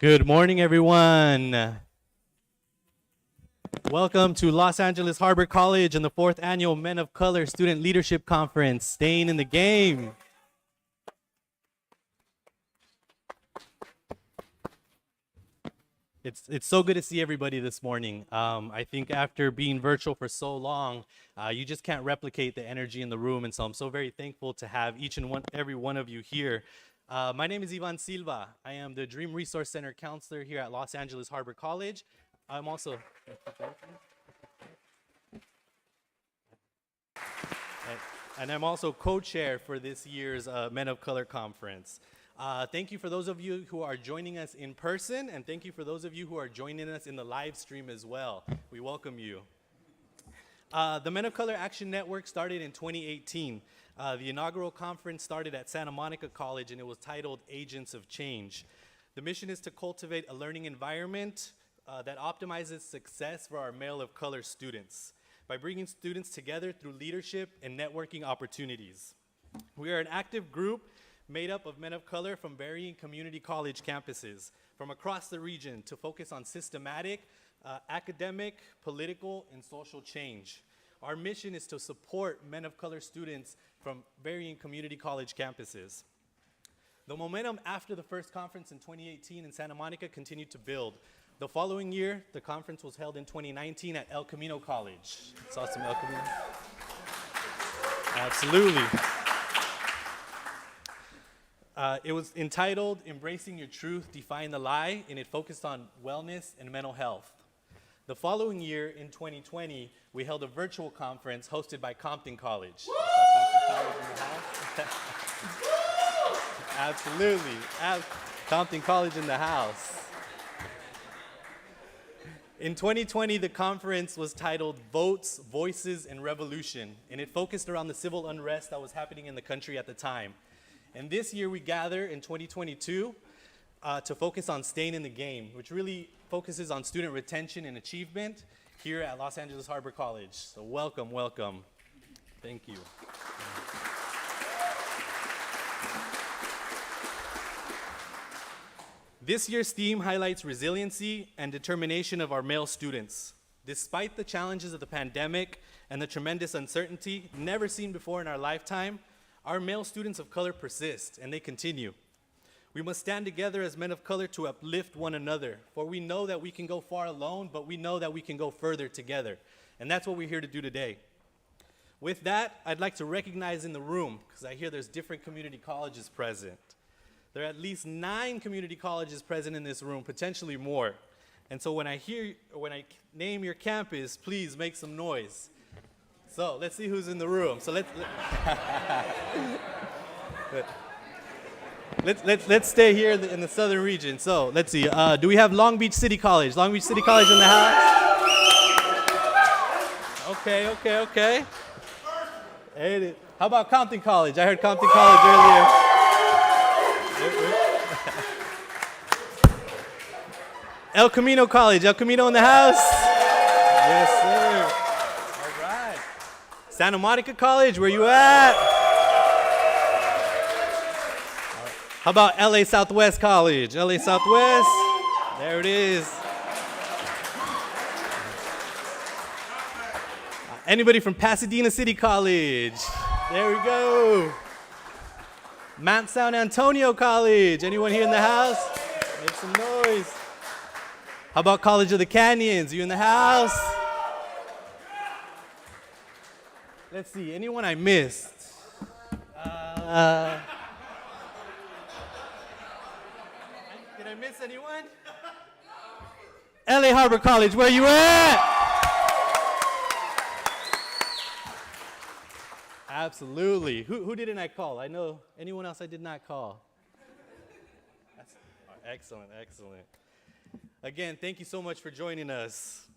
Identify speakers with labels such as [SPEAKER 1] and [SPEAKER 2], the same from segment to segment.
[SPEAKER 1] Good morning, everyone. Welcome to Los Angeles Harbor College and the 4th Annual Men of Color Student Leadership Conference, Staying in the Game. It's so good to see everybody this morning. I think after being virtual for so long, you just can't replicate the energy in the room, and so I'm so very thankful to have each and every one of you here. My name is Ivan Silva. I am the Dream Resource Center counselor here at Los Angeles Harbor College. I'm also... And I'm also co-chair for this year's Men of Color Conference. Thank you for those of you who are joining us in person, and thank you for those of you who are joining us in the live stream as well. We welcome you. The Men of Color Action Network started in 2018. The inaugural conference started at Santa Monica College, and it was titled Agents of Change. The mission is to cultivate a learning environment that optimizes success for our male of color students by bringing students together through leadership and networking opportunities. We are an active group made up of men of color from varying community college campuses from across the region to focus on systematic, academic, political, and social change. Our mission is to support men of color students from varying community college campuses. The momentum after the first conference in 2018 in Santa Monica continued to build. The following year, the conference was held in 2019 at El Camino College. Saw some El Camino? Absolutely. It was entitled Embracing Your Truth, Defying the Lie, and it focused on wellness and mental health. The following year, in 2020, we held a virtual conference hosted by Compton College. Absolutely. Compton College in the house. In 2020, the conference was titled Votes, Voices, and Revolution, and it focused around the civil unrest that was happening in the country at the time. And this year, we gather in 2022 to focus on staying in the game, which really focuses on student retention and achievement here at Los Angeles Harbor College. So welcome, welcome. Thank you. This year's theme highlights resiliency and determination of our male students. Despite the challenges of the pandemic and the tremendous uncertainty never seen before in our lifetime, our male students of color persist, and they continue. We must stand together as men of color to uplift one another, for we know that we can go far alone, but we know that we can go further together. And that's what we're here to do today. With that, I'd like to recognize in the room, because I hear there's different community colleges present. There are at least 9 community colleges present in this room, potentially more. And so when I name your campus, please make some noise. So let's see who's in the room. So let's stay here in the southern region. So let's see. Do we have Long Beach City College? Long Beach City College in the house? Okay. Hey, how about Compton College? I heard Compton College earlier. El Camino College. El Camino in the house? Yes, sir. All right. Santa Monica College, where you at? How about LA Southwest College? LA Southwest, there it is. Anybody from Pasadena City College? There we go. Mount San Antonio College. Anyone here in the house? Make some noise. How about College of the Canyons? You in the house? Let's see, anyone I missed? Did I miss anyone? LA Harbor College, where you at? Absolutely. Who didn't I call? I know anyone else I did not call. That's excellent. Again, thank you so much for joining us.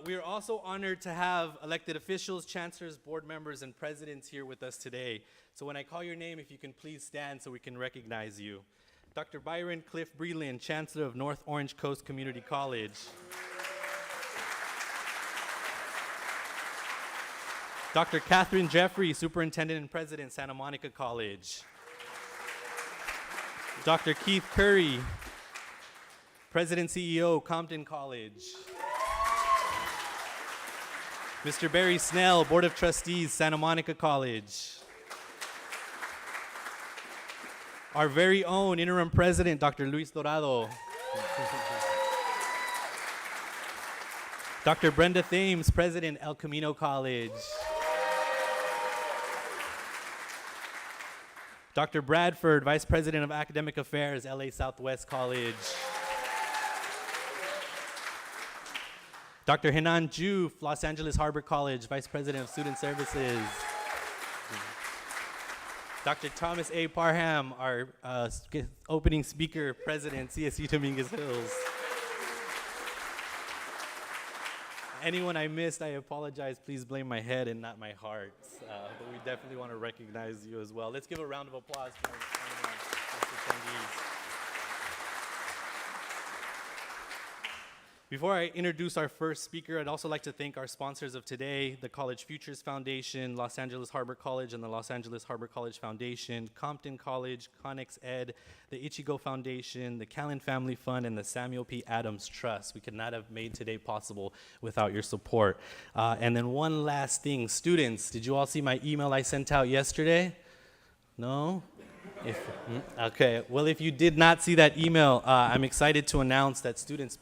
[SPEAKER 1] We are also honored to have elected officials, chancellors, board members, and presidents here with us today. So when I call your name, if you can please stand so we can recognize you. Dr. Byron Cliff Breland, Chancellor of North Orange Coast Community College. Dr. Catherine Jeffrey, Superintendent and President, Santa Monica College. Dr. Keith Curry, President CEO, Compton College. Mr. Barry Snell, Board of Trustees, Santa Monica College. Our very own interim president, Dr. Luis Dorado. Dr. Brenda Thames, President, El Camino College. Dr. Bradford, Vice President of Academic Affairs, LA Southwest College. Dr. Henan Juf, Los Angeles Harbor College, Vice President of Student Services. Dr. Thomas A. Parham, our opening speaker, President, CSU Dominguez Hills. Anyone I missed, I apologize. Please blame my head and not my heart. But we definitely want to recognize you as well. Let's give a round of applause for attendees. Before I introduce our first speaker, I'd also like to thank our sponsors of today, the College Futures Foundation, Los Angeles Harbor College and the Los Angeles Harbor College Foundation, Compton College, Connex Ed, the Ichigo Foundation, the Callan Family Fund, and the Samuel P. Adams Trust. We could not have made today possible without your support. And then one last thing, students, did you all see my email I sent out yesterday? No? Okay, well, if you did not see that email, I'm excited to announce that students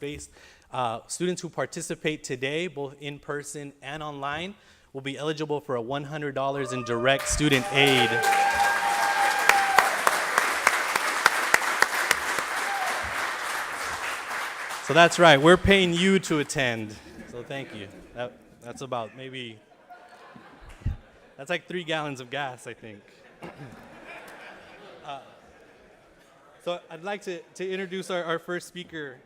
[SPEAKER 1] who participate today, both in person and online, will be eligible for a $100 in direct student aid. So that's right, we're paying you to attend. So thank you. That's about maybe, that's like 3 gallons of gas, I think. So I'd like to introduce our first speaker.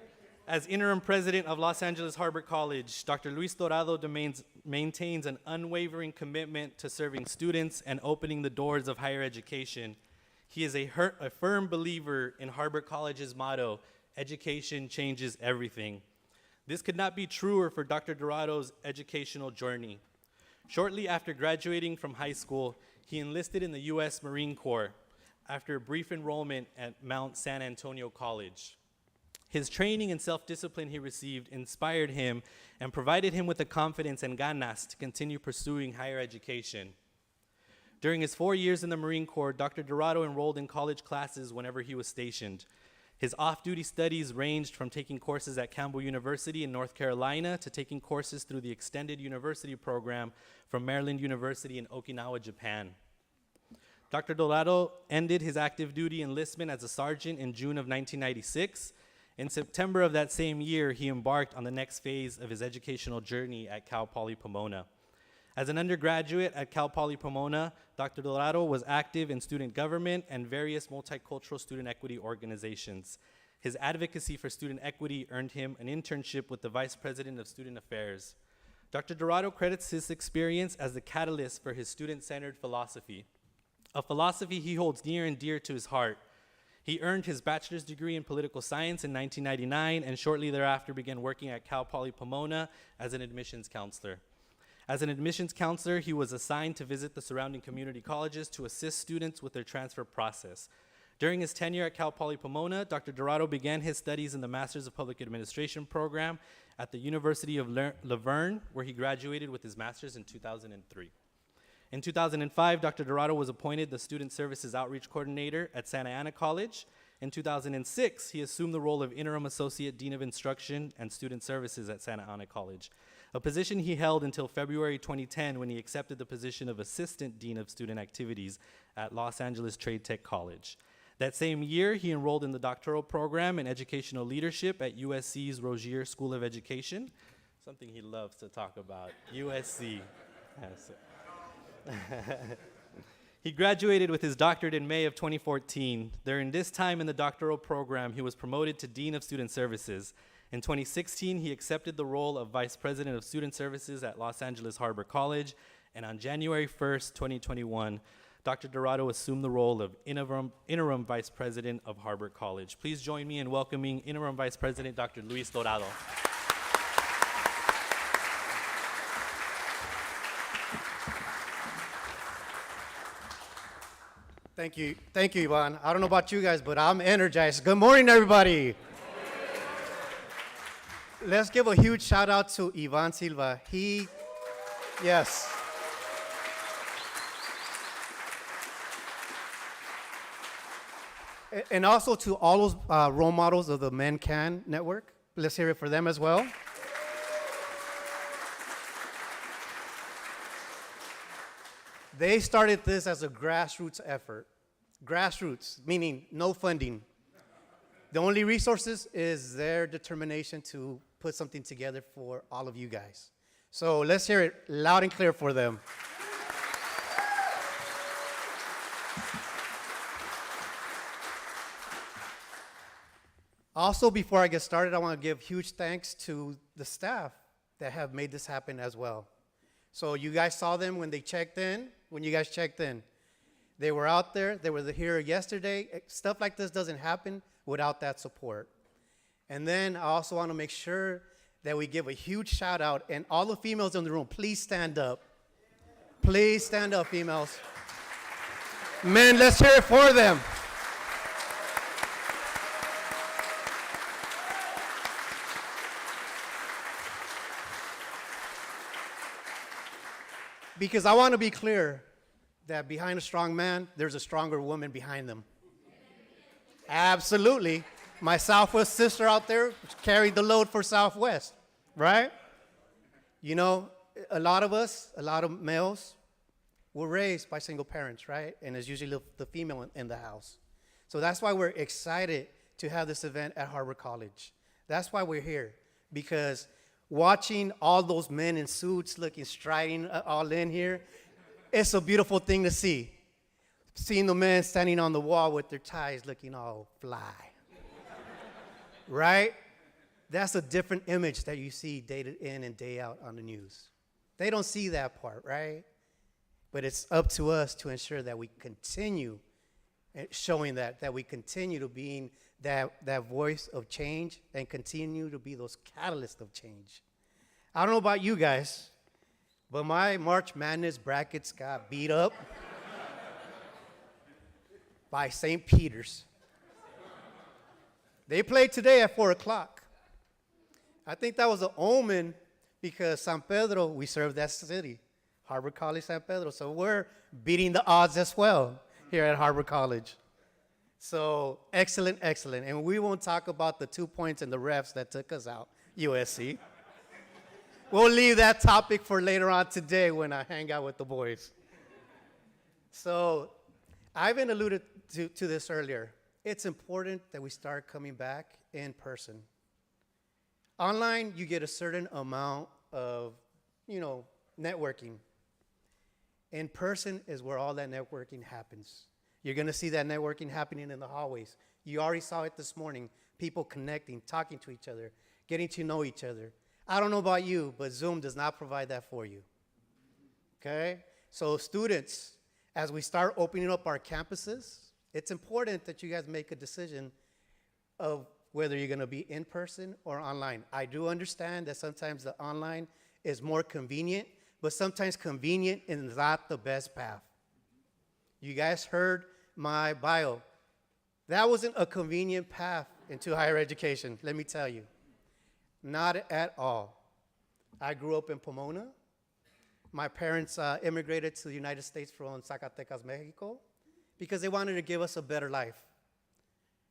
[SPEAKER 1] As interim president of Los Angeles Harbor College, Dr. Luis Dorado maintains an unwavering commitment to serving students and opening the doors of higher education. He is a firm believer in Harbor College's motto, education changes everything. This could not be truer for Dr. Dorado's educational journey. Shortly after graduating from high school, he enlisted in the U.S. Marine Corps after a brief enrollment at Mount San Antonio College. His training and self-discipline he received inspired him and provided him with the confidence and ganas to continue pursuing higher education. During his 4 years in the Marine Corps, Dr. Dorado enrolled in college classes whenever he was stationed. His off-duty studies ranged from taking courses at Campbell University in North Carolina to taking courses through the Extended University program from Maryland University in Okinawa, Japan. Dr. Dorado ended his active duty enlistment as a sergeant in June of 1996. In September of that same year, he embarked on the next phase of his educational journey at Cal Poly Pomona. As an undergraduate at Cal Poly Pomona, Dr. Dorado was active in student government and various multicultural student equity organizations. His advocacy for student equity earned him an internship with the Vice President of Student Affairs. Dr. Dorado credits his experience as the catalyst for his student-centered philosophy, a philosophy he holds near and dear to his heart. He earned his bachelor's degree in political science in 1999 and shortly thereafter began working at Cal Poly Pomona as an admissions counselor. As an admissions counselor, he was assigned to visit the surrounding community colleges to assist students with their transfer process. During his tenure at Cal Poly Pomona, Dr. Dorado began his studies in the Master's of Public Administration program at the University of Laverne, where he graduated with his master's in 2003. In 2005, Dr. Dorado was appointed the Student Services Outreach Coordinator at Santa Ana College. In 2006, he assumed the role of Interim Associate Dean of Instruction and Student Services at Santa Ana College, a position he held until February 2010 when he accepted the position of Assistant Dean of Student Activities at Los Angeles Trade Tech College. That same year, he enrolled in the doctoral program in educational leadership at USC's Rogier School of Education, something he loves to talk about, USC. He graduated with his doctorate in May of 2014. During this time in the doctoral program, he was promoted to Dean of Student Services. In 2016, he accepted the role of Vice President of Student Services at Los Angeles Harbor College, and on January 1st, 2021, Dr. Dorado assumed the role of Interim Vice President of Harbor College. Please join me in welcoming Interim Vice President Dr. Luis Dorado.
[SPEAKER 2] Thank you. Thank you, Ivan. I don't know about you guys, but I'm energized. Good morning, everybody. Let's give a huge shout out to Ivan Silva. Yes. And also to all those role models of the Men Can Network. Let's hear it for them as well. They started this as a grassroots effort. Grassroots, meaning no funding. The only resources is their determination to put something together for all of you guys. So let's hear it loud and clear for them. Also, before I get started, I want to give huge thanks to the staff that have made this happen as well. So you guys saw them when you guys checked in. They were out there, they were here yesterday. Stuff like this doesn't happen without that support. And then I also want to make sure that we give a huge shout out, and all the females in the room, please stand up. Please stand up, females. Men, let's hear it for them. Because I want to be clear that behind a strong man, there's a stronger woman behind them. Absolutely. My Southwest sister out there carried the load for Southwest, right? You know, a lot of males were raised by single parents, right? And it's usually the female in the house. So that's why we're excited to have this event at Harvard College. That's why we're here, because watching all those men in suits looking striding all in here, it's a beautiful thing to see. Seeing the men standing on the wall with their ties looking all fly. Right? That's a different image that you see day in and day out on the news. They don't see that part, right? But it's up to us to ensure that we continue showing that we continue to being that voice of change and continue to be those catalysts of change. I don't know about you guys, but my March Madness brackets got beat up by St. Peter's. They played today at 4 o'clock. I think that was an omen because San Pedro, we serve that city, Harvard College San Pedro, so we're beating the odds as well here at Harvard College. So excellent, excellent. And we won't talk about the 2 points and the refs that took us out, USC. We'll leave that topic for later on today when I hang out with the boys. So Ivan alluded to this earlier. It's important that we start coming back in person. Online, you get a certain amount of, networking. In person is where all that networking happens. You're going to see that networking happening in the hallways. You already saw it this morning, people connecting, talking to each other, getting to know each other. I don't know about you, but Zoom does not provide that for you. Okay? So students, as we start opening up our campuses, it's important that you guys make a decision of whether you're going to be in person or online. I do understand that sometimes the online is more convenient, but sometimes convenient is not the best path. You guys heard my bio. That wasn't a convenient path into higher education, let me tell you. Not at all. I grew up in Pomona. My parents immigrated to the United States from Zacatecas, Mexico, because they wanted to give us a better life,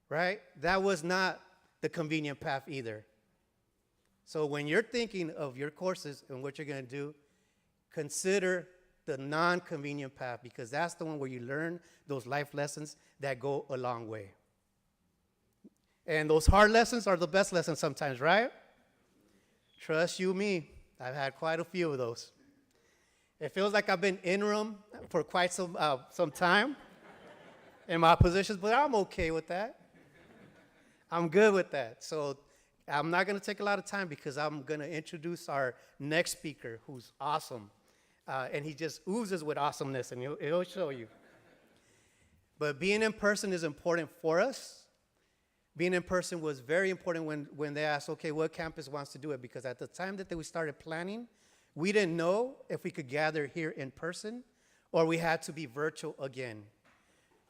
[SPEAKER 2] right? That was not the convenient path either. So when you're thinking of your courses and what you're going to do, consider the non-convenient path, because that's the one where you learn those life lessons that go a long way. And those hard lessons are the best lessons sometimes, right? Trust you me, I've had quite a few of those. It feels like I've been interim for quite some time in my positions, but I'm okay with that. I'm good with that. So I'm not going to take a lot of time because I'm going to introduce our next speaker, who's awesome. And he just oozes with awesomeness, and he'll show you. But being in person is important for us. Being in person was very important when they asked, okay, what campus wants to do it? Because at the time that we started planning, we didn't know if we could gather here in person or we had to be virtual again.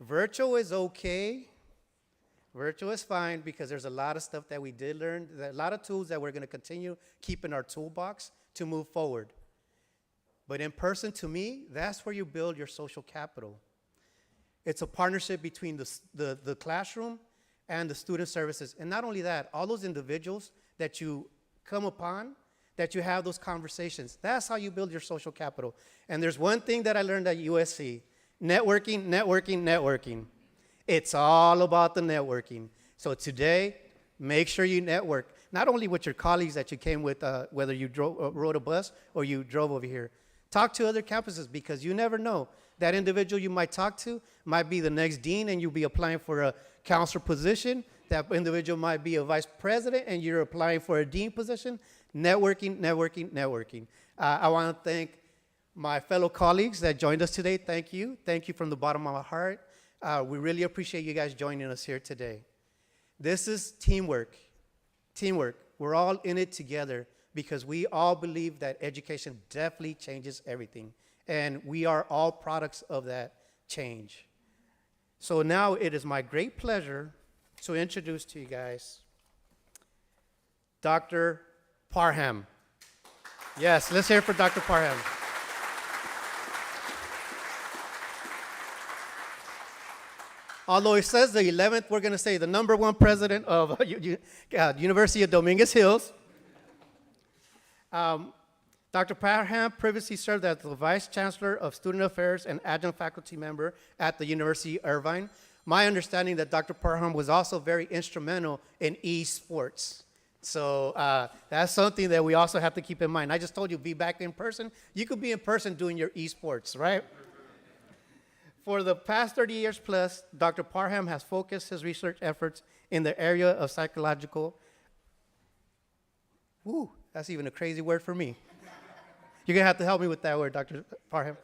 [SPEAKER 2] Virtual is okay. Virtual is fine because there's a lot of stuff that we did learn, a lot of tools that we're going to continue keep in our toolbox to move forward. But in person, to me, that's where you build your social capital. It's a partnership between the classroom and the student services. And not only that, all those individuals that you come upon, that you have those conversations, that's how you build your social capital. And there's one thing that I learned at USC, networking, networking, networking. It's all about the networking. So today, make sure you network, not only with your colleagues that you came with, whether you rode a bus or you drove over here. Talk to other campuses because you never know. That individual you might talk to might be the next dean and you'll be applying for a counselor position. That individual might be a vice president and you're applying for a dean position. Networking, networking, networking. I want to thank my fellow colleagues that joined us today. Thank you. Thank you from the bottom of my heart. We really appreciate you guys joining us here today. This is teamwork. Teamwork. We're all in it together because we all believe that education definitely changes everything. And we are all products of that change. So now it is my great pleasure to introduce to you guys Dr. Parham. Yes, let's hear it for Dr. Parham. Although it says the 11th, we're going to say the number one president of University of Dominguez Hills. Dr. Parham previously served as the Vice Chancellor of Student Affairs and adjunct faculty member at the University of Irvine. My understanding that Dr. Parham was also very instrumental in esports. So that's something that we also have to keep in mind. I just told you, be back in person. You could be in person doing your esports, right? For the past 30 years plus, Dr. Parham has focused his research efforts in the area of psychological, that's even a crazy word for me. You're going to have to help me with that word, Dr. Parham.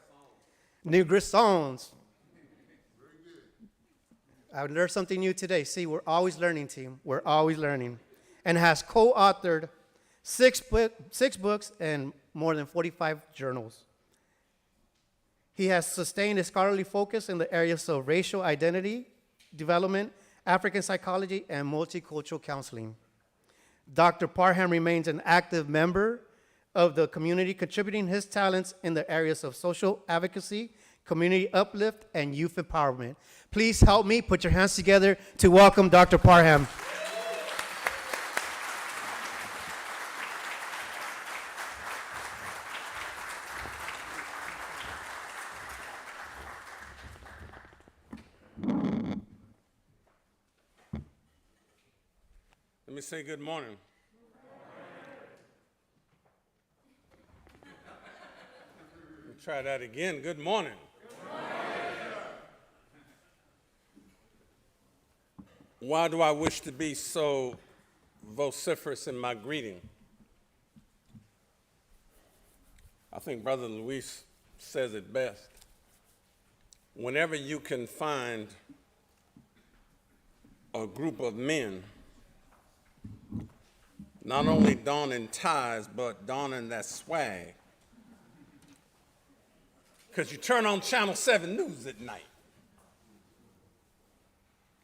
[SPEAKER 2] Negressons. I learned something new today. See, we're always learning, team. We're always learning. And has co-authored six books and more than 45 journals. He has sustained a scholarly focus in the areas of racial identity, development, African psychology, and multicultural counseling. Dr. Parham remains an active member of the community, contributing his talents in the areas of social advocacy, community uplift, and youth empowerment. Please help me put your hands together to welcome Dr. Parham.
[SPEAKER 3] Let me say good morning. Let me try that again. Good morning. Good morning. Why do I wish to be so vociferous in my greeting? I think Brother Luis says it best. Whenever you can find a group of men not only donning ties, but donning that swag. Because you turn on Channel 7 News at night.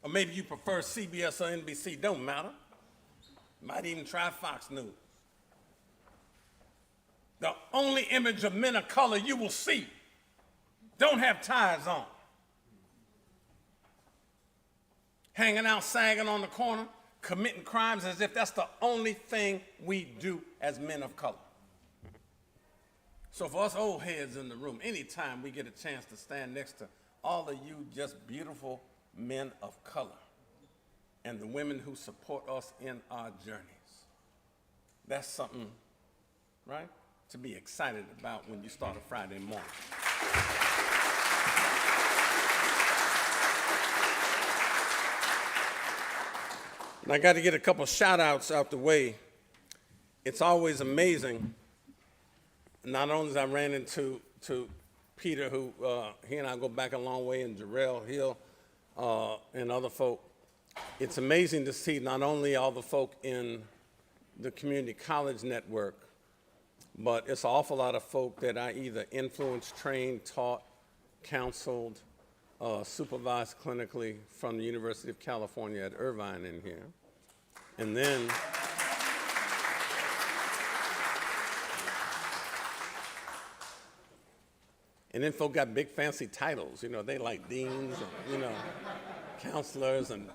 [SPEAKER 3] Or maybe you prefer CBS or NBC, don't matter. Might even try Fox News. The only image of men of color you will see don't have ties on. Hanging out, sagging on the corner, committing crimes as if that's the only thing we do as men of color. So for us old heads in the room, anytime we get a chance to stand next to all of you just beautiful men of color and the women who support us in our journeys, that's something, right, to be excited about when you start a Friday morning. And I got to get a couple shout outs out the way. It's always amazing, not only as I ran into Peter, who he and I go back a long way, and Jarrell Hill and other folk. It's amazing to see not only all the folk in the community college network, but it's an awful lot of folk that I either influenced, trained, taught, counseled, supervised clinically from the University of California at Irvine in here. And then folk got big fancy titles. You know, they like deans and, you know, counselors and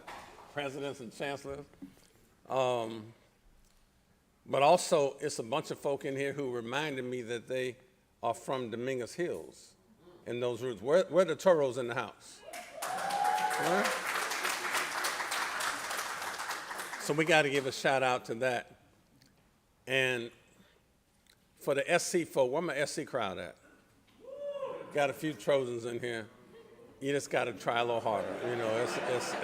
[SPEAKER 3] presidents and chancellors. But also, it's a bunch of folk in here who reminded me that they are from Dominguez Hills in those roots. Where are the Toros in the house? Huh? So we got to give a shout out to that. And for the SC folk, where my SC crowd at? Got a few Trojans in here. You just got to try a little harder. You know, it's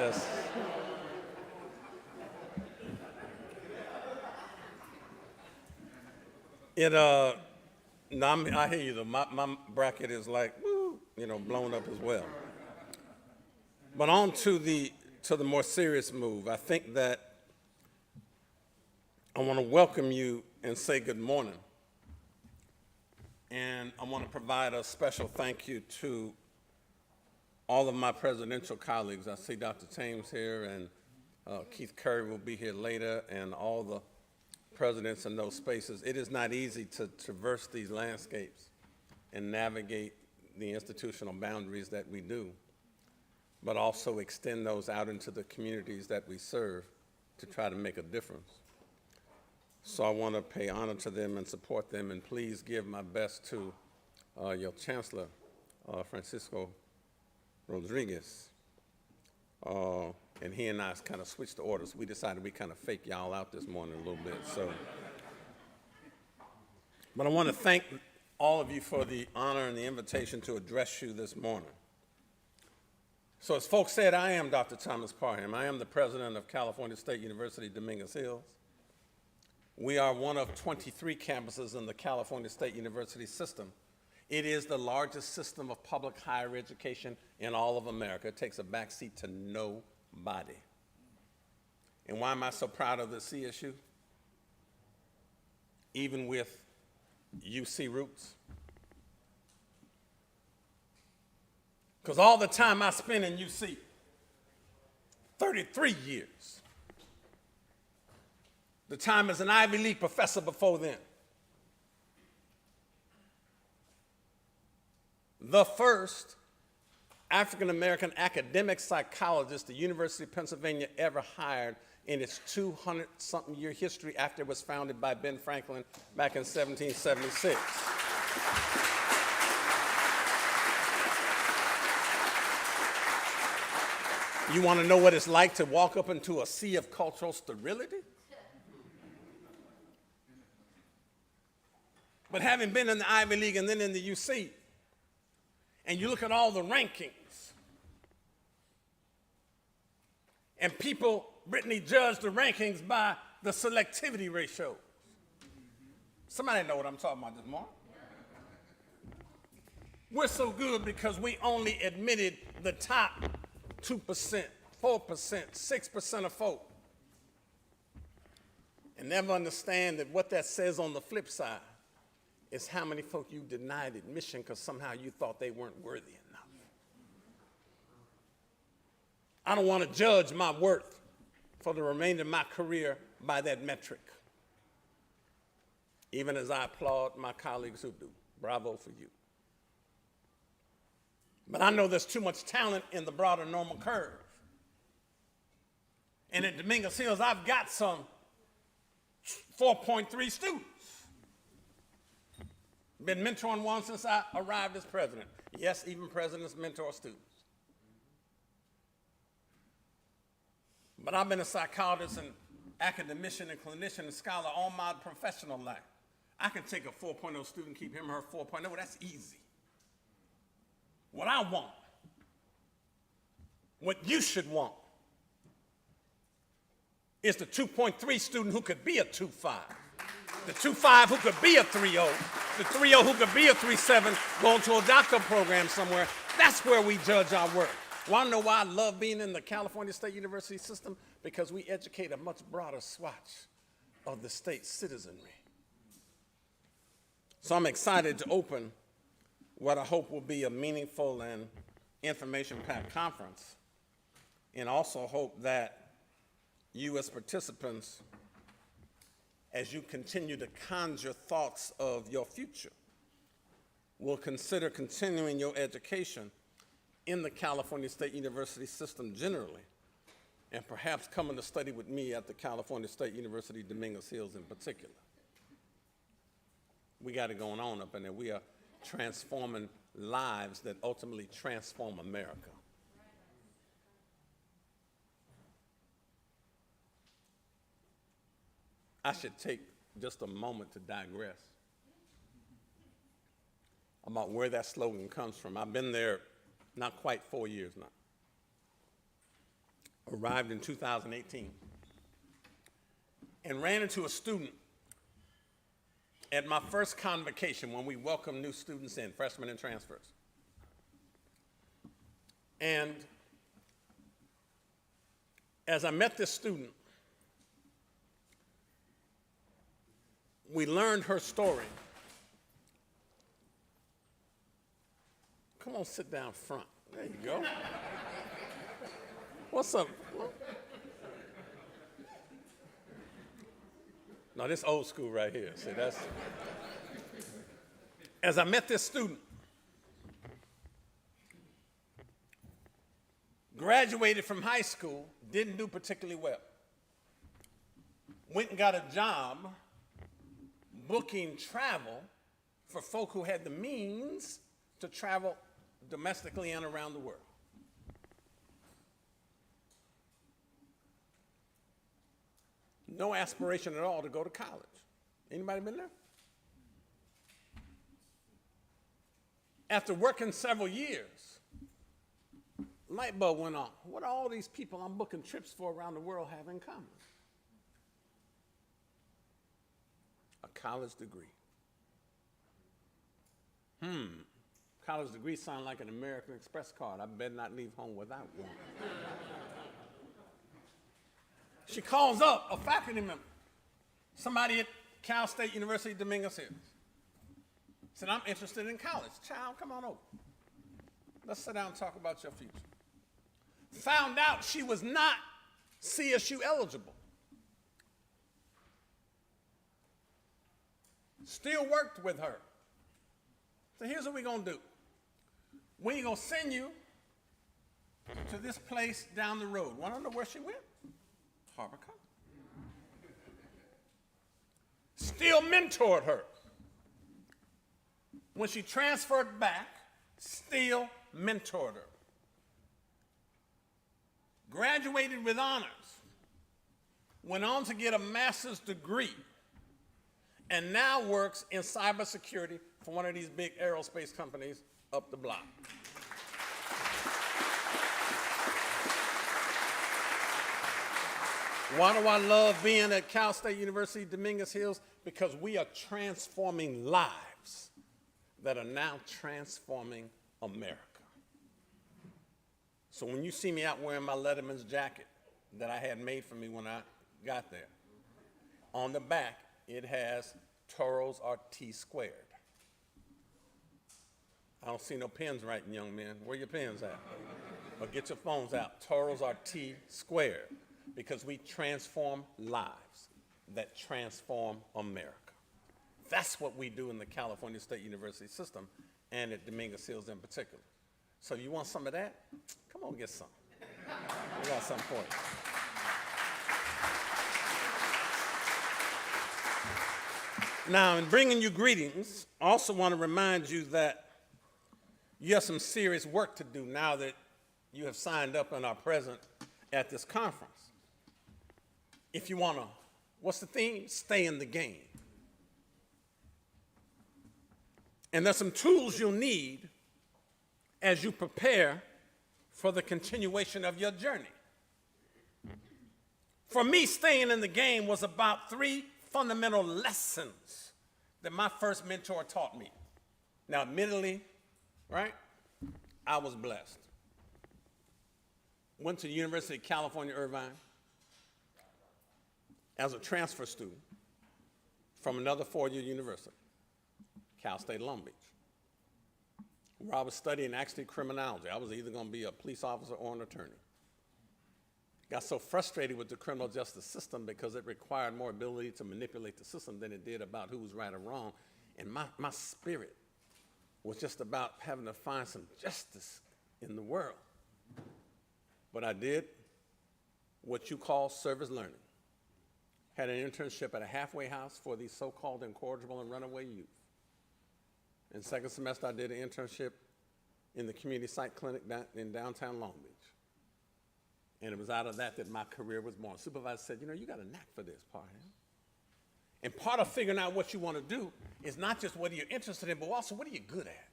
[SPEAKER 3] no, I hear you though. My bracket is like, woo, you know, blown up as well. But on to the more serious move. I think that I want to welcome you and say good morning. And I want to provide a special thank you to all of my presidential colleagues. I see Dr. Thames here, and Keith Curry will be here later, and all the presidents in those spaces. It is not easy to traverse these landscapes and navigate the institutional boundaries that we do, but also extend those out into the communities that we serve to try to make a difference. So I want to pay honor to them and support them, and please give my best to your Chancellor, Francisco Rodriguez. And he and I kind of switched the orders. We decided we kind of fake y'all out this morning a little bit. So, but I want to thank all of you for the honor and the invitation to address you this morning. So as folks said, I am Dr. Thomas Parham. I am the president of California State University, Dominguez Hills. We are one of 23 campuses in the California State University system. It is the largest system of public higher education in all of America. It takes a backseat to nobody. And why am I so proud of the CSU? Even with UC roots. Because all the time I spent in UC, 33 years, the time as an Ivy League professor before then, the first African-American academic psychologist the University of Pennsylvania ever hired in its 200-something-year history after it was founded by Ben Franklin back in 1776. You want to know what it's like to walk up into a sea of cultural sterility? But having been in the Ivy League and then in the UC, and you look at all the rankings, and people, Brittany, judge the rankings by the selectivity ratio. Somebody know what I'm talking about this morning? We're so good because we only admitted the top 2%, 4%, 6% of folk, and never understand that what that says on the flip side is how many folk you denied admission because somehow you thought they weren't worthy enough. I don't want to judge my worth for the remainder of my career by that metric, even as I applaud my colleagues who do. Bravo for you. But I know there's too much talent in the broader normal curve. And at Dominguez Hills, I've got some 4.3 students. Been mentoring one since I arrived as president. Yes, even presidents mentor students. But I've been a psychologist and academician and clinician and scholar all my professional life. I can take a 4.0 student, keep him or her 4.0, that's easy. What I want, what you should want, is the 2.3 student who could be a 2.5, the 2.5 who could be a 3.0, the 3.0 who could be a 3.7, going to a doctoral program somewhere. That's where we judge our work. Want to know why I love being in the California State University system? Because we educate a much broader swatch of the state's citizenry. So I'm excited to open what I hope will be a meaningful and information-packed conference, and also hope that you as participants, as you continue to conjure thoughts of your future, will consider continuing your education in the California State University system generally, and perhaps coming to study with me at the California State University Dominguez Hills in particular. We got it going on up in there. We are transforming lives that ultimately transform America. I should take just a moment to digress about where that slogan comes from. I've been there not quite 4 years now. Arrived in 2018 and ran into a student at my first convocation when we welcome new students in, freshmen and transfers. And as I met this student, we learned her story. Come on, sit down front. There you go. What's up? No, this old school right here. See, that's. As I met this student, graduated from high school, didn't do particularly well. Went and got a job booking travel for folk who had the means to travel domestically and around the world. No aspiration at all to go to college. Anybody been there? After working several years, light bulb went on. What do all these people I'm booking trips for around the world have in common? A college degree. College degree sound like an American Express card. I better not leave home without one. She calls up a faculty member, somebody at Cal State University Dominguez Hills. Said, I'm interested in college. Child, come on over. Let's sit down and talk about your future. Found out she was not CSU eligible. Still worked with her. So here's what we're going to do. We're going to send you to this place down the road. Want to know where she went? Harbor College. Still mentored her. When she transferred back, still mentored her. Graduated with honors. Went on to get a master's degree. And now works in cybersecurity for one of these big aerospace companies up the block. Why do I love being at Cal State University Dominguez Hills? Because we are transforming lives that are now transforming America. So when you see me out wearing my Letterman's jacket that I had made for me when I got there, on the back it has Toros are T squared. I don't see no pens writing, young men. Where your pens at? Or get your phones out. Toros are T squared. Because we transform lives that transform America. That's what we do in the California State University system and at Dominguez Hills in particular. So you want some of that? Come on, get some. We got something for you. Now, in bringing you greetings, I also want to remind you that you have some serious work to do now that you have signed up and are present at this conference. If you want to, what's the theme? Stay in the game. And there's some tools you'll need as you prepare for the continuation of your journey. For me, staying in the game was about 3 fundamental lessons that my first mentor taught me. Now, admittedly, right, I was blessed. Went to the University of California, Irvine, as a transfer student from another 4-year university, Cal State Long Beach. where I was studying actually criminology. I was either going to be a police officer or an attorney. Got so frustrated with the criminal justice system because it required more ability to manipulate the system than it did about who was right or wrong. And my spirit was just about having to find some justice in the world. But I did what you call service learning. Had an internship at a halfway house for these so-called incorrigible and runaway youth. In second semester, I did an internship in the community psych clinic in downtown Long Beach. And it was out of that my career was born. Supervisor said, you know, you got a knack for this, Parham. And part of figuring out what you want to do is not just what you're interested in, but also what are you good at?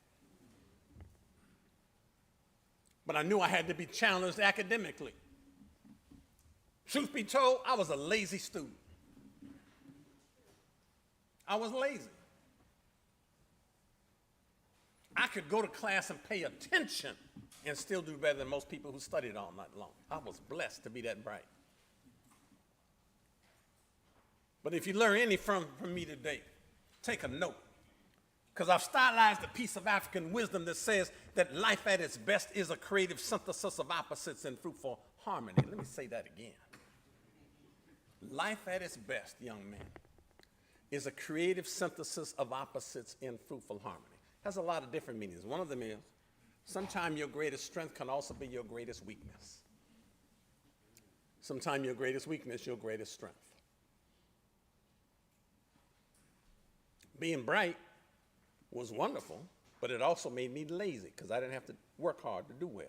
[SPEAKER 3] But I knew I had to be challenged academically. Truth be told, I was a lazy student. I was lazy. I could go to class and pay attention and still do better than most people who studied all night long. I was blessed to be that bright. But if you learn any from me today, take a note. Because I've stylized a piece of African wisdom that says that life at its best is a creative synthesis of opposites in fruitful harmony. Let me say that again. Life at its best, young man, is a creative synthesis of opposites in fruitful harmony. Has a lot of different meanings. One of them is, sometimes your greatest strength can also be your greatest weakness. Sometimes your greatest weakness, your greatest strength. Being bright was wonderful, but it also made me lazy because I didn't have to work hard to do well.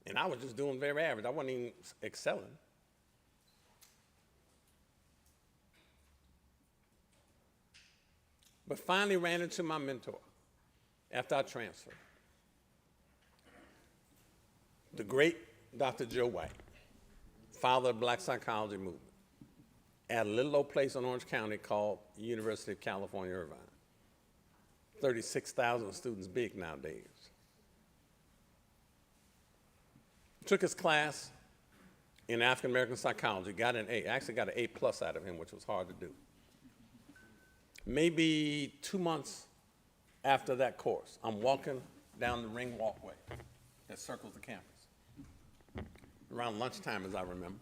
[SPEAKER 3] And I was just doing very average. I wasn't even excelling. But finally ran into my mentor after I transferred. The great Dr. Joe White, father of the black psychology movement, at a little old place in Orange County called University of California, Irvine. 36,000 students big nowadays. Took his class in African American psychology, got an A, actually got an A+ out of him, which was hard to do. Maybe 2 months after that course, I'm walking down the ring walkway that circles the campus. Around lunchtime, as I remember.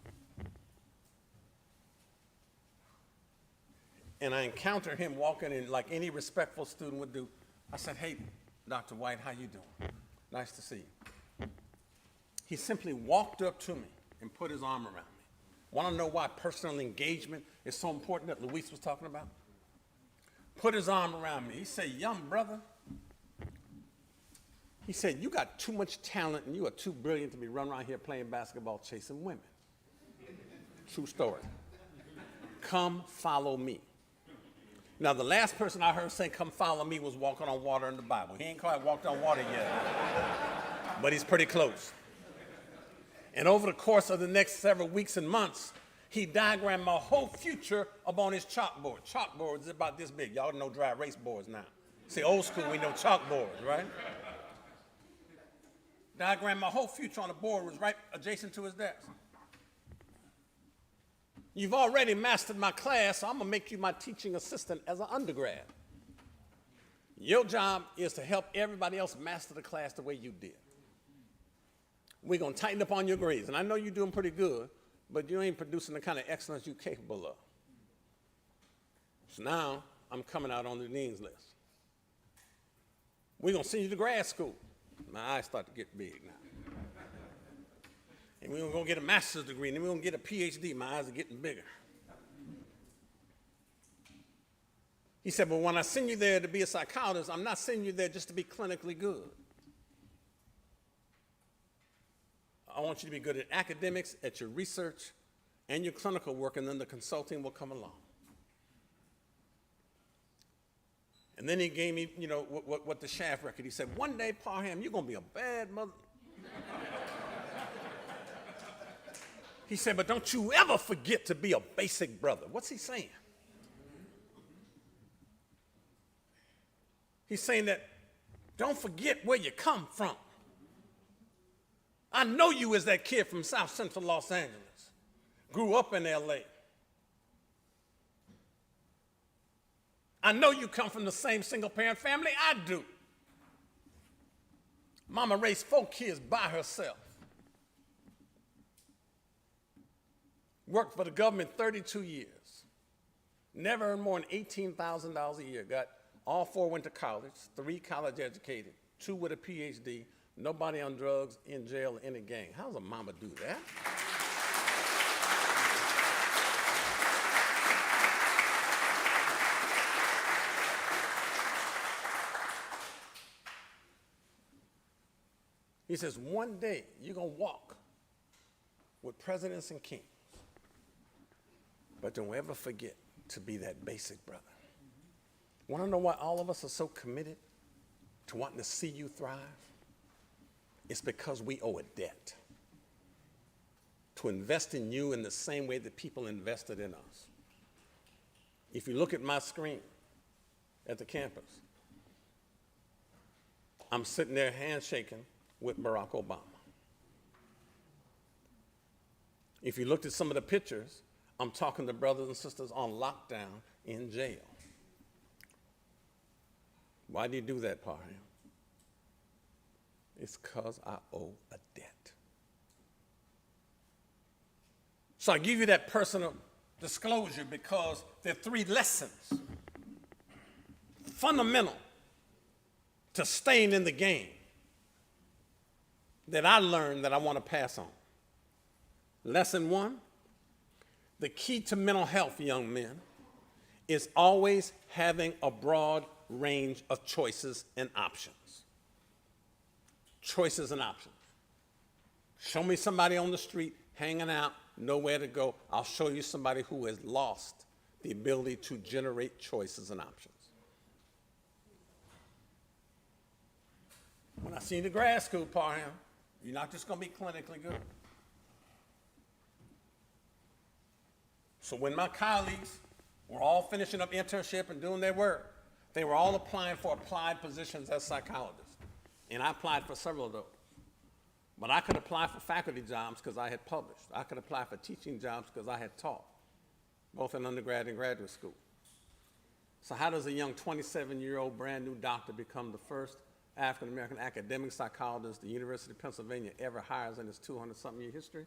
[SPEAKER 3] And I encountered him walking in like any respectful student would do. I said, hey, Dr. White, how you doing? Nice to see you. He simply walked up to me and put his arm around me. Want to know why personal engagement is so important that Luis was talking about? Put his arm around me. He said, young brother, he said, you got too much talent and you are too brilliant to be running around here playing basketball, chasing women. True story. Come follow me. Now, the last person I heard say, come follow me, was walking on water in the Bible. He ain't quite walked on water yet, but he's pretty close. And over the course of the next several weeks and months, he diagrammed my whole future up on his chalkboard. Chalkboards is about this big. Y'all know dry erase boards now. See, old school, we know chalkboards, right? Diagrammed my whole future on the board, was right adjacent to his desk. You've already mastered my class, so I'm going to make you my teaching assistant as an undergrad. Your job is to help everybody else master the class the way you did. We're going to tighten up on your grades, and I know you're doing pretty good, but you ain't producing the kind of excellence you're capable of. So now I'm coming out on the dean's list. We're going to send you to grad school. My eyes start to get big now. And we're going to get a master's degree, and then we're going to get a PhD. My eyes are getting bigger. He said, well, when I send you there to be a psychologist, I'm not sending you there just to be clinically good. I want you to be good at academics, at your research, and your clinical work, and then the consulting will come along. And then he gave me, you know, what the shaft record. He said, one day, Parham, you're going to be a bad mother. He said, but don't you ever forget to be a basic brother. What's he saying? He's saying that don't forget where you come from. I know you as that kid from South Central Los Angeles. Grew up in LA. I know you come from the same single-parent family I do. Mama raised 4 kids by herself. Worked for the government 32 years. Never earned more than $18,000 a year. Got all 4 went to college, 3 college educated, 2 with a PhD, nobody on drugs, in jail, or in a gang. How does a mama do that? He says, one day you're going to walk with presidents and kings. But don't ever forget to be that basic brother. Want to know why all of us are so committed to wanting to see you thrive? It's because we owe a debt to invest in you in the same way that people invested in us. If you look at my screen at the campus, I'm sitting there handshaking with Barack Obama. If you looked at some of the pictures, I'm talking to brothers and sisters on lockdown in jail. Why do you do that, Parham? It's because I owe a debt. So I give you that personal disclosure because there are 3 lessons fundamental to staying in the game that I learned that I want to pass on. Lesson 1, the key to mental health, young men, is always having a broad range of choices and options. Choices and options. Show me somebody on the street hanging out, nowhere to go. I'll show you somebody who has lost the ability to generate choices and options. When I see the grad school, Parham, you're not just going to be clinically good. So when my colleagues were all finishing up internship and doing their work, they were all applying for applied positions as psychologists. And I applied for several of those. But I could apply for faculty jobs because I had published. I could apply for teaching jobs because I had taught, both in undergrad and graduate school. So how does a young 27-year-old brand new doctor become the first African-American academic psychologist the University of Pennsylvania ever hires in its 200-something year history?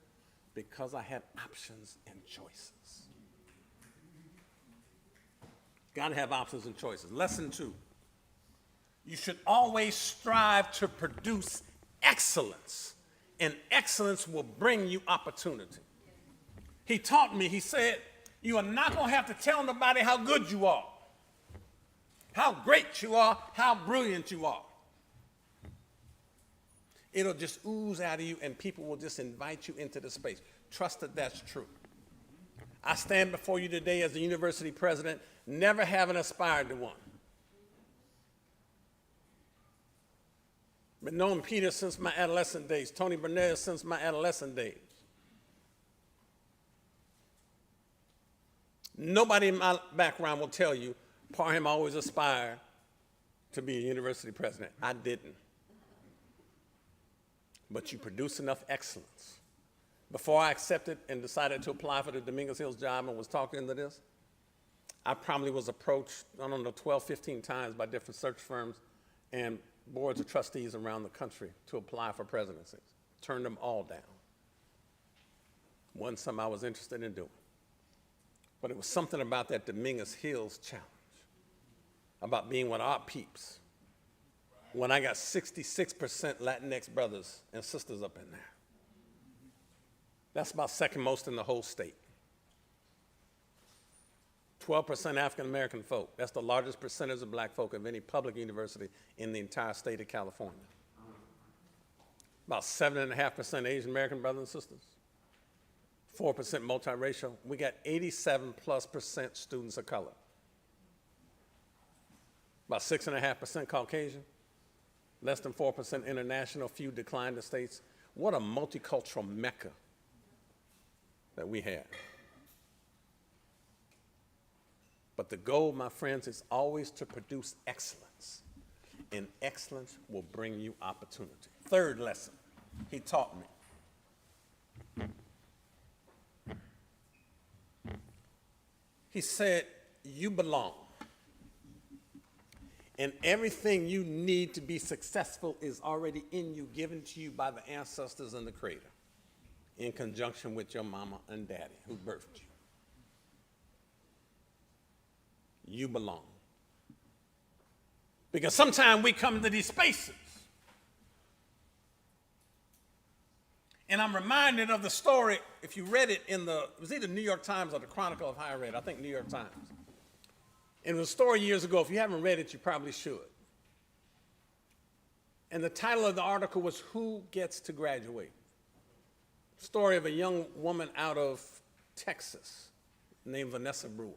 [SPEAKER 3] Because I had options and choices. Got to have options and choices. Lesson 2, you should always strive to produce excellence, and excellence will bring you opportunity. He taught me, he said, you are not going to have to tell nobody how good you are, how great you are, how brilliant you are. It'll just ooze out of you, and people will just invite you into the space. Trust that that's true. I stand before you today as a university president, never having aspired to one. Been knowing Peter since my adolescent days, Tony Bernays since my adolescent days. Nobody in my background will tell you, Parham always aspired to be a university president. I didn't. But you produce enough excellence. Before I accepted and decided to apply for the Dominguez Hills job and was talking into this, I probably was approached, I don't know, 12, 15 times by different search firms and boards of trustees around the country to apply for presidencies. Turned them all down. Wasn't something I was interested in doing. But it was something about that Dominguez Hills challenge, about being with our peeps, when I got 66% Latinx brothers and sisters up in there. That's about second most in the whole state. 12% African-American folk. That's the largest percentage of black folk of any public university in the entire state of California. About 7.5% Asian-American brothers and sisters. 4% multiracial. We got 87+% students of color. About 6.5% Caucasian. Less than 4% international, few declined the states. What a multicultural mecca that we have. But the goal, my friends, is always to produce excellence. And excellence will bring you opportunity. Third lesson he taught me. He said, you belong. And everything you need to be successful is already in you, given to you by the ancestors and the Creator, in conjunction with your mama and daddy who birthed you. You belong. Because sometimes we come into these spaces, and I'm reminded of the story, if you read it it was either New York Times or the Chronicle of Higher Ed, I think New York Times. And it was a story years ago. If you haven't read it, you probably should. And the title of the article was, Who Gets to Graduate? Story of a young woman out of Texas named Vanessa Brewer.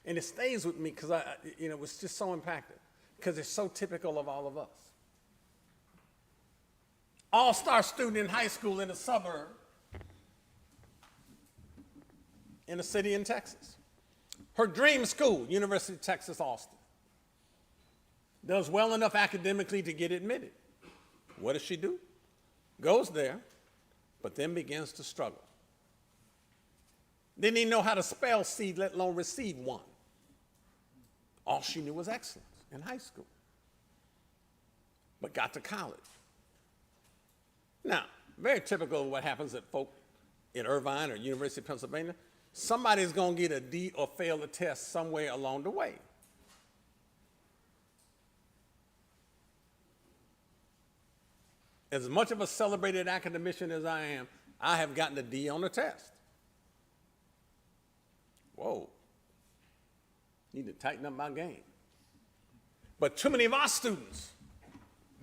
[SPEAKER 3] And it stays with me because it was just so impacted, because it's so typical of all of us. All-star student in high school in a suburb in a city in Texas. Her dream school, University of Texas, Austin. Does well enough academically to get admitted. What does she do? Goes there, but then begins to struggle. Didn't even know how to spell seed, let alone receive one. All she knew was excellence in high school. But got to college. Now, very typical of what happens at folk in Irvine or University of Pennsylvania. Somebody's going to get a D or fail a test somewhere along the way. As much of a celebrated academician as I am, I have gotten a D on the test. Whoa. Need to tighten up my game. But too many of our students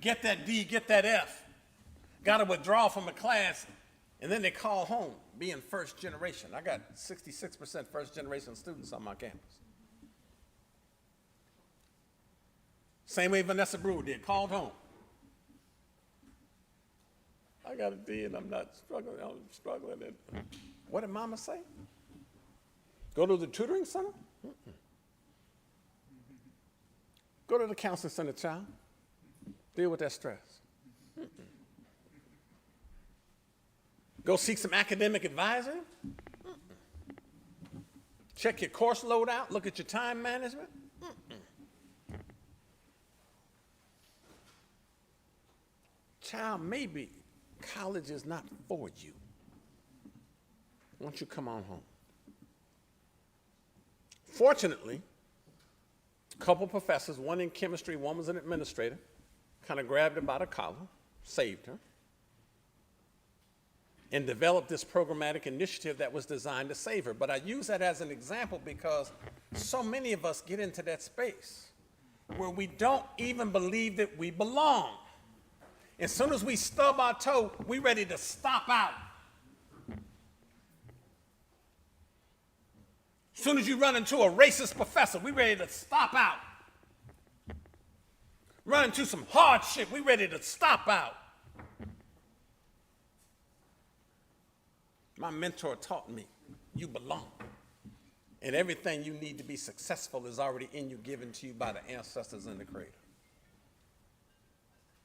[SPEAKER 3] get that D, get that F, got to withdraw from a class, and then they call home, being first generation. I got 66% first generation students on my campus. Same way Vanessa Brewer did, called home. I got a D and I'm not struggling, I'm struggling. And what did mama say? Go to the tutoring center? Mm-mm. Go to the counseling center, child. Deal with that stress. Mm-mm. Go seek some academic advisor. Mm-mm. Check your course load out. Look at your time management. Mm-mm. Child, maybe college is not for you. Why don't you come on home? Fortunately, a couple professors, one in chemistry, one was an administrator, kind of grabbed her by the collar, saved her, and developed this programmatic initiative that was designed to save her. But I use that as an example because so many of us get into that space where we don't even believe that we belong. As soon as we stub our toe, we're ready to stop out. As soon as you run into a racist professor, we're ready to stop out. Run into some hardship, we're ready to stop out. My mentor taught me, you belong. And everything you need to be successful is already in you, given to you by the ancestors and the Creator.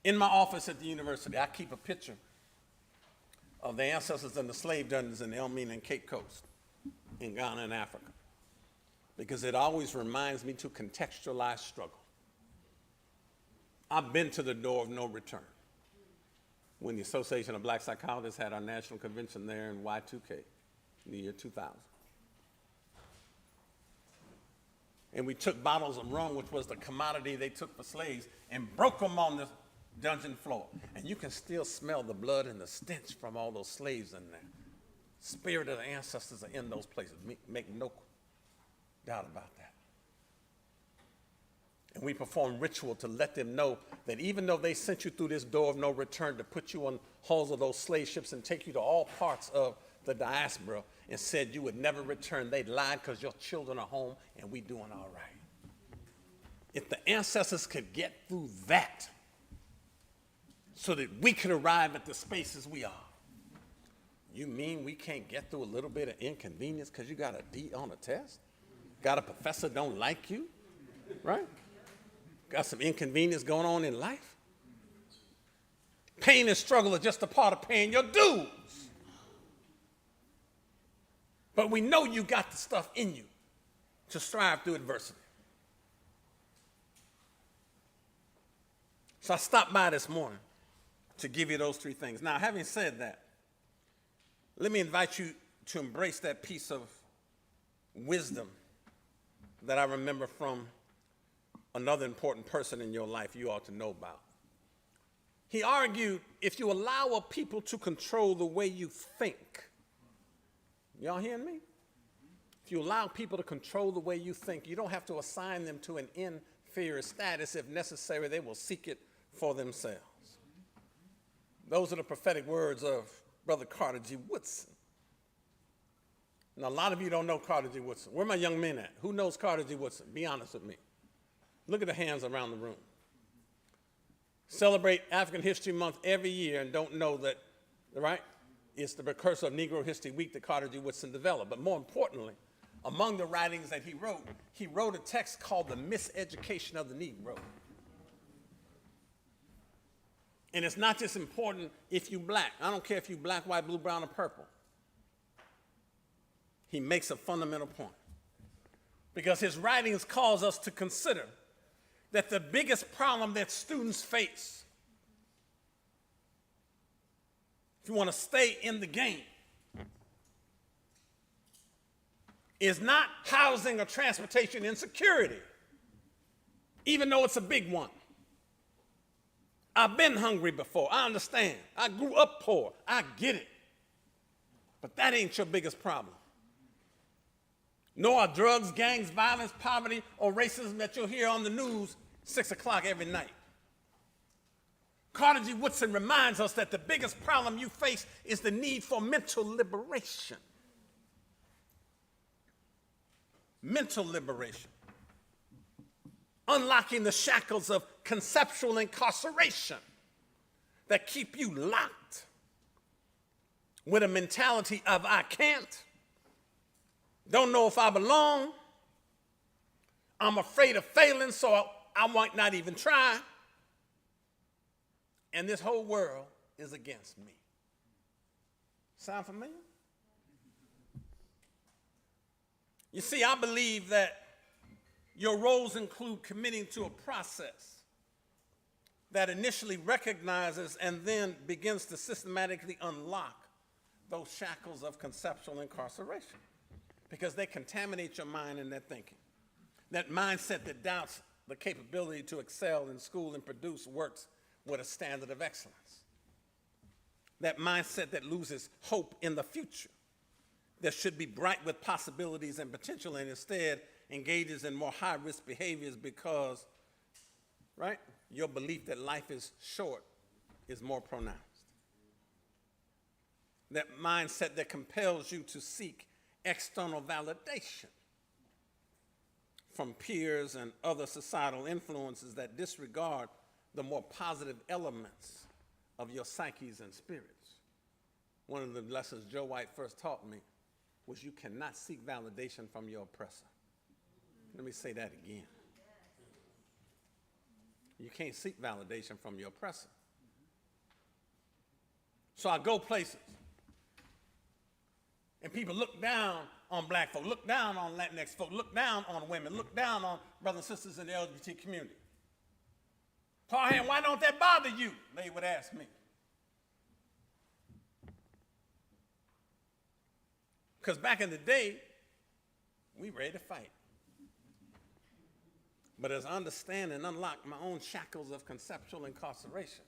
[SPEAKER 3] In my office at the university, I keep a picture of the ancestors and the slave dungeons in Elmina and Cape Coast in Ghana and Africa, because it always reminds me to contextualize struggle. I've been to the door of no return. When the Association of Black Psychologists had our national convention there in Y2K, in the year 2000. And we took bottles of rum, which was the commodity they took for slaves, and broke them on the dungeon floor. And you can still smell the blood and the stench from all those slaves in there. Spirit of the ancestors are in those places. Make no doubt about that. And we perform ritual to let them know that even though they sent you through this door of no return to put you on hulls of those slave ships and take you to all parts of the diaspora and said you would never return, they lied because your children are home and we doing all right. If the ancestors could get through that so that we could arrive at the spaces we are, you mean we can't get through a little bit of inconvenience because you got a D on a test? Got a professor don't like you, right? Got some inconvenience going on in life? Pain and struggle are just a part of paying your dues. But we know you got the stuff in you to strive through adversity. So I stopped by this morning to give you those three things. Now, having said that, let me invite you to embrace that piece of wisdom that I remember from another important person in your life you ought to know about. He argued, if you allow a people to control the way you think, y'all hearing me? If you allow people to control the way you think, you don't have to assign them to an inferior status. If necessary, they will seek it for themselves. Those are the prophetic words of Brother Carter G. Woodson. Now, a lot of you don't know Carter G. Woodson. Where are my young men at? Who knows Carter G. Woodson? Be honest with me. Look at the hands around the room. Celebrate African History Month every year and don't know that, right? It's the precursor of Negro History Week that Carter G. Woodson developed. But more importantly, among the writings that he wrote a text called The Miseducation of the Negro. And it's not just important if you black. I don't care if you black, white, blue, brown, or purple. He makes a fundamental point. Because his writings cause us to consider that the biggest problem that students face, if you want to stay in the game, is not housing or transportation insecurity, even though it's a big one. I've been hungry before. I understand. I grew up poor. I get it. But that ain't your biggest problem. Nor are drugs, gangs, violence, poverty, or racism that you'll hear on the news 6 o'clock every night. Carter G. Woodson reminds us that the biggest problem you face is the need for mental liberation. Mental liberation. Unlocking the shackles of conceptual incarceration that keep you locked with a mentality of I can't, don't know if I belong, I'm afraid of failing, so I might not even try, and this whole world is against me. Sound familiar? You see, I believe that your roles include committing to a process that initially recognizes and then begins to systematically unlock those shackles of conceptual incarceration, because they contaminate your mind and that thinking. That mindset that doubts the capability to excel in school and produce works with a standard of excellence. That mindset that loses hope in the future, that should be bright with possibilities and potential, and instead engages in more high-risk behaviors because, right, your belief that life is short is more pronounced. That mindset that compels you to seek external validation from peers and other societal influences that disregard the more positive elements of your psyches and spirits. One of the lessons Joe White first taught me was you cannot seek validation from your oppressor. Let me say that again. You can't seek validation from your oppressor. So I go places, and people look down on black folk, look down on Latinx folk, look down on women, look down on brothers and sisters in the LGBT community. Paul Hand, why don't that bother you? They would ask me. Because back in the day, we ready to fight. But as I understand and unlock my own shackles of conceptual incarceration,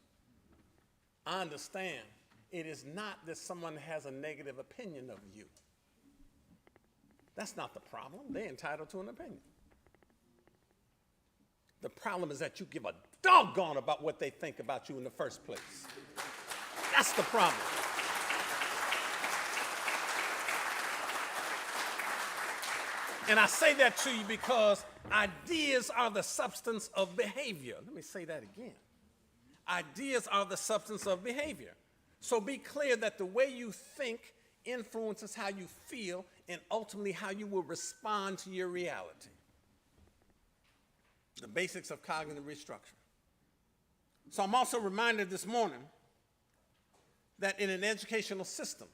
[SPEAKER 3] I understand it is not that someone has a negative opinion of you. That's not the problem. They're entitled to an opinion. The problem is that you give a doggone about what they think about you in the first place. That's the problem. And I say that to you because ideas are the substance of behavior. Let me say that again. Ideas are the substance of behavior. So be clear that the way you think influences how you feel and ultimately how you will respond to your reality. The basics of cognitive restructuring. So I'm also reminded this morning that in an educational system,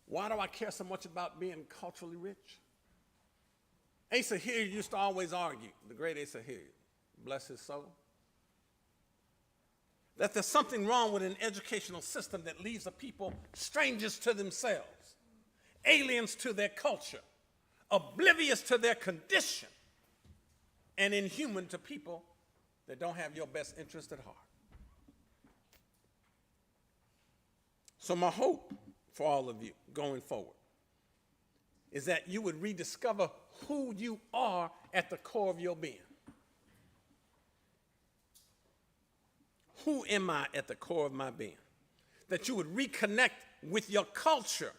[SPEAKER 3] why do I care so much about being culturally rich? Asa Hilliard used to always argue, the great Asa Hilliard, bless his soul. that there's something wrong with an educational system that leaves a people strangers to themselves, aliens to their culture, oblivious to their condition, and inhuman to people that don't have your best interest at heart. So my hope for all of you going forward is that you would rediscover who you are at the core of your being. Who am I at the core of my being? That you would reconnect with your culture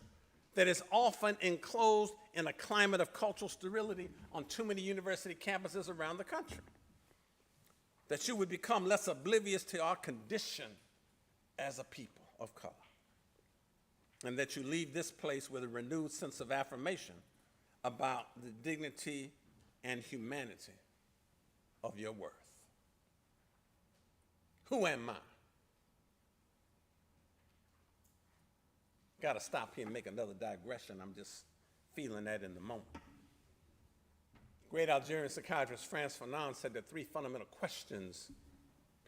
[SPEAKER 3] that is often enclosed in a climate of cultural sterility on too many university campuses around the country. That you would become less oblivious to our condition as a people of color. And that you leave this place with a renewed sense of affirmation about the dignity and humanity of your worth. Who am I? Got to stop here and make another digression. I'm just feeling that in the moment. Great Algerian psychiatrist Frantz Fanon said there are three fundamental questions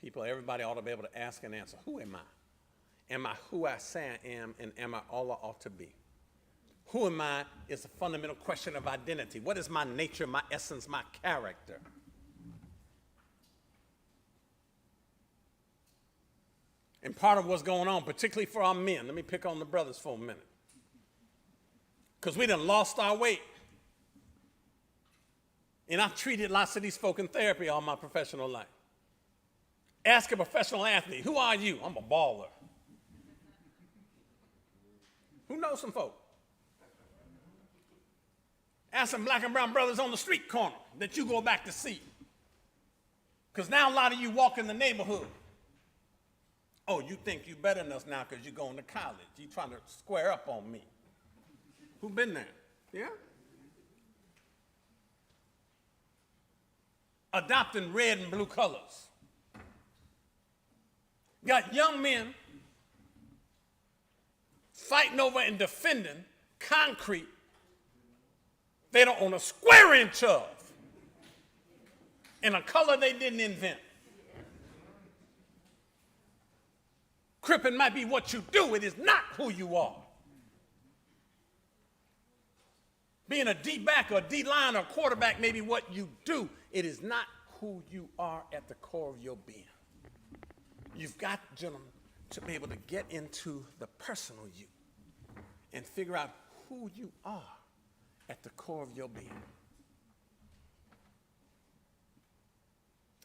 [SPEAKER 3] everybody ought to be able to ask and answer. Who am I? Am I who I say I am, and am I all I ought to be? Who am I is a fundamental question of identity. What is my nature, my essence, my character? And part of what's going on, particularly for our men, let me pick on the brothers for a minute, because we done lost our way. And I've treated lots of these folk in therapy all my professional life. Ask a professional athlete, who are you? I'm a baller. Who knows some folk? Ask some black and brown brothers on the street corner that you go back to see. Because now a lot of you walk in the neighborhood. Oh, you think you better than us now because you're going to college. You trying to square up on me. Who been there? Yeah? Adopting red and blue colors. Got young men fighting over and defending concrete they don't own a square inch of in a color they didn't invent. Cripping might be what you do, it is not who you are. Being a D-back or a D-line or quarterback may be what you do, it is not who you are at the core of your being. You've got, gentlemen, to be able to get into the personal you and figure out who you are at the core of your being.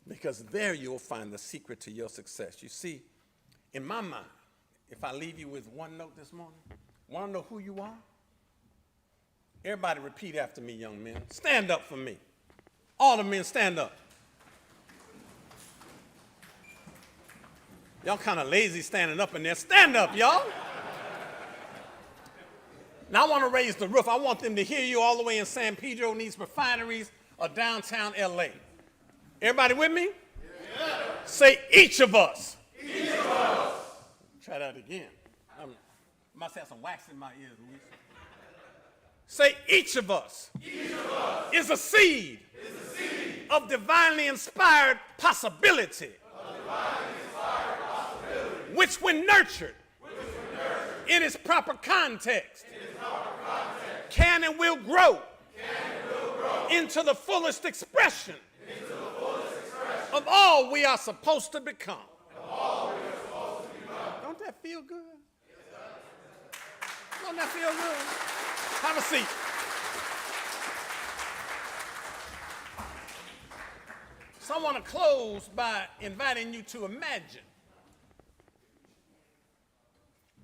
[SPEAKER 3] Because there you'll find the secret to your success. You see, in my mind, if I leave you with one note this morning, want to know who you are? Everybody repeat after me, young men. Stand up for me. All the men stand up. Y'all kind of lazy standing up in there. Stand up, y'all. Now I want to raise the roof. I want them to hear you all the way in San Pedro in these refineries or downtown LA. Everybody with me? Yeah. Say each of us. Each of us. Try that again. I must have some wax in my ears, Luis. Say each of us, is a seed, of divinely inspired possibility, which when nurtured, in its proper context, can and will grow, into the fullest expression, of all we are supposed to become. Don't that feel good? Don't that feel good? Have a seat. So I want to close by inviting you to imagine.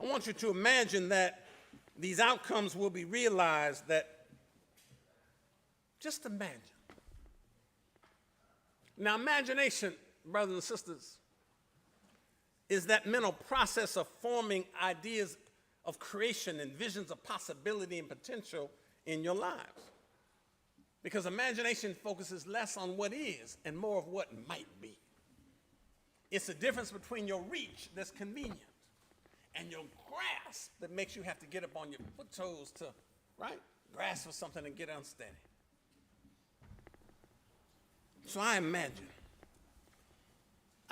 [SPEAKER 3] I want you to imagine that these outcomes will be realized. Just imagine. Now, imagination, brothers and sisters, is that mental process of forming ideas of creation and visions of possibility and potential in your lives. Because imagination focuses less on what is and more of what might be. It's the difference between your reach that's convenient and your grasp that makes you have to get up on your foot toes to, right, grasp for something and get unsteady.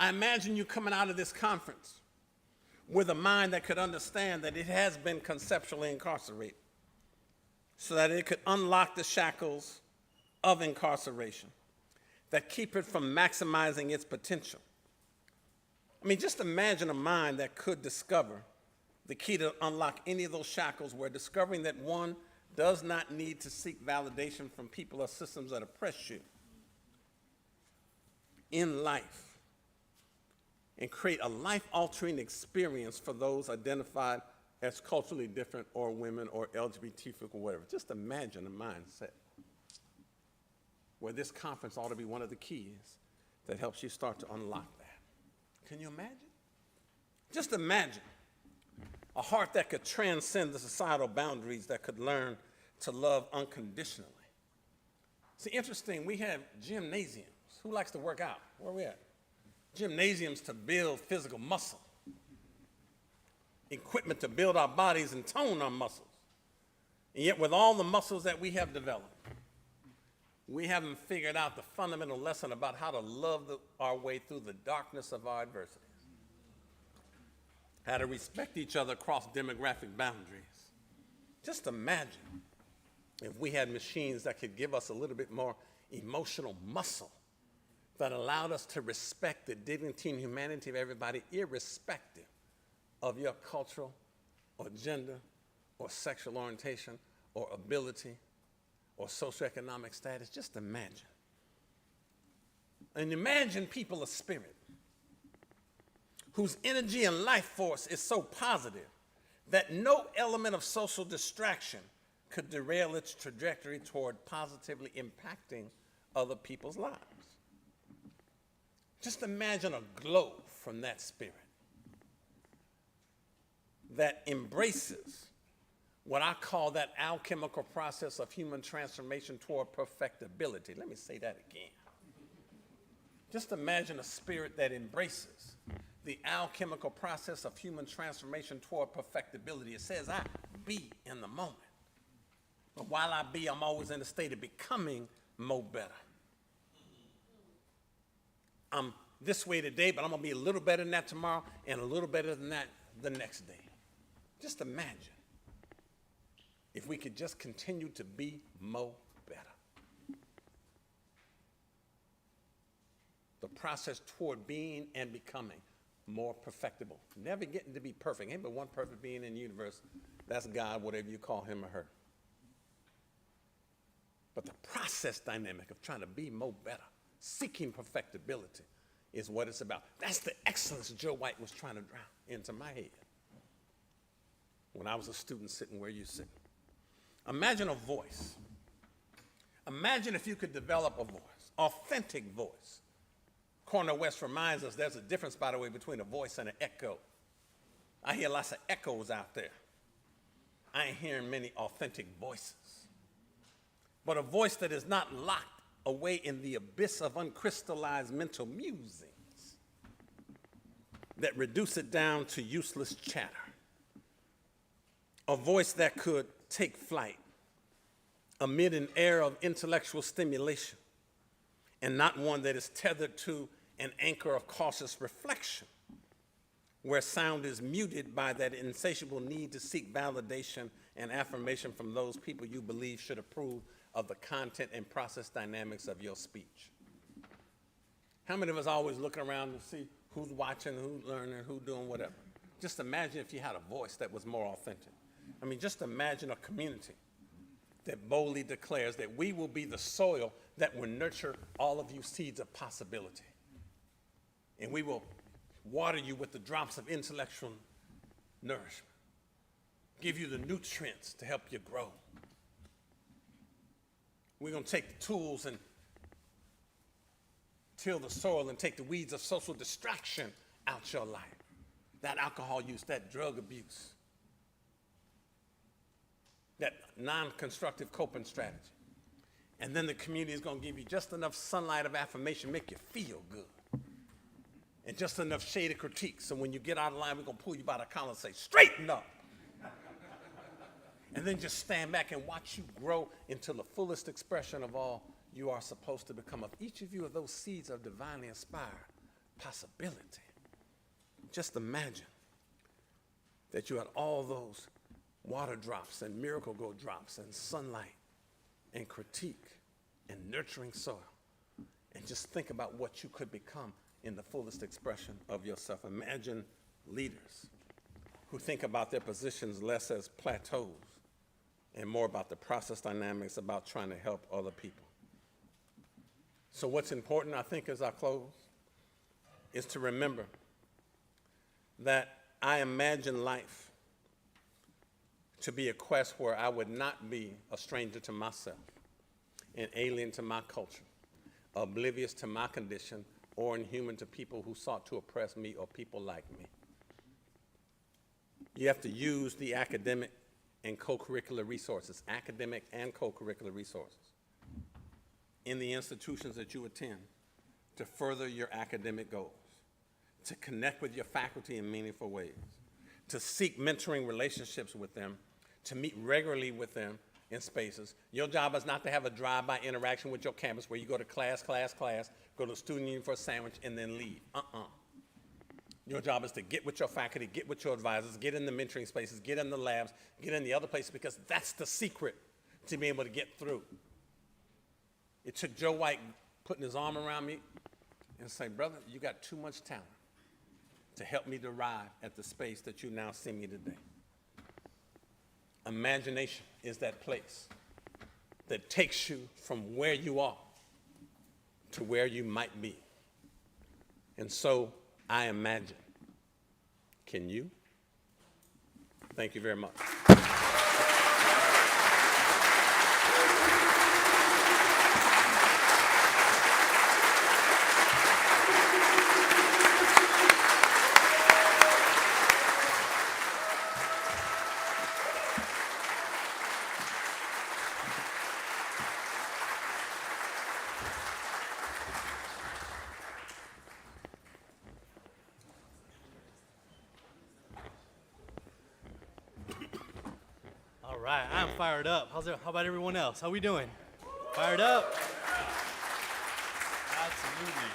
[SPEAKER 3] I imagine you coming out of this conference with a mind that could understand that it has been conceptually incarcerated so that it could unlock the shackles of incarceration that keep it from maximizing its potential. I mean, just imagine a mind that could discover the key to unlock any of those shackles, where discovering that one does not need to seek validation from people or systems that oppress you in life, and create a life-altering experience for those identified as culturally different or women or LGBT or whatever. Just imagine a mindset where this conference ought to be one of the keys that helps you start to unlock that. Can you imagine? Just imagine a heart that could transcend the societal boundaries, that could learn to love unconditionally. See, interesting, we have gymnasiums. Who likes to work out? Where are we at? Gymnasiums to build physical muscle, equipment to build our bodies and tone our muscles. And yet with all the muscles that we have developed, we haven't figured out the fundamental lesson about how to love our way through the darkness of our adversities, how to respect each other across demographic boundaries. Just imagine if we had machines that could give us a little bit more emotional muscle that allowed us to respect the dignity and humanity of everybody, irrespective of your cultural or gender or sexual orientation or ability or socioeconomic status. Just imagine. And imagine people of spirit whose energy and life force is so positive that no element of social distraction could derail its trajectory toward positively impacting other people's lives. Just imagine a glow from that spirit that embraces what I call that alchemical process of human transformation toward perfectibility. Let me say that again. Just imagine a spirit that embraces the alchemical process of human transformation toward perfectibility. It says, I be in the moment. But while I be, I'm always in a state of becoming more better. I'm this way today, but I'm going to be a little better than that tomorrow and a little better than that the next day. Just imagine if we could just continue to be more better. The process toward being and becoming more perfectible. Never getting to be perfect. Ain't but one perfect being in the universe. That's God, whatever you call him or her. But the process dynamic of trying to be more better, seeking perfectibility, is what it's about. That's the excellence Joe White was trying to drown into my head when I was a student sitting where you're sitting. Imagine a voice. Imagine if you could develop a voice, authentic voice. Cornell West reminds us there's a difference, by the way, between a voice and an echo. I hear lots of echoes out there. I ain't hearing many authentic voices. But a voice that is not locked away in the abyss of uncrystallized mental musings that reduce it down to useless chatter. A voice that could take flight amid an era of intellectual stimulation, and not one that is tethered to an anchor of cautious reflection, where sound is muted by that insatiable need to seek validation and affirmation from those people you believe should approve of the content and process dynamics of your speech. How many of us always looking around to see who's watching, who's learning, who's doing whatever? Just imagine if you had a voice that was more authentic. I mean, just imagine a community that boldly declares that we will be the soil that will nurture all of you seeds of possibility. And we will water you with the drops of intellectual nourishment, give you the nutrients to help you grow. We're going to take the tools and till the soil and take the weeds of social distraction out your life. That alcohol use, that drug abuse, that non-constructive coping strategy. And then the community is going to give you just enough sunlight of affirmation, make you feel good. And just enough shade of critique, so when you get out of line, we're going to pull you by the collar and say, straighten up. And then just stand back and watch you grow into the fullest expression of all you are supposed to become. Of each of you of those seeds are divinely inspired, possibility. Just imagine that you had all those water drops and miracle grow drops and sunlight and critique and nurturing soil. And just think about what you could become in the fullest expression of yourself. Imagine leaders who think about their positions less as plateaus and more about the process dynamics, about trying to help other people. So what's important, I think, as I close, is to remember that I imagine life to be a quest where I would not be a stranger to myself, an alien to my culture, oblivious to my condition, or inhuman to people who sought to oppress me or people like me. You have to use the academic and co-curricular resources, academic and co-curricular resources, in the institutions that you attend to further your academic goals, to connect with your faculty in meaningful ways, to seek mentoring relationships with them, to meet regularly with them in spaces. Your job is not to have a drive-by interaction with your campus where you go to class, go to the student union for a sandwich, and then leave. Your job is to get with your faculty, get with your advisors, get in the mentoring spaces, get in the labs, get in the other places, because that's the secret to being able to get through. It took Joe White putting his arm around me and saying, brother, you got too much talent to help me to arrive at the space that you now see me today. Imagination is that place that takes you from where you are to where you might be. And so I imagine. Can you? Thank you very much.
[SPEAKER 1] All right, I'm fired up. How about everyone else? How we doing? Fired up? Absolutely.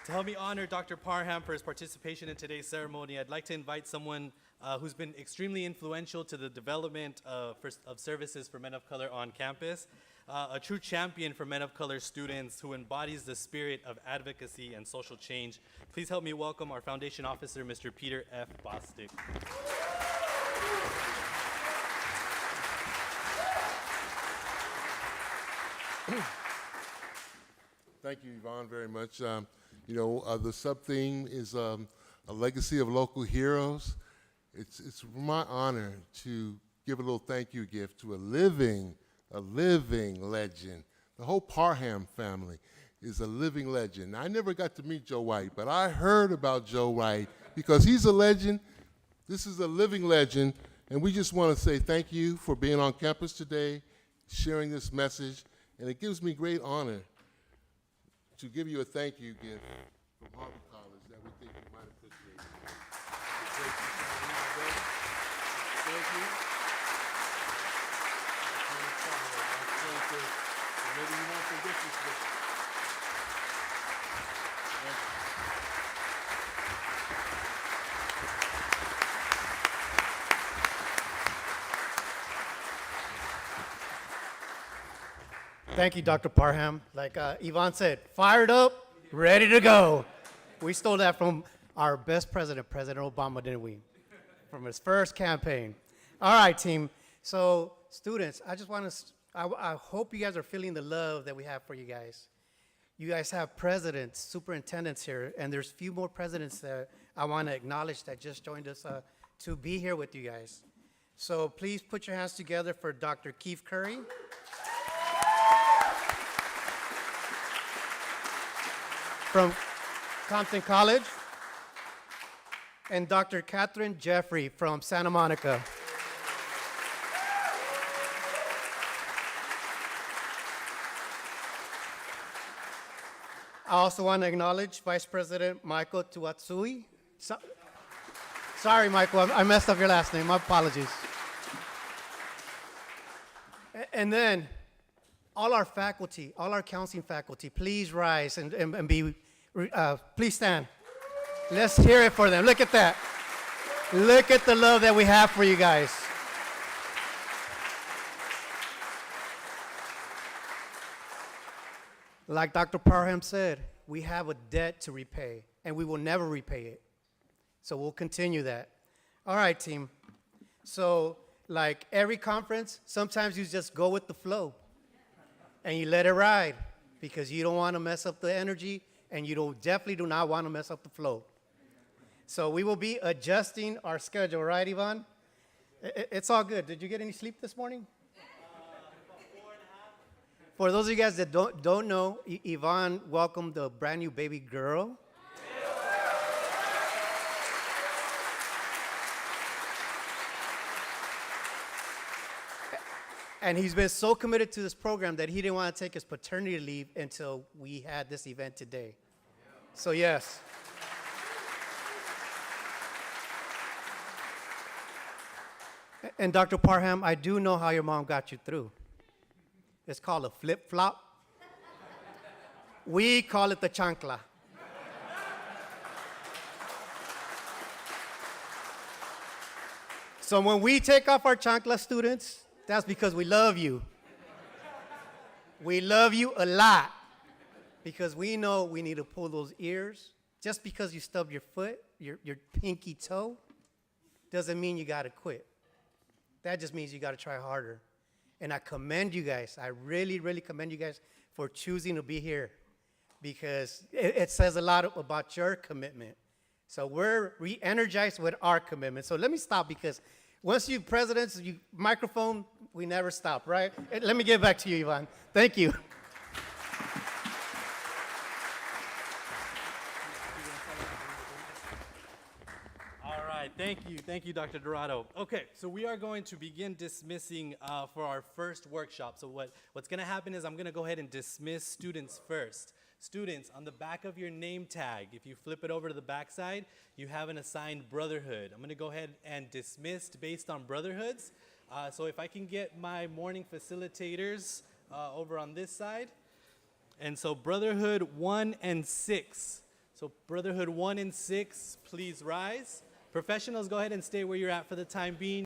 [SPEAKER 1] To help me honor Dr. Parham for his participation in today's ceremony, I'd like to invite someone who's been extremely influential to the development of services for men of color on campus, a true champion for men of color students who embodies the spirit of advocacy and social change. Please help me welcome our foundation officer, Mr. Peter F. Bostic.
[SPEAKER 4] Thank you, Yvonne, very much. The sub-theme is a legacy of local heroes. It's my honor to give a little thank you gift to a living legend. The whole Parham family is a living legend. I never got to meet Joe White, but I heard about Joe White because he's a legend. This is a living legend, and we just want to say thank you for being on campus today, sharing this message, and it gives me great honor to give you a thank you gift from Harvard College that we think you might appreciate. Thank you. Maybe you won't forget this gift.
[SPEAKER 2] Thank you, Dr. Parham. Like Yvonne said, fired up, ready to go. We stole that from our best president, President Obama, didn't we? From his first campaign. All right, team. So, students, I just want to, I hope you guys are feeling the love that we have for you guys. You guys have presidents, superintendents here, and there's a few more presidents that I want to acknowledge that just joined us to be here with you guys. So please put your hands together for Dr. Keith Curry. From Compton College, and Dr. Catherine Jeffrey from Santa Monica. I also want to acknowledge Vice President Michael Tuatsui. Sorry, Michael, I messed up your last name. My apologies. And then all our faculty, all our counseling faculty, please rise and be Please stand. Let's hear it for them. Look at that. Look at the love that we have for you guys. Like Dr. Parham said, we have a debt to repay, and we will never repay it. So we'll continue that. All right, team. So like every conference, sometimes you just go with the flow, and you let it ride, because you don't want to mess up the energy, and you definitely do not want to mess up the flow. So we will be adjusting our schedule, right, Ivan? It's all good. Did you get any sleep this morning? For those of you guys that don't know, Ivan welcomed a brand new baby girl. And he's been so committed to this program that he didn't want to take his paternity leave until we had this event today. So yes. And Dr. Parham, I do know how your mom got you through. It's called a flip-flop. We call it the chancla. So when we take off our chancla, students, that's because we love you. We love you a lot, because we know we need to pull those ears. Just because you stub your foot, your pinky toe, doesn't mean you got to quit. That just means you got to try harder. And I commend you guys. I really, really commend you guys for choosing to be here, because it says a lot about your commitment. So we're re-energized with our commitment. So let me stop, because once you presidents, you microphone, we never stop, right? Let me get back to you, Ivan. Thank you.
[SPEAKER 1] Thank you, Dr. Dorado. Okay, so we are going to begin dismissing for our first workshop. So what's going to happen is I'm going to go ahead and dismiss students first. Students, on the back of your name tag, if you flip it over to the back side, you have an assigned brotherhood. I'm going to go ahead and dismiss based on brotherhoods. So if I can get my morning facilitators over on this side. And so Brotherhood 1 and 6. So Brotherhood 1 and 6, please rise. Professionals, go ahead and stay where you're at for the time being.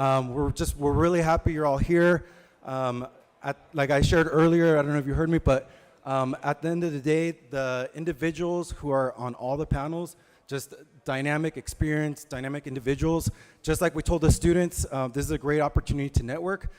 [SPEAKER 5] We're really happy you're all here. Like I shared earlier, I don't know if you heard me, but at the end of the day, the individuals who are on all the panels, just dynamic experience, dynamic individuals. Just like we told the students, this is a great opportunity to network.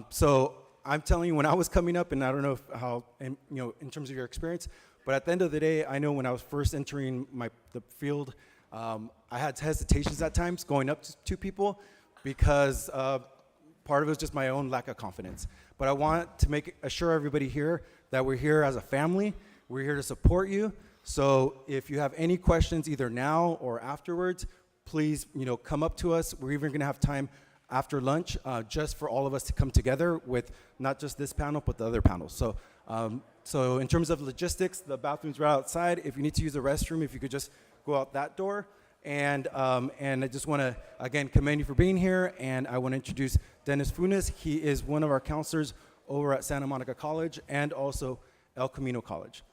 [SPEAKER 5] So I'm telling you, when I was coming up, and I don't know how, in terms of your experience, but at the end of the day, I know when I was first entering the field, I had hesitations at times going up to people because part of it was just my own lack of confidence. But I want to assure everybody here that we're here as a family. We're here to support you. So if you have any questions, either now or afterwards, please, come up to us. We're even going to have time after lunch just for all of us to come together with not just this panel, but the other panels. So in terms of logistics, the bathrooms are outside. If you need to use the restroom, if you could just go out that door. And I just want to, again, commend you for being here. And I want to introduce Dennis Funes. He is one of our counselors over at Santa Monica College and also El Camino College.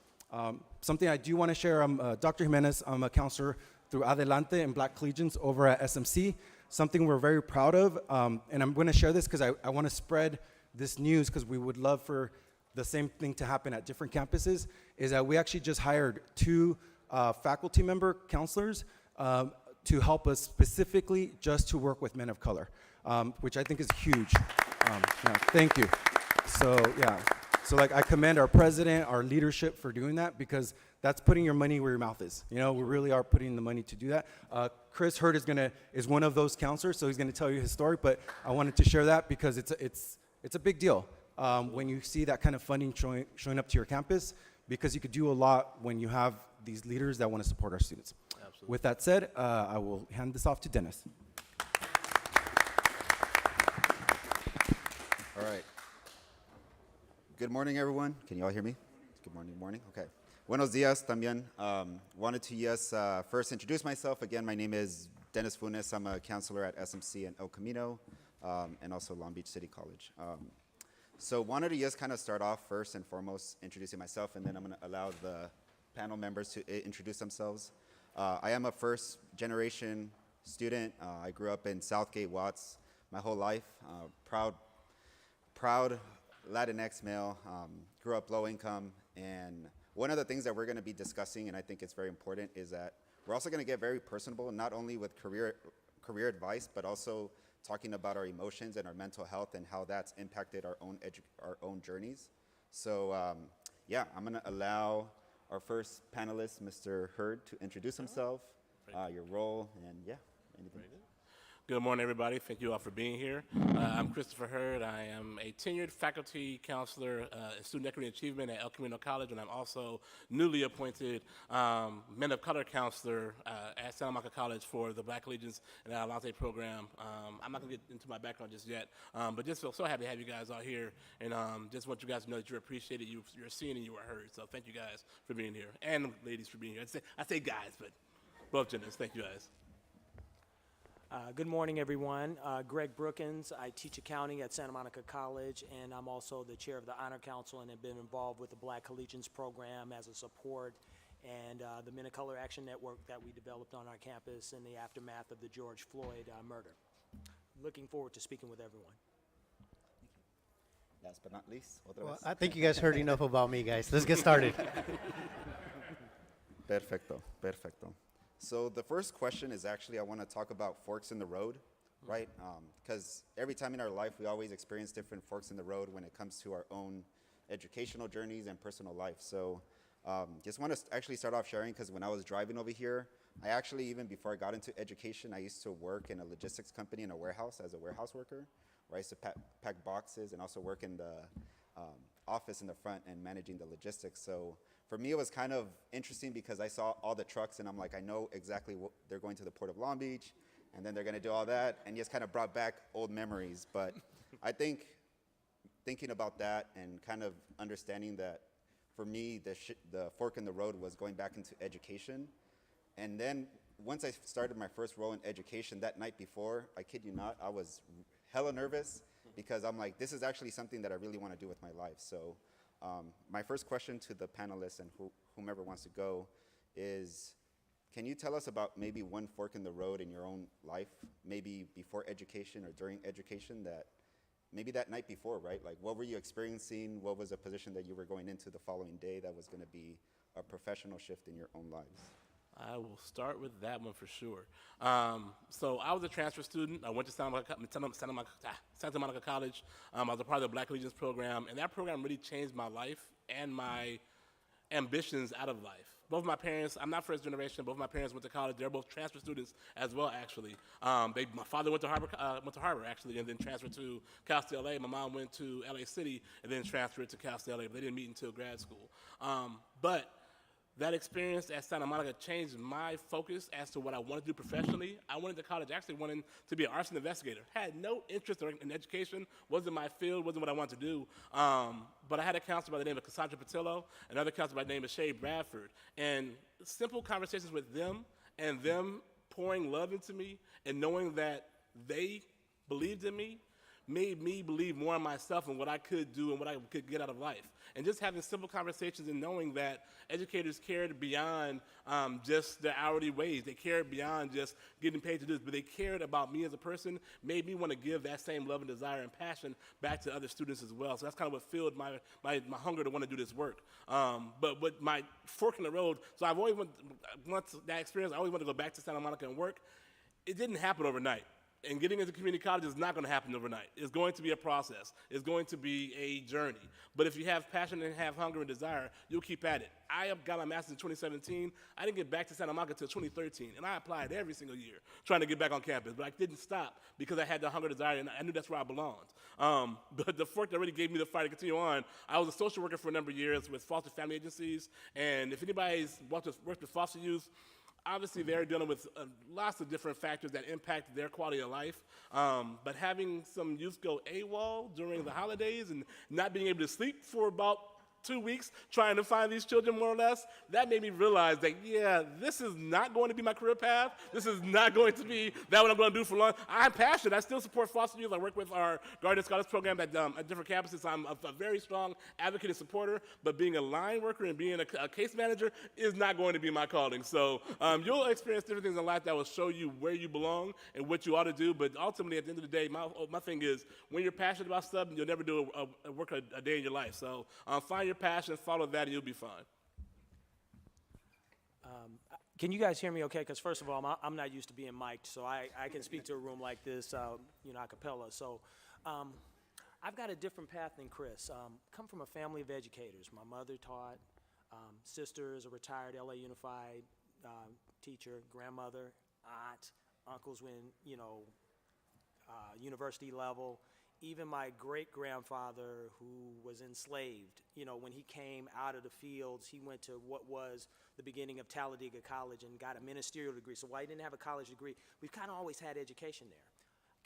[SPEAKER 5] Something I do want to share, I'm Dr. Jimenez. I'm a counselor through Adelante and Black Collegians over at SMC. Something we're very proud of. And I'm going to share this because I want to spread this news because we would love for the same thing to happen at different campuses, is that we actually just hired 2 faculty member counselors to help us specifically just to work with men of color, which I think is huge. Thank you. So like I commend our president, our leadership for doing that, because that's putting your money where your mouth is. We really are putting the money to do that. Chris Hurd is one of those counselors, so he's gonna tell you his story, but I wanted to share that because it's a big deal when you see that kind of funding showing up to your campus, because you could do a lot when you have these leaders that want to support our students. Absolutely. With that said, I will hand this off to Dennis.
[SPEAKER 6] All right. Good morning, everyone. Can you all hear me? Good morning. Okay. Buenos dias también. Wanted to first introduce myself. Again, my name is Dennis Funes. I'm a counselor at SMC and El Camino, and also Long Beach City College. So wanted to kind of start off first and foremost introducing myself, and then I'm going to allow the panel members to introduce themselves. I am a first generation student. I grew up in Southgate, Watts my whole life. Proud Latinx male, grew up low income, and one of the things that we're going to be discussing, and I think it's very important, is that we're also going to get very personable, not only with career advice, but also talking about our emotions and our mental health and how that's impacted our own journeys. So I'm going to allow our first panelist, Mr. Hurd, to introduce himself, your role, and anything.
[SPEAKER 3] Good morning, everybody. Thank you all for being here. I'm Christopher Hurd. I am a tenured faculty counselor in student equity and achievement at El Camino College, and I'm also newly appointed men of color counselor at Santa Monica College for the Black Collegians and Adelante program. I'm not going to get into my background just yet, but just feel so happy to have you guys all here, and just want you guys to know that you're appreciated, you're seen, and you are heard. So thank you guys for being here, and ladies for being here. I say guys, but both genders. Thank you guys.
[SPEAKER 7] Good morning, everyone. Greg Brookins. I teach accounting at Santa Monica College, and I'm also the chair of the Honor Council and have been involved with the Black Collegians program as a support and the Men of Color Action Network that we developed on our campus in the aftermath of the George Floyd murder. Looking forward to speaking with everyone.
[SPEAKER 6] Last but not least,
[SPEAKER 2] Well, I think you guys heard enough about me, guys. Let's get started.
[SPEAKER 6] Perfecto. So the first question is actually, I want to talk about forks in the road, right? Because every time in our life, we always experience different forks in the road when it comes to our own educational journeys and personal life. So just want to actually start off sharing, because when I was driving over here, I actually, even before I got into education, I used to work in a logistics company in a warehouse as a warehouse worker, where I used to pack boxes and also work in the office in the front and managing the logistics. So for me, it was kind of interesting because I saw all the trucks and I'm like, I know exactly what they're going to the Port of Long Beach, and then they're going to do all that, and just kind of brought back old memories. But I think thinking about that and kind of understanding that for me, the fork in the road was going back into education. And then once I started my first role in education, that night before, I kid you not, I was hella nervous because I'm like, this is actually something that I really want to do with my life. So my first question to the panelists and whomever wants to go is, Can you tell us about maybe one fork in the road in your own life, maybe before education or during education, that maybe that night before, right? Like, what were you experiencing? What was a position that you were going into the following day that was going to be a professional shift in your own lives?
[SPEAKER 8] I will start with that one for sure. So I was a transfer student. I went to Santa Monica College. I was a part of the Black Allegiance program, and that program really changed my life and my ambitions out of life. Both my parents, I'm not first generation, both my parents went to college. They're both transfer students as well, actually. My father went to Harvard, actually, and then transferred to Cal State LA. My mom went to LA City and then transferred to Cal State LA, but they didn't meet until grad school. But that experience at Santa Monica changed my focus as to what I wanted to do professionally. I went into college actually wanting to be an arson investigator. Had no interest in education, wasn't my field, wasn't what I wanted to do. But I had a counselor by the name of Cassandra Patillo, another counselor by the name of Shay Bradford. And simple conversations with them and them pouring love into me and knowing that they believed in me made me believe more in myself and what I could do and what I could get out of life. And just having simple conversations and knowing that educators cared beyond just their hourly wage. They cared beyond just getting paid to do this, but they cared about me as a person, made me want to give that same love and desire and passion back to other students as well. So that's kind of what fueled my hunger to want to do this work. But with my fork in the road, so I've always once that experience, I always wanted to go back to Santa Monica and work. It didn't happen overnight. And getting into community college is not going to happen overnight. It's going to be a process. It's going to be a journey. But if you have passion and have hunger and desire, you'll keep at it. I got my master's in 2017. I didn't get back to Santa Monica until 2013, and I applied every single year trying to get back on campus. But I didn't stop because I had the hunger and desire, and I knew that's where I belonged. But the fork that really gave me the fire to continue on, I was a social worker for a number of years with foster family agencies, and if anybody's worked with foster youth, obviously, they're dealing with lots of different factors that impact their quality of life. But having some youth go AWOL during the holidays and not being able to sleep for about 2 weeks trying to find these children, more or less, that made me realize that, yeah, this is not going to be my career path. This is not going to be that what I'm going to do for long. I'm passionate. I still support foster youth. I work with our Guardian Scholars program at different campuses. I'm a very strong advocate and supporter, but being a line worker and being a case manager is not going to be my calling. So you'll experience different things in life that will show you where you belong and what you ought to do, but ultimately, at the end of the day, my thing is, when you're passionate about something, you'll never do a day in your life. So find your passion, follow that, and you'll be fine.
[SPEAKER 7] Can you guys hear me okay? Because first of all, I'm not used to being mic'd, so I can speak to a room like this, a cappella. So I've got a different path than Chris. Come from a family of educators. My mother taught, sister is a retired LA Unified teacher, grandmother, aunt, uncles when, university level. Even my great-grandfather, who was enslaved, when he came out of the fields, he went to what was the beginning of Talladega College and got a ministerial degree. So while he didn't have a college degree, we've kind of always had education there.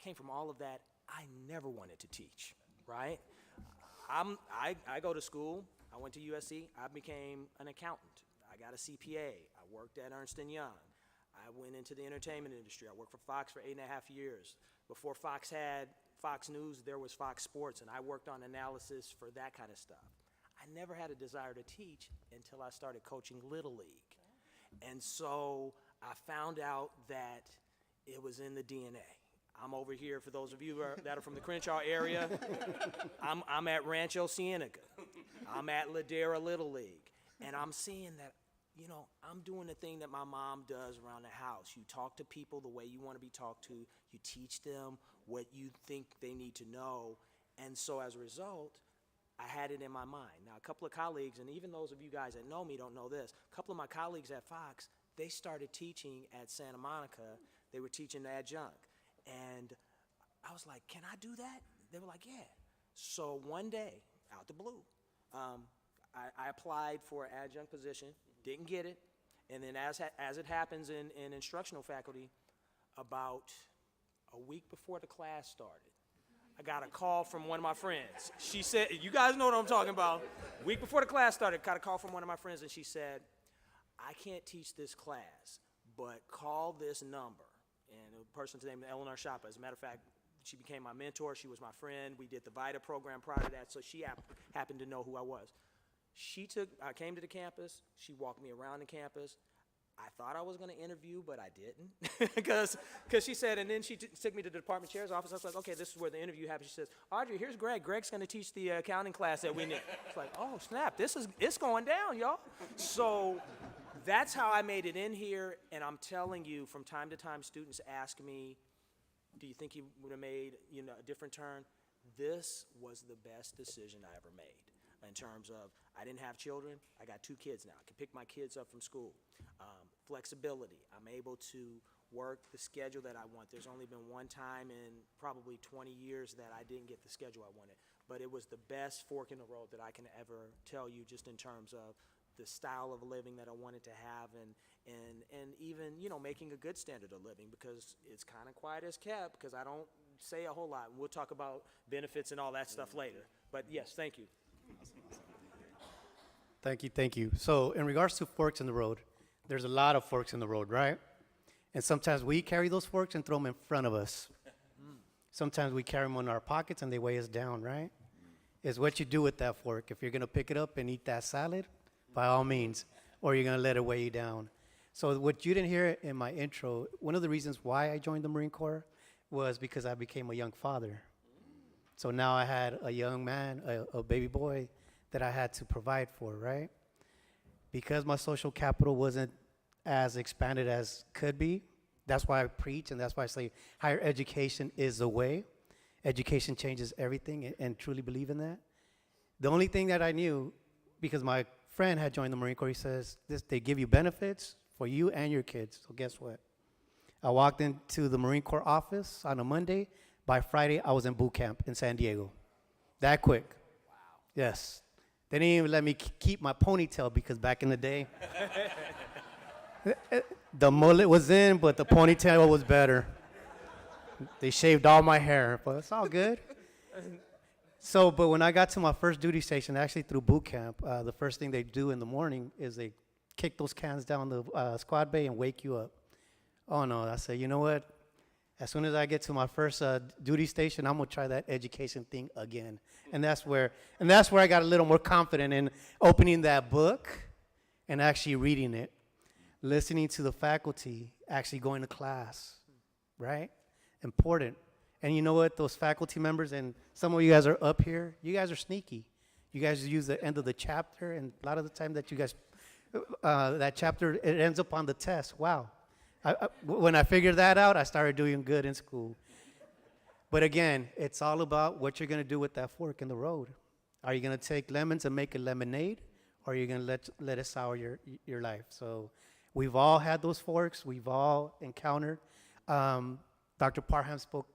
[SPEAKER 7] Came from all of that. I never wanted to teach, right? I go to school. I went to USC. I became an accountant. I got a CPA. I worked at Ernst & Young. I went into the entertainment industry. I worked for Fox for 8.5 years. Before Fox had Fox News, there was Fox Sports, and I worked on analysis for that kind of stuff. I never had a desire to teach until I started coaching Little League. And so I found out that it was in the DNA. I'm over here, for those of you that are from the Crenshaw area, I'm at Rancho Cienega. I'm at Ladera Little League. And I'm seeing that, I'm doing the thing that my mom does around the house. You talk to people the way you want to be talked to. You teach them what you think they need to know. And so as a result, I had it in my mind. Now, a couple of colleagues, and even those of you guys that know me don't know this, a couple of my colleagues at Fox, they started teaching at Santa Monica. They were teaching adjunct. And I was like, can I do that? They were like, yeah. So one day, out the blue, I applied for an adjunct position, didn't get it. And then as it happens in instructional faculty, about a week before the class started, I got a call from one of my friends. She said, you guys know what I'm talking about. A week before the class started, got a call from one of my friends, and she said, I can't teach this class, but call this number. And the person's name is Eleanor Shapa. As a matter of fact, she became my mentor. She was my friend. We did the VITA program prior to that, so she happened to know who I was. I came to the campus. She walked me around the campus. I thought I was going to interview, but I didn't. Because she said, and then she took me to the department chair's office. I was like, okay, this is where the interview happens. She says, Audrey, here's Greg. Greg's going to teach the accounting class that we need. It's like, oh, snap. It's going down, y'all. So that's how I made it in here. And I'm telling you, from time to time, students ask me, do you think you would have made, a different turn? This was the best decision I ever made. In terms of, I didn't have children, I got 2 kids now. I can pick my kids up from school. Flexibility, I'm able to work the schedule that I want. There's only been one time in probably 20 years that I didn't get the schedule I wanted, but it was the best fork in the road that I can ever tell you, just in terms of the style of living that I wanted to have, and even, making a good standard of living, because it's kind of quiet as kept, because I don't say a whole lot, and we'll talk about benefits and all that stuff later. But yes, thank you.
[SPEAKER 2] Thank you. So in regards to forks in the road, there's a lot of forks in the road, right? And sometimes we carry those forks and throw them in front of us. Sometimes we carry them in our pockets and they weigh us down, right? It's what you do with that fork. If you're going to pick it up and eat that salad, by all means, or you're going to let it weigh you down. So what you didn't hear in my intro, one of the reasons why I joined the Marine Corps was because I became a young father. So now I had a young man, a baby boy, that I had to provide for, right? Because my social capital wasn't as expanded as could be, that's why I preach, and that's why I say higher education is the way. Education changes everything, and truly believe in that. The only thing that I knew, because my friend had joined the Marine Corps, he says, they give you benefits for you and your kids. So guess what? I walked into the Marine Corps office on a Monday. By Friday, I was in boot camp in San Diego. That quick. Wow. Yes. They didn't even let me keep my ponytail, because back in the day, the mullet was in, but the ponytail was better. They shaved all my hair, but it's all good. So, but when I got to my first duty station, actually through boot camp, the first thing they do in the morning is they kick those cans down the squad bay and wake you up. Oh no, I said, you know what? As soon as I get to my first duty station, I'm gonna try that education thing again. And that's where I got a little more confident in opening that book and actually reading it, listening to the faculty, actually going to class, right? Important. And you know what? Those faculty members, and some of you guys are up here, you guys are sneaky. You guys use the end of the chapter, and a lot of the time that you guys, that chapter, it ends up on the test. Wow. When I figured that out, I started doing good in school. But again, it's all about what you're going to do with that fork in the road. Are you going to take lemons and make a lemonade, or are you going to let it sour your life? So we've all had those forks. We've all encountered. Dr. Parham spoke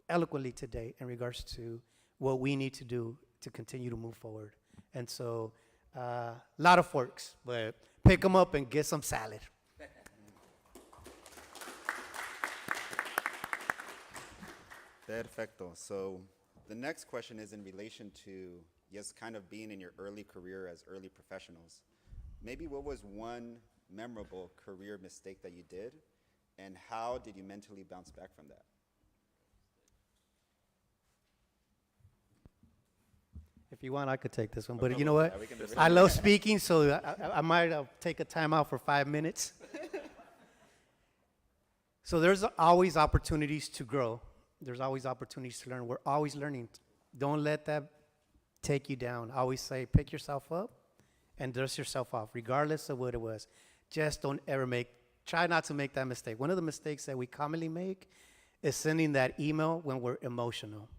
[SPEAKER 2] eloquently today in regards to what we need to do to continue to move forward. And so a lot of forks, but pick them up and get some salad.
[SPEAKER 6] Perfecto. So the next question is in relation to, yes, kind of being in your early career as early professionals. Maybe what was one memorable career mistake that you did, and how did you mentally bounce back from that?
[SPEAKER 2] If you want, I could take this one, but you know what? I love speaking, so I might take a time out for 5 minutes. So there's always opportunities to grow. There's always opportunities to learn. We're always learning. Don't let that take you down. I always say, pick yourself up and dust yourself off, regardless of what it was. Just don't ever try not to make that mistake. One of the mistakes that we commonly make is sending that email when we're emotional.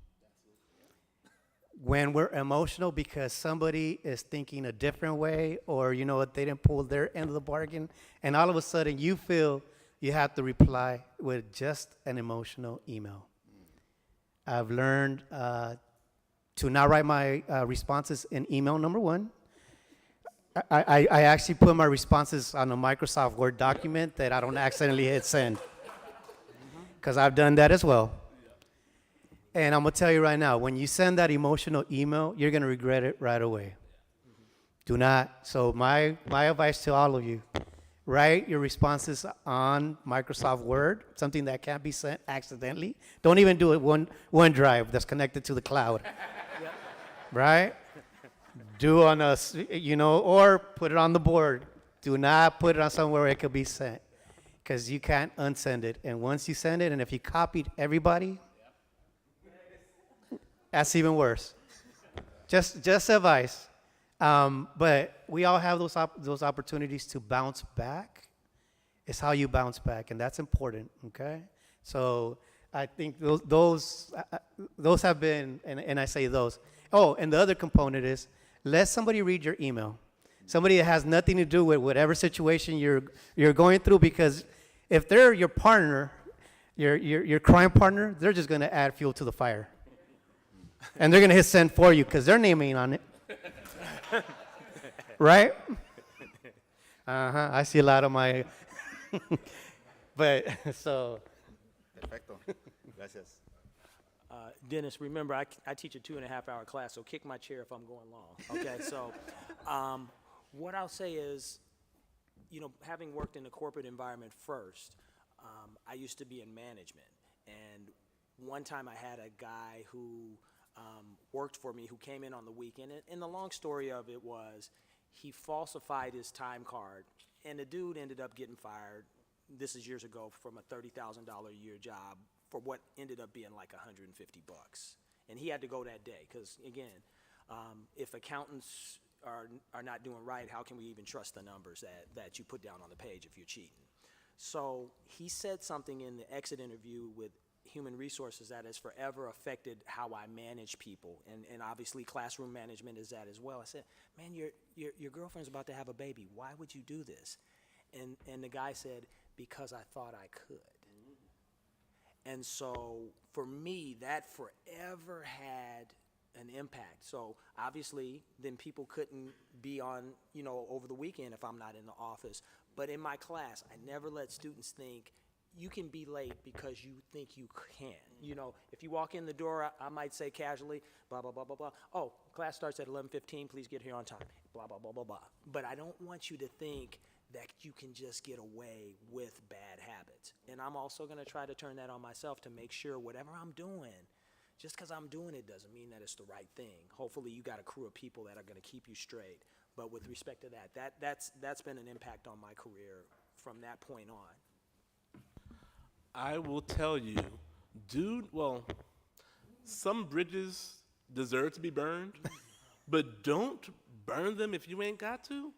[SPEAKER 2] When we're emotional because somebody is thinking a different way, or you know what, they didn't pull their end of the bargain, and all of a sudden you feel you have to reply with just an emotional email. I've learned to not write my responses in email, number one. I actually put my responses on a Microsoft Word document that I don't accidentally hit send, because I've done that as well. And I'm going to tell you right now, when you send that emotional email, you're going to regret it right away. Do not. So my advice to all of you, write your responses on Microsoft Word, something that can't be sent accidentally. Don't even do it OneDrive that's connected to the cloud. Right? Do on a, or put it on the board. Do not put it on somewhere it could be sent, because you can't unsend it. And once you send it, and if you copied everybody, that's even worse. Just advice. But we all have those opportunities to bounce back. It's how you bounce back, and that's important, okay? So I think those have been, and I say those. Oh, and the other component is, let somebody read your email. Somebody that has nothing to do with whatever situation you're going through, because if they're your partner, your crime partner, they're just going to add fuel to the fire. And they're going to hit send for you because their name ain't on it. Right? I see a lot of my... But, so...
[SPEAKER 6] Perfecto. Gracias.
[SPEAKER 7] Dennis, remember, I teach a 2.5-hour class, so kick my chair if I'm going long, okay? So what I'll say is, having worked in the corporate environment first, I used to be in management. And one time I had a guy who worked for me who came in on the weekend. And the long story of it was he falsified his time card, and the dude ended up getting fired. This is years ago, from a $30,000 a year job for what ended up being like $150. And he had to go that day because, again, if accountants are not doing right, how can we even trust the numbers that you put down on the page if you're cheating? So he said something in the exit interview with human resources that has forever affected how I manage people, and obviously classroom management is that as well. I said, man, your girlfriend's about to have a baby. Why would you do this? And the guy said, because I thought I could. And so for me, that forever had an impact. So obviously, then people couldn't be on, over the weekend if I'm not in the office. But in my class, I never let students think you can be late because you think you can. If you walk in the door, I might say casually, blah, blah, blah, blah, blah. Oh, class starts at 11:15, please get here on time, blah, blah, blah, blah, blah. But I don't want you to think that you can just get away with bad habits. And I'm also going to try to turn that on myself to make sure whatever I'm doing, just because I'm doing it doesn't mean that it's the right thing. Hopefully you got a crew of people that are going to keep you straight. But with respect to that's been an impact on my career from that point on.
[SPEAKER 8] I will tell you, some bridges deserve to be burned, but don't burn them if you ain't got to.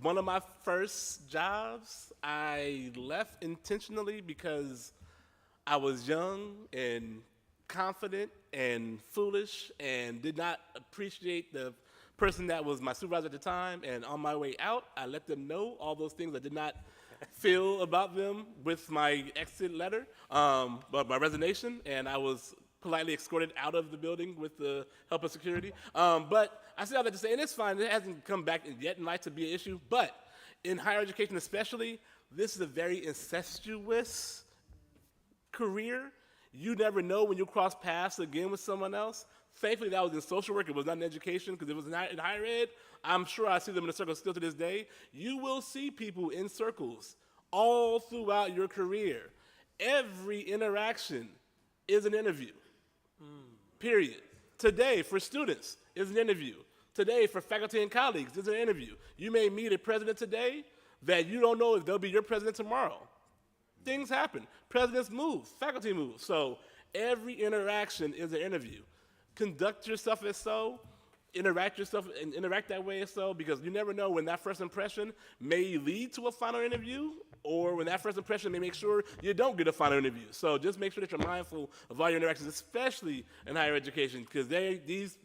[SPEAKER 8] One of my first jobs, I left intentionally because I was young and confident and foolish and did not appreciate the person that was my supervisor at the time. And on my way out, I let them know all those things I did not feel about them with my exit letter, but my resignation, and I was politely escorted out of the building with the help of security. But I say all that to say, and it's fine, it hasn't come back yet in life to be an issue, but in higher education especially, this is a very incestuous career. You never know when you cross paths again with someone else. Thankfully, that was in social work. It was not in education, because it was not in higher ed. I'm sure I see them in a circle still to this day. You will see people in circles all throughout your career. Every interaction is an interview, period. Today, for students, is an interview. Today, for faculty and colleagues, is an interview. You may meet a president today that you don't know if they'll be your president tomorrow. Things happen. Presidents move, faculty move. So every interaction is an interview. Conduct yourself as so, interact that way as so, because you never know when that first impression may lead to a final interview, or when that first impression may make sure you don't get a final interview. So just make sure that you're mindful of all your interactions, especially in higher education, because these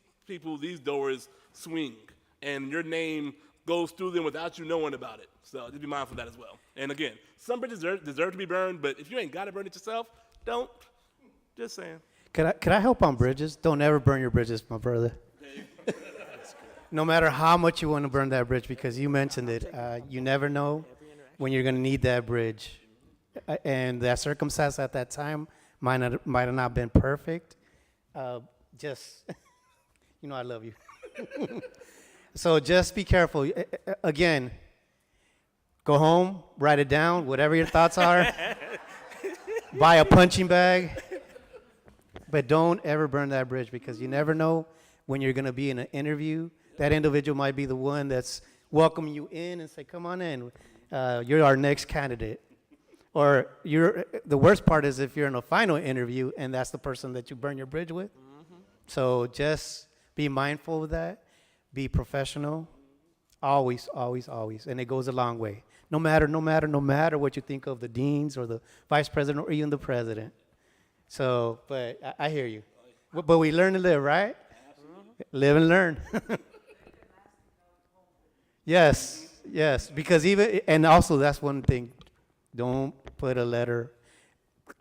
[SPEAKER 8] doors swing, and your name goes through them without you knowing about it. So just be mindful of that as well. And again, some bridges deserve to be burned, but if you ain't got to burn it yourself, don't. Just saying.
[SPEAKER 2] Could I help on bridges? Don't ever burn your bridges, my brother. No matter how much you want to burn that bridge, because you mentioned it, you never know when you're going to need that bridge. And that circumstance at that time might have not been perfect. Just, I love you. So just be careful. Again, go home, write it down, whatever your thoughts are. Buy a punching bag. But don't ever burn that bridge, because you never know when you're going to be in an interview. That individual might be the one that's welcome you in and say, come on in, you're our next candidate. Or the worst part is if you're in a final interview and that's the person that you burn your bridge with. So just be mindful of that. Be professional. Always, always, always. And it goes a long way. No matter what you think of the deans or the vice president or even the president. So, but I hear you. But we learn to live, right? Live and learn. Yes, yes. Because and also that's one thing. Don't put a letter,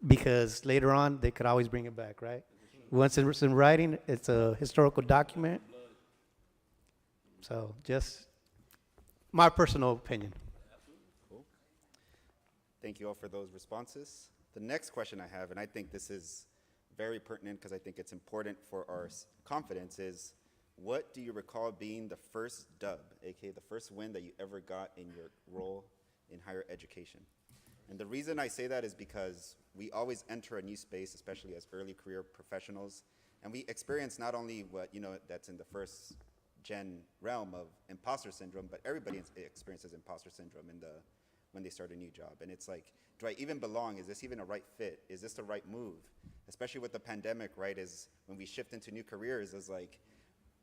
[SPEAKER 2] because later on they could always bring it back, right? Once it's in writing, it's a historical document. So just my personal opinion.
[SPEAKER 6] Cool. Thank you all for those responses. The next question I have, and I think this is very pertinent because I think it's important for our confidence, is what do you recall being the first dub, aka the first win that you ever got in your role in higher education? And the reason I say that is because we always enter a new space, especially as early career professionals, and we experience not only what, that's in the first gen realm of imposter syndrome, but everybody experiences imposter syndrome when they start a new job. And it's like, do I even belong? Is this even a right fit? Is this the right move? Especially with the pandemic, right, is when we shift into new careers, is like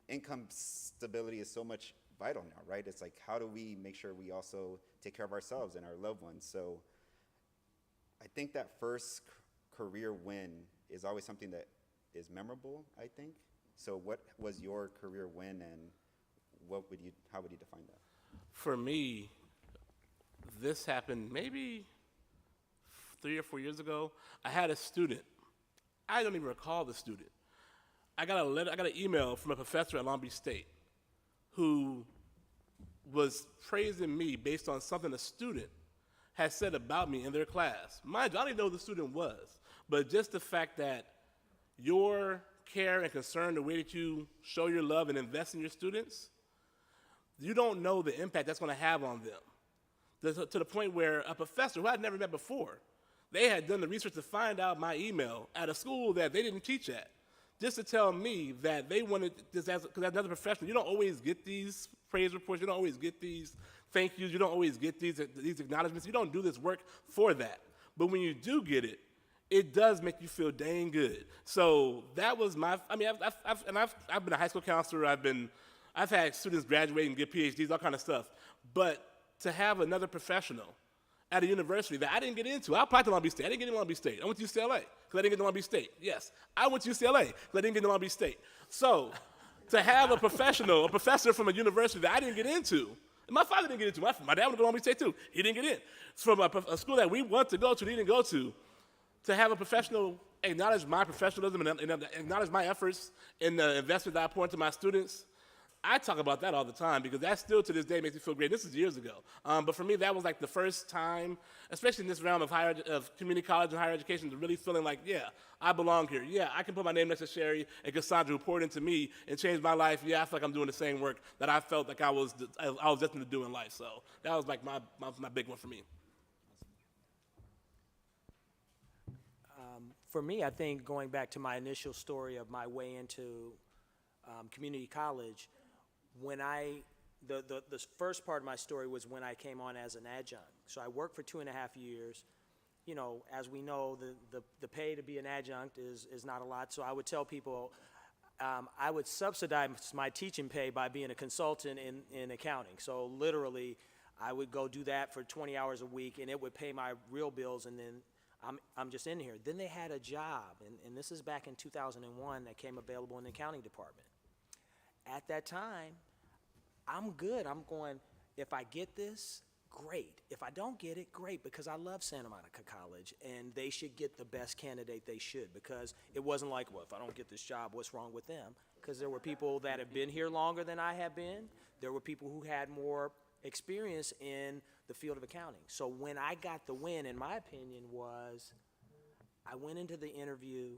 [SPEAKER 6] income stability is so much vital now, right? It's like, how do we make sure we also take care of ourselves and our loved ones? So I think that first career win is always something that is memorable, I think. So what was your career win, and how would you define that?
[SPEAKER 8] For me, this happened maybe 3 or 4 years ago. I had a student. I don't even recall the student. I got an email from a professor at Long Beach State who was praising me based on something a student had said about me in their class. Mind you, I don't even know who the student was, but just the fact that your care and concern, the way that you show your love and invest in your students, you don't know the impact that's going to have on them. To the point where a professor who I'd never met before, they had done the research to find out my email at a school that they didn't teach at, just to tell me that they wanted this, because as another professional, you don't always get these praise reports, you don't always get these thank yous, you don't always get these acknowledgments. You don't do this work for that. But when you do get it, it does make you feel dang good. So that was I've been a high school counselor. I've had students graduate and get PhDs, all kind of stuff. But to have another professional at a university that I didn't get into, I applied to Long Beach State. I didn't get into Long Beach State. I went to UCLA because I didn't get into Long Beach State. Yes, I went to UCLA because I didn't get into Long Beach State. So to have a professor from a university that I didn't get into, and my father didn't get into, my dad went to Long Beach State too. He didn't get in. It's from a school that we want to go to, he didn't go to have a professional acknowledge my professionalism and acknowledge my efforts in the investment that I pour into my students. I talk about that all the time because that still to this day makes me feel great. This is years ago. But for me, that was like the first time, especially in this realm of community college and higher education, to really feeling like, yeah, I belong here. Yeah, I can put my name next to Sherry and Cassandra, who poured into me and changed my life. Yeah, I feel like I'm doing the same work that I felt like I was destined to do in life. So that was like my big one for me.
[SPEAKER 7] For me, I think going back to my initial story of my way into community college, when the first part of my story was when I came on as an adjunct. So I worked for 2.5 years. You know, as we know, the pay to be an adjunct is not a lot. So I would tell people I would subsidize my teaching pay by being a consultant in accounting. So literally, I would go do that for 20 hours a week, and it would pay my real bills, and then I'm just in here. Then they had a job, and this is back in 2001, that came available in the accounting department. At that time, I'm good. I'm going, if I get this, great. If I don't get it, great, because I love Santa Monica College, and they should get the best candidate they should, because it wasn't like, well, if I don't get this job, what's wrong with them? Because there were people that have been here longer than I have been. There were people who had more experience in the field of accounting. So when I got the win, in my opinion, was I went into the interview,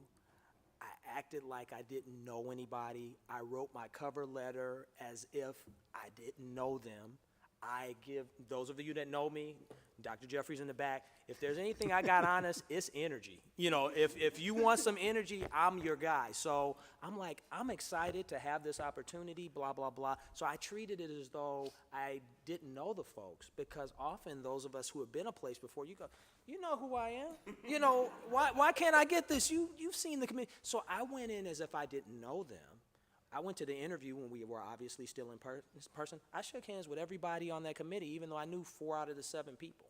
[SPEAKER 7] I acted like I didn't know anybody. I wrote my cover letter as if I didn't know them. I give, those of you that know me Dr. Jeffrey's in the back. If there's anything I got on us, it's energy. You know, if you want some energy, I'm your guy. So I'm like, I'm excited to have this opportunity, blah, blah, blah. So I treated it as though I didn't know the folks, because often those of us who have been a place before, you go, you know who I am? You know, why can't I get this? You've seen the committee. So I went in as if I didn't know them. I went to the interview when we were obviously still in person. I shook hands with everybody on that committee, even though I knew 4 out of the 7 people.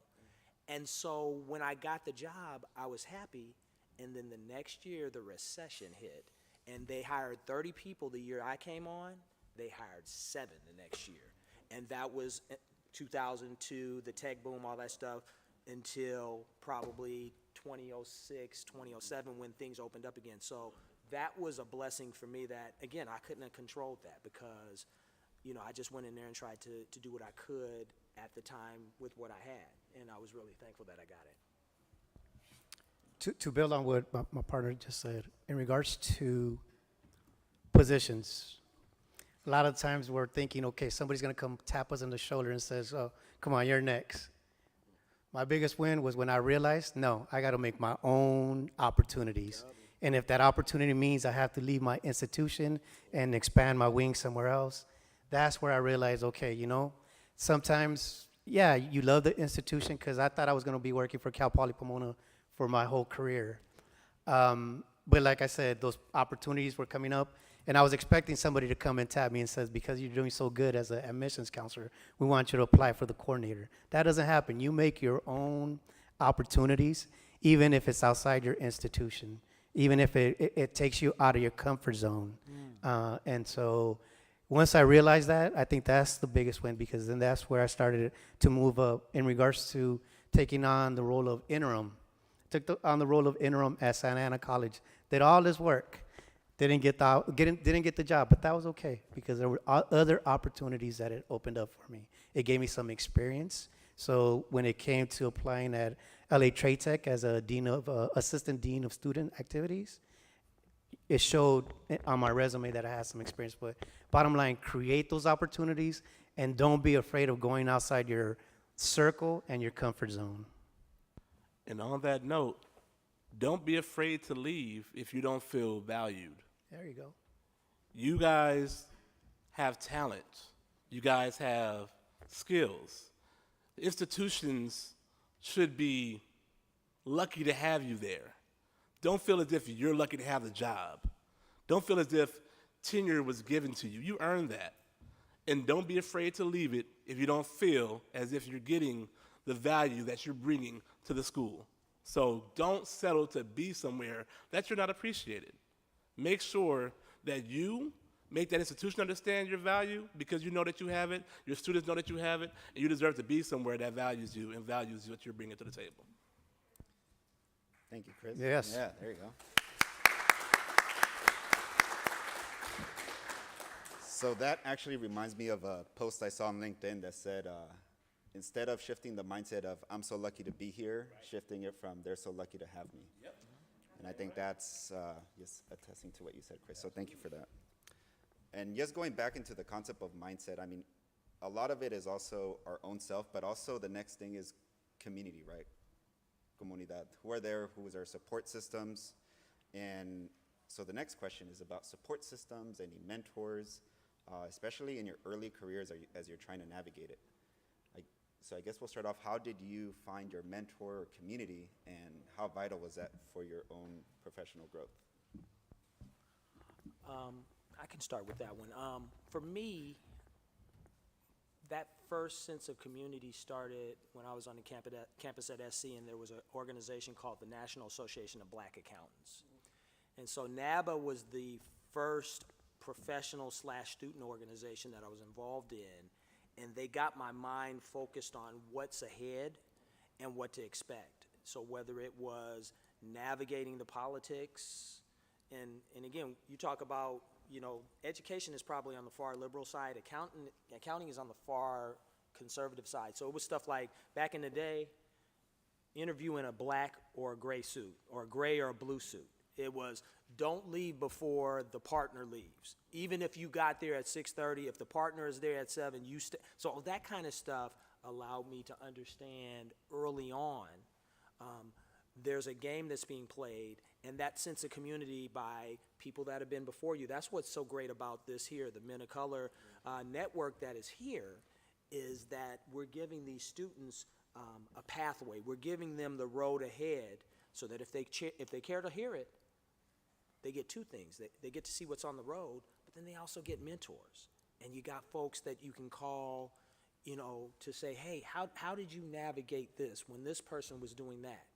[SPEAKER 7] And so when I got the job, I was happy. And then the next year, the recession hit. And they hired 30 people the year I came on. They hired 7 the next year. And that was 2002, the tech boom, all that stuff, until probably 2006, 2007, when things opened up again. So that was a blessing for me that, again, I couldn't have controlled that, because, you know, I just went in there and tried to do what I could at the time with what I had, and I was really thankful that I got it.
[SPEAKER 2] To build on what my partner just said, in regards to positions, a lot of times we're thinking, okay, somebody's going to come tap us on the shoulder and says, oh, come on, you're next. My biggest win was when I realized, no, I got to make my own opportunities. And if that opportunity means I have to leave my institution and expand my wings somewhere else, that's where I realized, okay, you know, sometimes, yeah, you love the institution, because I thought I was going to be working for Cal Poly Pomona for my whole career. But like I said, those opportunities were coming up, and I was expecting somebody to come and tap me and says, because you're doing so good as an admissions counselor, we want you to apply for the coordinator. That doesn't happen. You make your own opportunities, even if it's outside your institution, even if it takes you out of your comfort zone. And so once I realized that, I think that's the biggest win, because then that's where I started to move up in regards to taking on the role of interim. On the role of interim at Santa Ana College. Did all this work. Didn't get the job, but that was okay, because there were other opportunities that it opened up for me. It gave me some experience. So when it came to applying at LA Trade Tech as a assistant dean of student activities, it showed on my resume that I had some experience. But bottom line, create those opportunities, and don't be afraid of going outside your circle and your comfort zone.
[SPEAKER 8] And on that note, don't be afraid to leave if you don't feel valued.
[SPEAKER 2] There you go.
[SPEAKER 8] You guys have talent. You guys have skills. Institutions should be lucky to have you there. Don't feel as if you're lucky to have the job. Don't feel as if tenure was given to you. You earned that. And don't be afraid to leave it if you don't feel as if you're getting the value that you're bringing to the school. So don't settle to be somewhere that you're not appreciated. Make sure that you make that institution understand your value, because you know that you have it, your students know that you have it, and you deserve to be somewhere that values you and values what you're bringing to the table.
[SPEAKER 6] Thank you, Chris.
[SPEAKER 2] Yes.
[SPEAKER 6] Yeah, there you go. So that actually reminds me of a post I saw on LinkedIn that said, instead of shifting the mindset of I'm so lucky to be here, shifting it from they're so lucky to have me. Yep. And I think that's just attesting to what you said, Chris. So thank you for that. And just going back into the concept of mindset, I mean, a lot of it is also our own self, but also the next thing is community, right? Comunidad. Who are there? Who is our support systems? And so the next question is about support systems, any mentors, especially in your early careers as you're trying to navigate it. So I guess we'll start off, how did you find your mentor or community, and how vital was that for your own professional growth?
[SPEAKER 7] I can start with that one. For me, that first sense of community started when I was on the campus at SC, and there was an organization called the National Association of Black Accountants. And so NABA was the first professional/student organization that I was involved in. And they got my mind focused on what's ahead and what to expect. So whether it was navigating the politics, and again, you talk about, you know, education is probably on the far liberal side, accounting is on the far conservative side. So it was stuff like, back in the day, interviewing a black or a gray suit, or a gray or a blue suit. It was, don't leave before the partner leaves. Even if you got there at 6:30, if the partner is there at 7, you stay. So that kind of stuff allowed me to understand early on there's a game that's being played, and that sense of community by people that have been before you. That's what's so great about this here, the Men of Color network that is here, is that we're giving these students a pathway. We're giving them the road ahead so that if they care to hear it, they get two things. They get to see what's on the road, but then they also get mentors. And you got folks that you can call, you know, to say, hey, how did you navigate this when this person was doing that?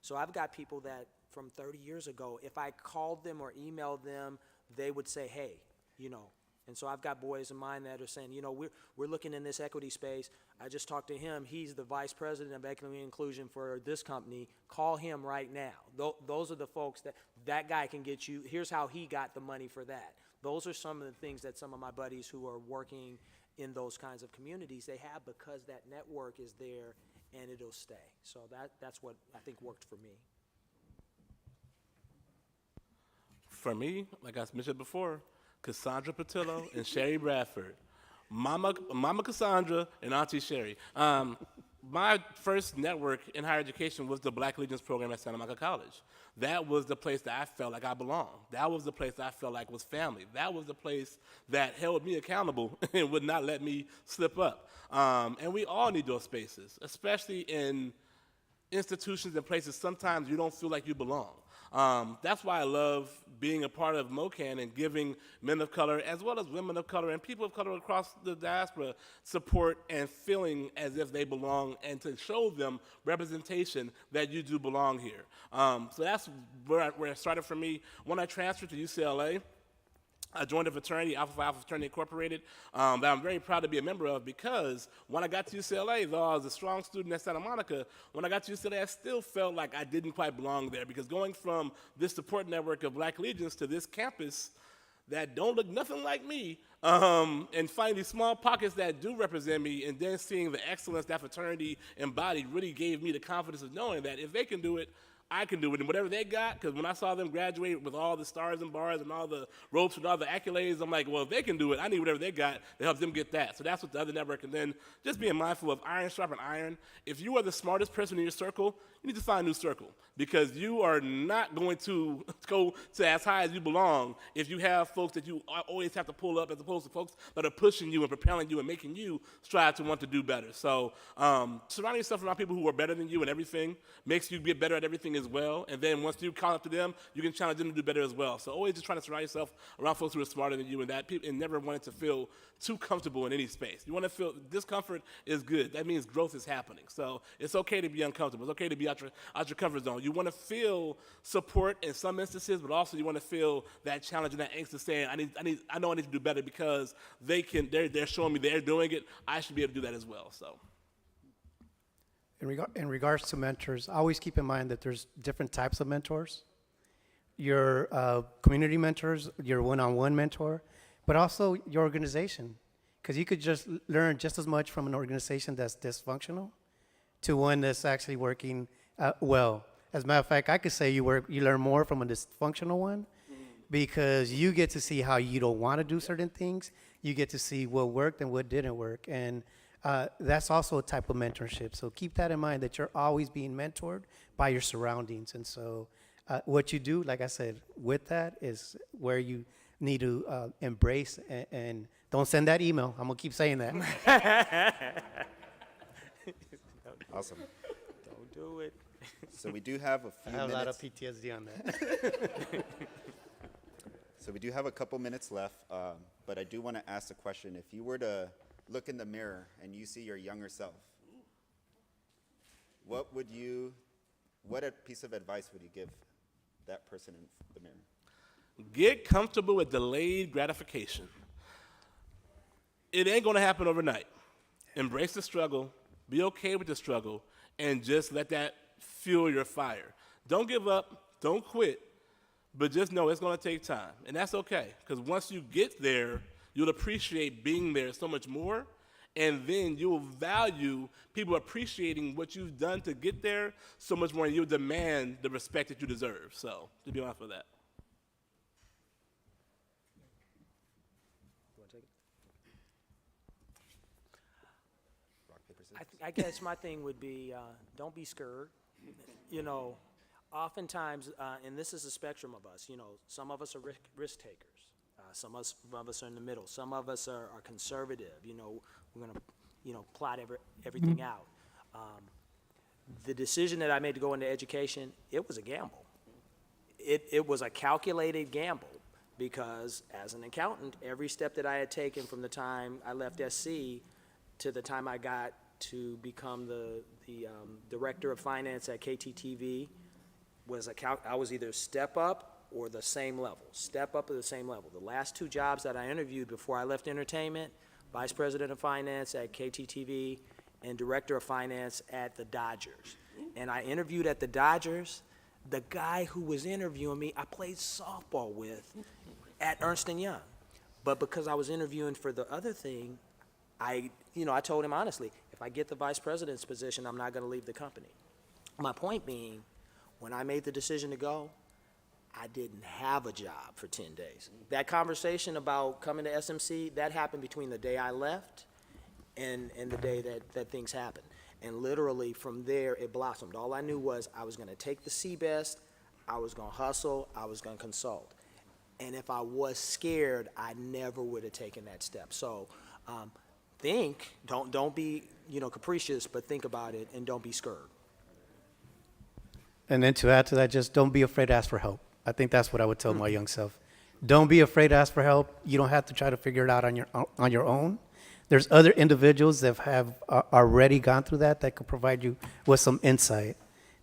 [SPEAKER 7] So I've got people that from 30 years ago, if I called them or emailed them, they would say, hey, you know. And so I've got boys of mine that are saying, you know, we're looking in this equity space. I just talked to him. He's the vice president of equity and inclusion for this company. Call him right now. Those are the folks that guy can get you. Here's how he got the money for that. Those are some of the things that some of my buddies who are working in those kinds of communities, they have because that network is there and it'll stay. So that's what I think worked for me.
[SPEAKER 8] For me, like I mentioned before, Cassandra Patillo and Sherry Bradford. Mama Cassandra and Auntie Sherry. My first network in higher education was the Black Legions program at Santa Monica College. That was the place that I felt like I belonged. That was the place that I felt like was family. That was the place that held me accountable and would not let me slip up. And we all need those spaces, especially in institutions and places sometimes you don't feel like you belong. That's why I love being a part of MOCAN and giving men of color as well as women of color and people of color across the diaspora support and feeling as if they belong and to show them representation that you do belong here. So that's where it started for me. When I transferred to UCLA, I joined a fraternity, Alpha Phi Alpha Fraternity Incorporated, that I'm very proud to be a member of because when I got to UCLA, though I was a strong student at Santa Monica, when I got to UCLA, I still felt like I didn't quite belong there because going from this support network of Black Legions to this campus that don't look nothing like me, and finding these small pockets that do represent me, and then seeing the excellence that fraternity embodied really gave me the confidence of knowing that if they can do it, I can do it, and whatever they got, because when I saw them graduate with all the stars and bars and all the ropes and all the accolades, I'm like, well, if they can do it, I need whatever they got to help them get that. So that's what the other network, and then just being mindful of iron sharpen iron. If you are the smartest person in your circle, you need to find a new circle, because you are not going to go to as high as you belong if you have folks that you always have to pull up as opposed to folks that are pushing you and propelling you and making you strive to want to do better. So surrounding yourself around people who are better than you and everything makes you get better at everything as well. And then once you call up to them, you can challenge them to do better as well. So always just trying to surround yourself around folks who are smarter than you and never wanting to feel too comfortable in any space. You want to feel discomfort is good. That means growth is happening. So it's okay to be uncomfortable. It's okay to be out your comfort zone. You want to feel support in some instances, but also you want to feel that challenge and that angst of saying, I know I need to do better because they're showing me they're doing it. I should be able to do that as well. So.
[SPEAKER 2] In regards to mentors, always keep in mind that there's different types of mentors. Your community mentors, your one-on-one mentor, but also your organization. Because you could just learn just as much from an organization that's dysfunctional to one that's actually working well. As a matter of fact, I could say you learn more from a dysfunctional one because you get to see how you don't want to do certain things. You get to see what worked and what didn't work. And that's also a type of mentorship. So keep that in mind, that you're always being mentored by your surroundings. And so what you do, like I said, with that is where you need to embrace and don't send that email. I'm going to keep saying that.
[SPEAKER 6] Awesome.
[SPEAKER 7] Don't do it.
[SPEAKER 6] So we do have a few
[SPEAKER 2] I have
[SPEAKER 6] minutes.
[SPEAKER 2] a lot of PTSD on that.
[SPEAKER 6] So we do have a couple minutes left, but I do want to ask a question. If you were to look in the mirror and you see your younger self, what piece of advice would you give that person in the mirror?
[SPEAKER 8] Get comfortable with delayed gratification. It ain't gonna happen overnight. Embrace the struggle, be okay with the struggle, and just let that fuel your fire. Don't give up, don't quit, but just know it's gonna take time, and that's okay, because once you get there, you'll appreciate being there so much more, and then you'll value people appreciating what you've done to get there so much more, and you'll demand the respect that you deserve. So, just be mindful of that.
[SPEAKER 6] Rock, paper,
[SPEAKER 7] I guess my thing would be, don't be scared. You know, oftentimes, and this is a spectrum of us, you know, some of us are risk takers. Some of us are in the middle. Some of us are conservative. You know, we're going to, you know, plot everything out. The decision that I made to go into education, it was a gamble. It was a calculated gamble because as an accountant, every step that I had taken from the time I left SC to the time I got to become the director of finance at KTTV was I was either step up or the same level, step up or the same level. The last two jobs that I interviewed before I left entertainment, vice president of finance at KTTV and director of finance at the Dodgers. And I interviewed at the Dodgers. The guy who was interviewing me, I played softball with at Ernst & Young. But because I was interviewing for the other thing, I told him honestly, if I get the vice president's position, I'm not going to leave the company. My point being, when I made the decision to go, I didn't have a job for 10 days. That conversation about coming to SMC, that happened between the day I left and the day that things happened. And literally from there, it blossomed. All I knew was I was going to take the CBEST, I was going to hustle, I was going to consult. And if I was scared, I never would have taken that step. So don't be, capricious, but think about it and don't be scared.
[SPEAKER 2] And then to add to that, just don't be afraid to ask for help. I think that's what I would tell my young self. Don't be afraid to ask for help. You don't have to try to figure it out on your own. There's other individuals that have already gone through that could provide you with some insight.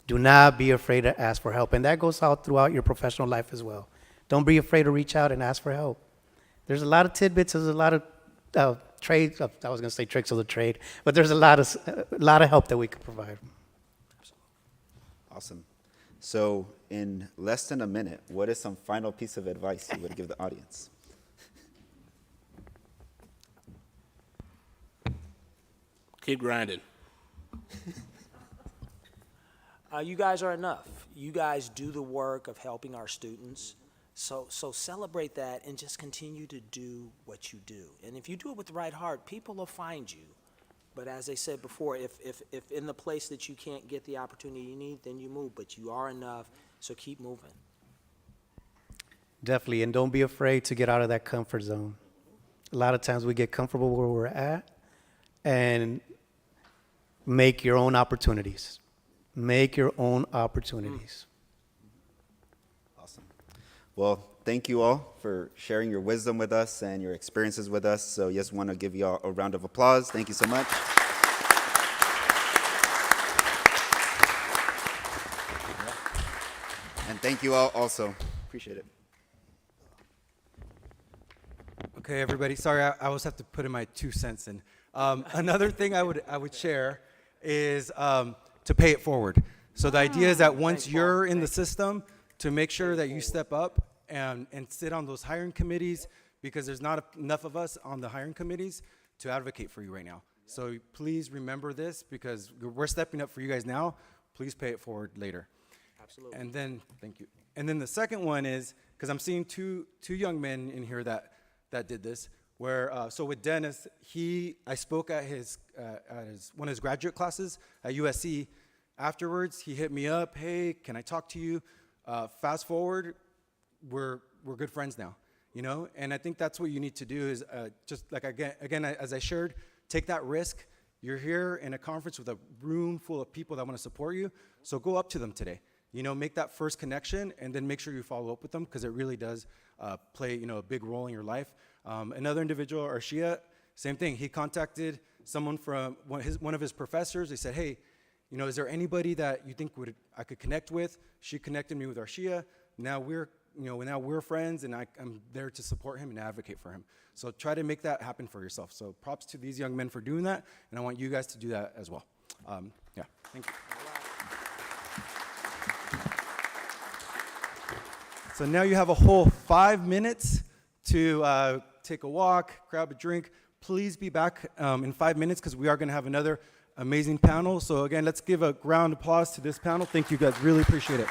[SPEAKER 2] Do not be afraid to ask for help. And that goes out throughout your professional life as well. Don't be afraid to reach out and ask for help. There's a lot of tidbits. There's a lot of trades. I was going to say tricks of the trade, but there's a lot of help that we could provide.
[SPEAKER 6] Awesome. So in less than a minute, what is some final piece of advice you would give the audience?
[SPEAKER 8] Keep grinding.
[SPEAKER 7] You guys are enough. You guys do the work of helping our students. So celebrate that and just continue to do what you do. And if you do it with the right heart, people will find you. But as I said before, if in the place that you can't get the opportunity you need, then you move. But you are enough, so keep moving.
[SPEAKER 2] Definitely, and don't be afraid to get out of that comfort zone. A lot of times we get comfortable where we're at and make your own opportunities. Make your own opportunities.
[SPEAKER 6] Awesome. Well, thank you all for sharing your wisdom with us and your experiences with us. So just want to give you all a round of applause. Thank you so much. And thank you all also. Appreciate it.
[SPEAKER 5] Okay, everybody. Sorry, I always have to put in my 2 cents in. Another thing I would share is to pay it forward. So the idea is that once you're in the system, to make sure that you step up and sit on those hiring committees, because there's not enough of us on the hiring committees to advocate for you right now. So please remember this, because we're stepping up for you guys now. Please pay it forward later.
[SPEAKER 7] Absolutely.
[SPEAKER 5] And then, thank you. And then the second one is, because I'm seeing two young men in here that did this, where, so with Dennis, I spoke at one of his graduate classes at USC. Afterwards, he hit me up, hey, can I talk to you? Fast forward, we're good friends now, And I think that's what you need to do is just like, again, as I shared, take that risk. You're here in a conference with a room full of people that want to support you, so go up to them today. Make that first connection, and then make sure you follow up with them, because it really does play, a big role in your life. Another individual, Arshia, same thing. He contacted someone from one of his professors. They said, hey, is there anybody that you think I could connect with? She connected me with Arshia. Now we're friends, and I'm there to support him and advocate for him. So try to make that happen for yourself. So props to these young men for doing that, and I want you guys to do that as well. Yeah, thank you. So now you have a whole 5 minutes to take a walk, grab a drink. Please be back in 5 minutes, because we are going to have another amazing panel. So again, let's give a round of applause to this panel. Thank you guys, really appreciate it.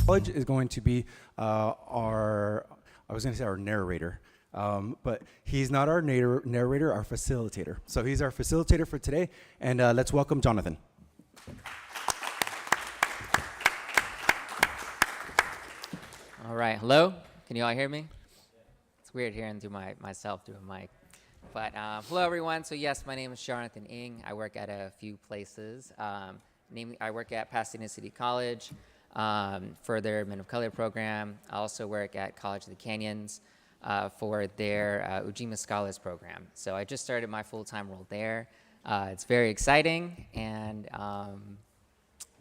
[SPEAKER 5] College is going to be our, I was going to say our narrator, but he's not our narrator, our facilitator. So he's our facilitator for today, and let's welcome Jonathan.
[SPEAKER 9] All right, hello? Can you all hear me? It's weird hearing through myself through a mic. But hello, everyone. So yes, my name is Jonathan Ng. I work at a few places. Namely, I work at Pasadena City College for their Men of Color program. I also work at College of the Canyons for their Ujima Scholars program. So I just started my full-time role there. It's very exciting, and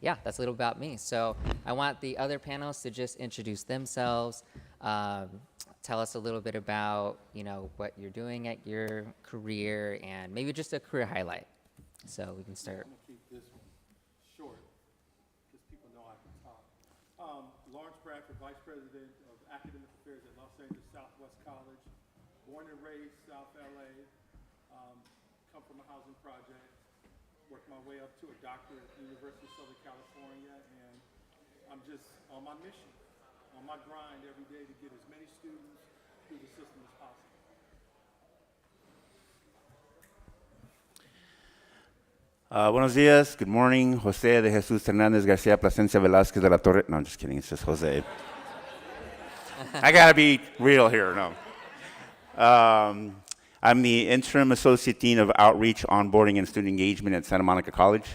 [SPEAKER 9] yeah, that's a little about me. So I want the other panelists to just introduce themselves, tell us a little bit about, what you're doing at your career, and maybe just a career highlight. So we can start.
[SPEAKER 10] I'm gonna keep this one short, because people know I can talk. Lawrence Bradford, Vice President of Academic Affairs at Los Angeles Southwest College, born and raised South LA, come from a housing project, worked my way up to a doctorate at the University of Southern California, and I'm just on my mission, on my grind every day to get as many students through the system as possible.
[SPEAKER 11] Buenos días, good morning. Jose de Jesus Hernandez Garcia Plasencia Velázquez de la Torre. No, I'm just kidding, it's just Jose. I gotta be real here, no. I'm the Interim Associate Dean of Outreach, Onboarding, and Student Engagement at Santa Monica College.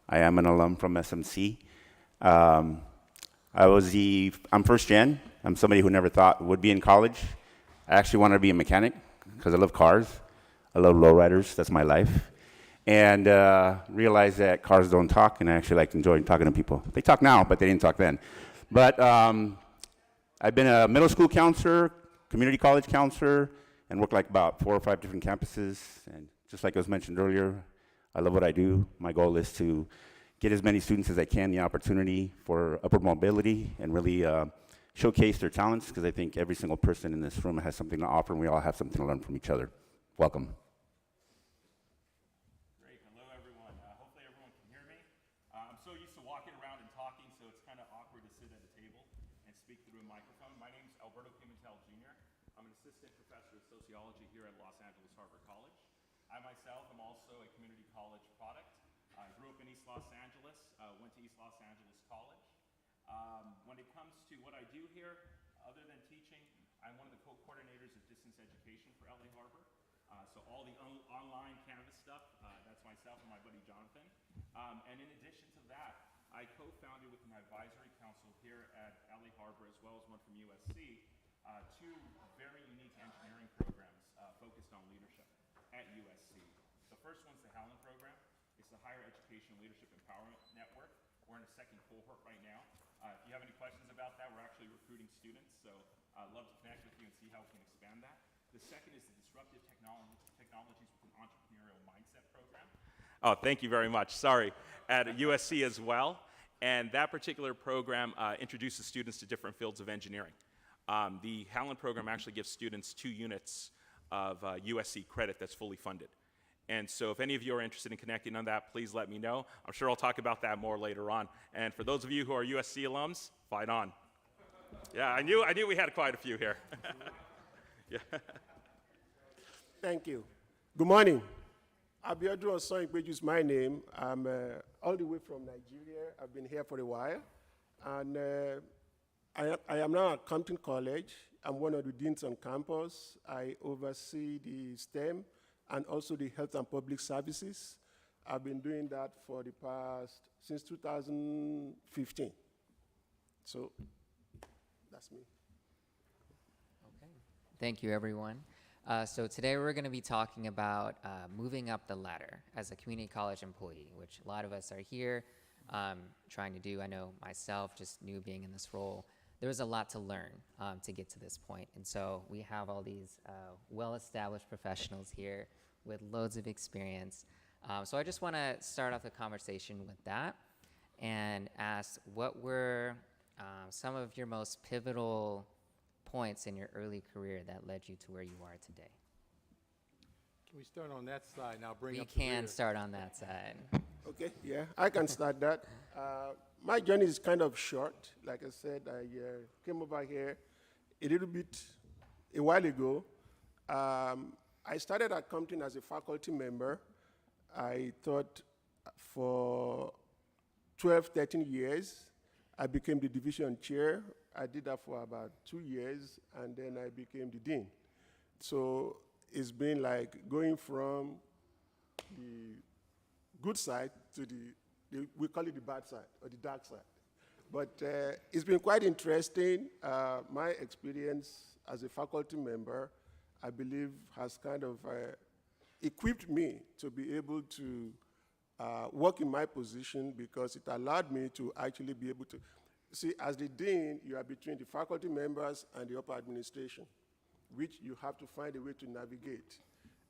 [SPEAKER 11] I am an alum from SMC. I'm first gen. I'm somebody who never thought would be in college. I actually wanted to be a mechanic because I love cars. I love lowriders, that's my life. And realized that cars don't talk, and I actually enjoy talking to people. They talk now, but they didn't talk then. But I've been a middle school counselor, community college counselor, and worked about 4 or 5 different campuses. And just like was mentioned earlier, I love what I do. My goal is to get as many students as I can the opportunity for upward mobility and really showcase their talents, because I think every single person in this room has something to offer, and we all have something to learn from each other. Welcome.
[SPEAKER 12] Great. Hello, everyone. Hopefully everyone can hear me. I'm so used to walking around and talking, so it's kind of awkward to sit at a table and speak through a microphone. My name is Alberto Pimentel Jr. I'm an assistant professor of sociology here at Los Angeles Harbor College. I myself am also a community college product. I grew up in East Los Angeles, went to East Los Angeles College. When it comes to what I do here, other than teaching, I'm one of the co-coordinators of distance education for LA Harbor. So all the online Canvas stuff, that's myself and my buddy Jonathan. And in addition to that, I co-founded with an advisory council here at LA Harbor, as well as one from USC, 2 very unique engineering programs focused on leadership at USC. The first one's the Howland program. It's the Higher Education Leadership Empowerment Network. We're in a second cohort right now. If you have any questions about that, we're actually recruiting students, so I'd love to connect with you and see how we can expand that. The second is the Disruptive Technologies with an Entrepreneurial Mindset program. Oh, thank you very much. Sorry. At USC as well. And that particular program introduces students to different fields of engineering. The Howland program actually gives students 2 units of USC credit that's fully funded. And so if any of you are interested in connecting on that, please let me know. I'm sure I'll talk about that more later on. And for those of you who are USC alums, fight on. Yeah, I knew we had quite a few here. Yeah.
[SPEAKER 13] Thank you. Good morning. Abiodun Osonigbeju is my name. I'm all the way from Nigeria. I've been here for a while. And I am now at Compton College. I'm one of the deans on campus. I oversee the STEM and also the health and public services. I've been doing that for the past, since 2015. So that's me.
[SPEAKER 9] Okay. Thank you, everyone. So today we're going to be talking about moving up the ladder as a community college employee, which a lot of us are here trying to do. I know myself, just new being in this role, there was a lot to learn to get to this point. And so we have all these well-established professionals here with loads of experience. So I just want to start off the conversation with that and ask, what were some of your most pivotal points in your early career that led you to where you are today?
[SPEAKER 10] Can we start on that side now?
[SPEAKER 9] We can start on that side.
[SPEAKER 13] Okay, yeah, I can start that. My journey is kind of short. Like I said, I came over here a little bit a while ago. I started at Compton as a faculty member. I thought for 12, 13 years, I became the division chair. I did that for about 2 years, and then I became the dean. So it's been like going from the good side to we call it the bad side or the dark side. But it's been quite interesting. My experience as a faculty member, I believe, has kind of equipped me to be able to work in my position, because it allowed me to actually be able to see, as the dean, you are between the faculty members and the upper administration, which you have to find a way to navigate.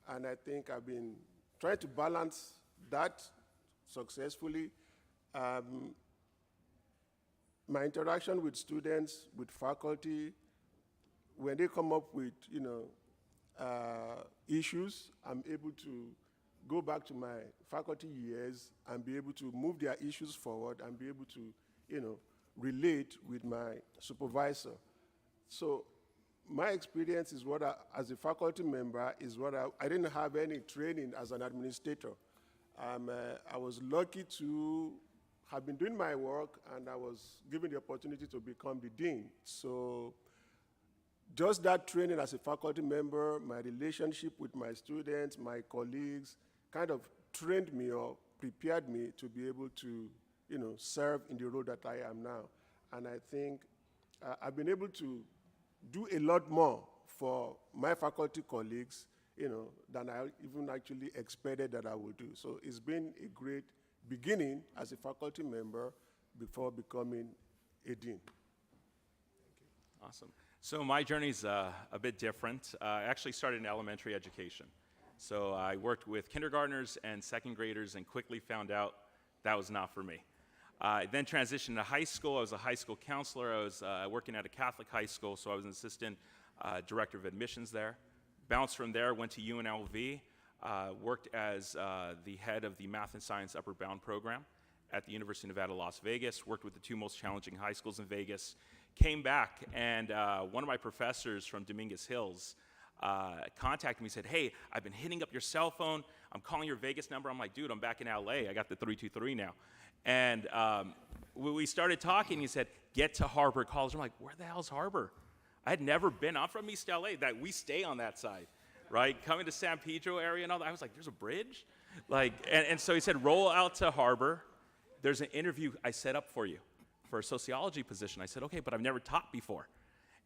[SPEAKER 13] And I think I've been trying to balance that successfully. My interaction with students, with faculty, when they come up with, issues, I'm able to go back to my faculty years and be able to move their issues forward and be able to, relate with my supervisor. So my experience is what as a faculty member, is what I didn't have any training as an administrator. I was lucky to have been doing my work, and I was given the opportunity to become the dean. So just that training as a faculty member, my relationship with my students, my colleagues, kind of trained me or prepared me to be able to, serve in the role that I am now. And I think I've been able to do a lot more for my faculty colleagues, than I even actually expected that I would do. So it's been a great beginning as a faculty member before becoming a dean.
[SPEAKER 12] Awesome. So my journey's a bit different. I actually started in elementary education. So I worked with kindergartners and second graders and quickly found out that was not for me. I then transitioned to high school. I was a high school counselor. I was working at a Catholic high school, so I was an assistant director of admissions there. Bounced from there, went to UNLV, worked as the head of the Math and Science Upper Bound program at the University of Nevada, Las Vegas, worked with the two most challenging high schools in Vegas, came back, and one of my professors from Dominguez Hills contacted me and said, "Hey, I've been hitting up your cell phone. I'm calling your Vegas number." I'm like, "Dude, I'm back in LA. I got the 323 now." And we started talking. He said, "Get to Harbor College." I'm like, "Where the hell's Harbor?" I had never been. I'm from East LA. That we stay on that side, right? Coming to San Pedro area and all that. I was like, "There's a bridge?" And so he said, "Roll out to Harbor. There's an interview I set up for you for a sociology position." I said, "Okay, but I've never taught before."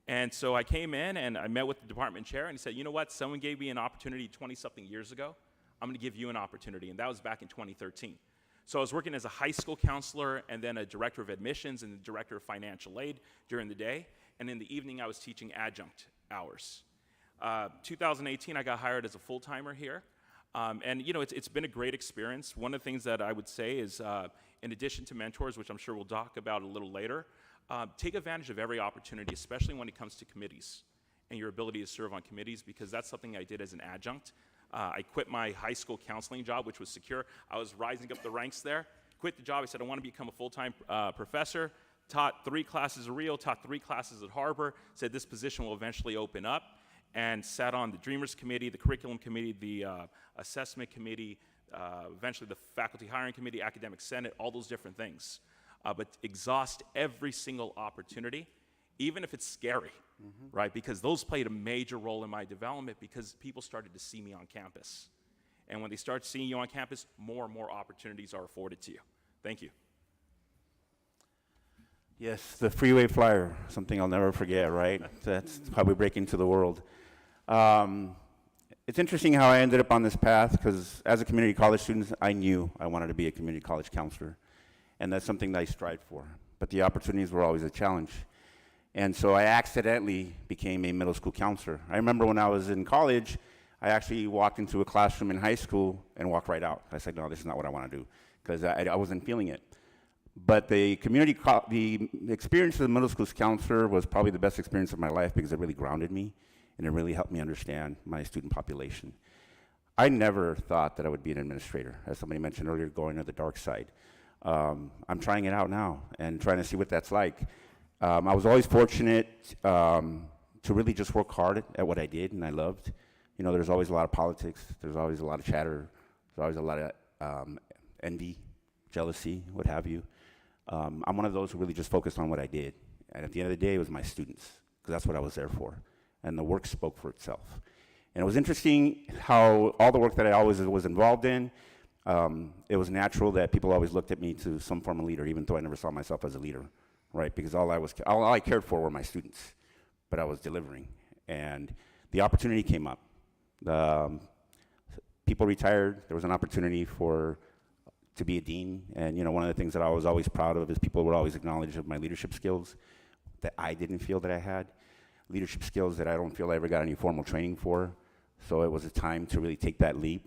[SPEAKER 12] And so I came in and I met with the department chair, and he said, "You know what? Someone gave me an opportunity 20-something years ago. I'm going to give you an opportunity." And that was back in 2013. So I was working as a high school counselor and then a director of admissions and the director of financial aid during the day. And in the evening, I was teaching adjunct hours. 2018, I got hired as a full-timer here. And it's been a great experience. One of the things that I would say is, in addition to mentors, which I'm sure we'll talk about a little later, take advantage of every opportunity, especially when it comes to committees and your ability to serve on committees, because that's something I did as an adjunct. I quit my high school counseling job, which was secure. I was rising up the ranks there. Quit the job. I said, I want to become a full-time professor. Taught 3 classes at Rio, taught 3 classes at Harbor, said this position will eventually open up, and sat on the Dreamers Committee, the Curriculum Committee, the Assessment Committee, eventually the Faculty Hiring Committee, Academic Senate, all those different things. But exhaust every single opportunity, even if it's scary, right? Because those played a major role in my development, because people started to see me on campus. And when they start seeing you on campus, more and more opportunities are afforded to you. Thank you.
[SPEAKER 11] Yes, the freeway flyer, something I'll never forget, right? That's how we break into the world. It's interesting how I ended up on this path, because as a community college student, I knew I wanted to be a community college counselor, and that's something that I strived for. But the opportunities were always a challenge. And so I accidentally became a middle school counselor. I remember when I was in college, I actually walked into a classroom in high school and walked right out. I said, no, this is not what I want to do, because I wasn't feeling it. But the experience as a middle school counselor was probably the best experience of my life, because it really grounded me, and it really helped me understand my student population. I never thought that I would be an administrator, as somebody mentioned earlier, going to the dark side. I'm trying it out now and trying to see what that's like. I was always fortunate to really just work hard at what I did and I loved. You know, there's always a lot of politics, there's always a lot of chatter, there's always a lot of envy, jealousy, what have you. I'm one of those who really just focused on what I did. And at the end of the day, it was my students, because that's what I was there for. And the work spoke for itself. And it was interesting how all the work that I always was involved in, it was natural that people always looked at me to some form of leader, even though I never saw myself as a leader, right? Because all I cared for were my students, but I was delivering. And the opportunity came up. People retired. There was an opportunity to be a dean. And you know, one of the things that I was always proud of is people would always acknowledge of my leadership skills that I didn't feel that I had. Leadership skills that I don't feel I ever got any formal training for. So it was a time to really take that leap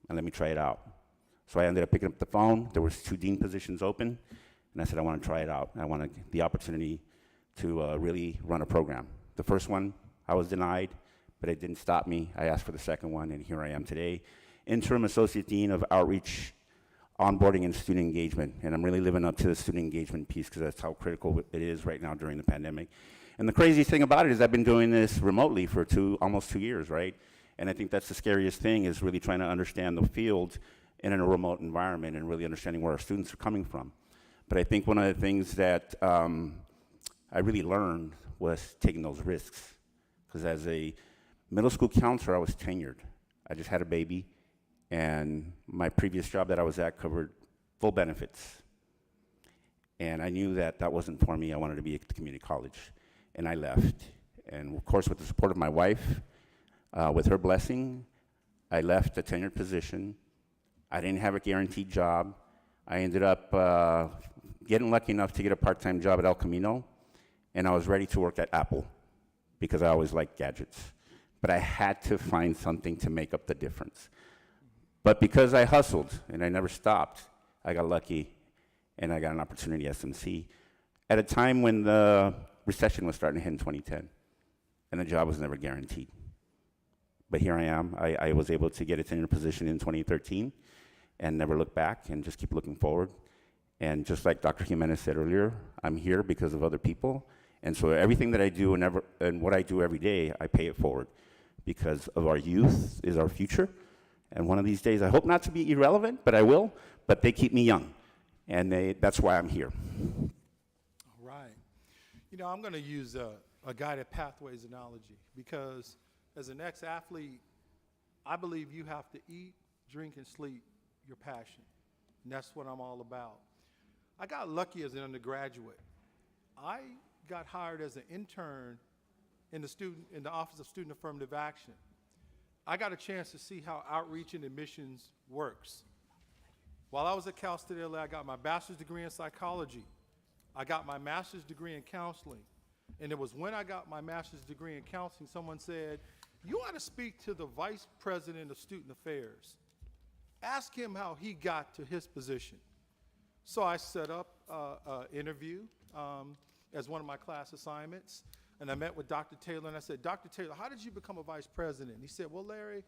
[SPEAKER 11] and let me try it out. So I ended up picking up the phone. There was 2 dean positions open, and I said, I want to try it out. I want the opportunity to really run a program. The first one, I was denied, but it didn't stop me. I asked for the second one, and here I am today. Interim Associate Dean of Outreach, Onboarding, and Student Engagement. And I'm really living up to the student engagement piece because that's how critical it is right now during the pandemic. And the crazy thing about it is I've been doing this remotely for almost 2 years, right? And I think that's the scariest thing, is really trying to understand the field in a remote environment and really understanding where our students are coming from. But I think one of the things that I really learned was taking those risks. Because as a middle school counselor, I was tenured. I just had a baby, and my previous job that I was at covered full benefits. And I knew that that wasn't for me. I wanted to be at the community college. And I left. And of course, with the support of my wife, with her blessing, I left a tenured position. I didn't have a guaranteed job. I ended up getting lucky enough to get a part-time job at El Camino, and I was ready to work at Apple because I always liked gadgets. But I had to find something to make up the difference. But because I hustled and I never stopped, I got lucky, and I got an opportunity at SMC at a time when the recession was starting to hit in 2010, and the job was never guaranteed. But here I am. I was able to get a tenure position in 2013 and never look back and just keep looking forward. And just like Dr. Jimenez said earlier, I'm here because of other people. And so everything that I do and what I do every day, I pay it forward because of our youth is our future. And one of these days, I hope not to be irrelevant, but I will. But they keep me young, and that's why I'm here.
[SPEAKER 10] All right. You know, I'm going to use a guided pathways analogy because as an ex-athlete, I believe you have to eat, drink, and sleep your passion. And that's what I'm all about. I got lucky as an undergraduate. I got hired as an intern in the Office of Student Affirmative Action. I got a chance to see how outreach and admissions works. While I was at Cal State LA, I got my bachelor's degree in psychology. I got my master's degree in counseling. And it was when I got my master's degree in counseling, someone said, you ought to speak to the vice president of student affairs. Ask him how he got to his position. So I set up an interview as one of my class assignments. And I met with Dr. Taylor, and I said, Dr. Taylor, how did you become a vice president? He said, well, Larry,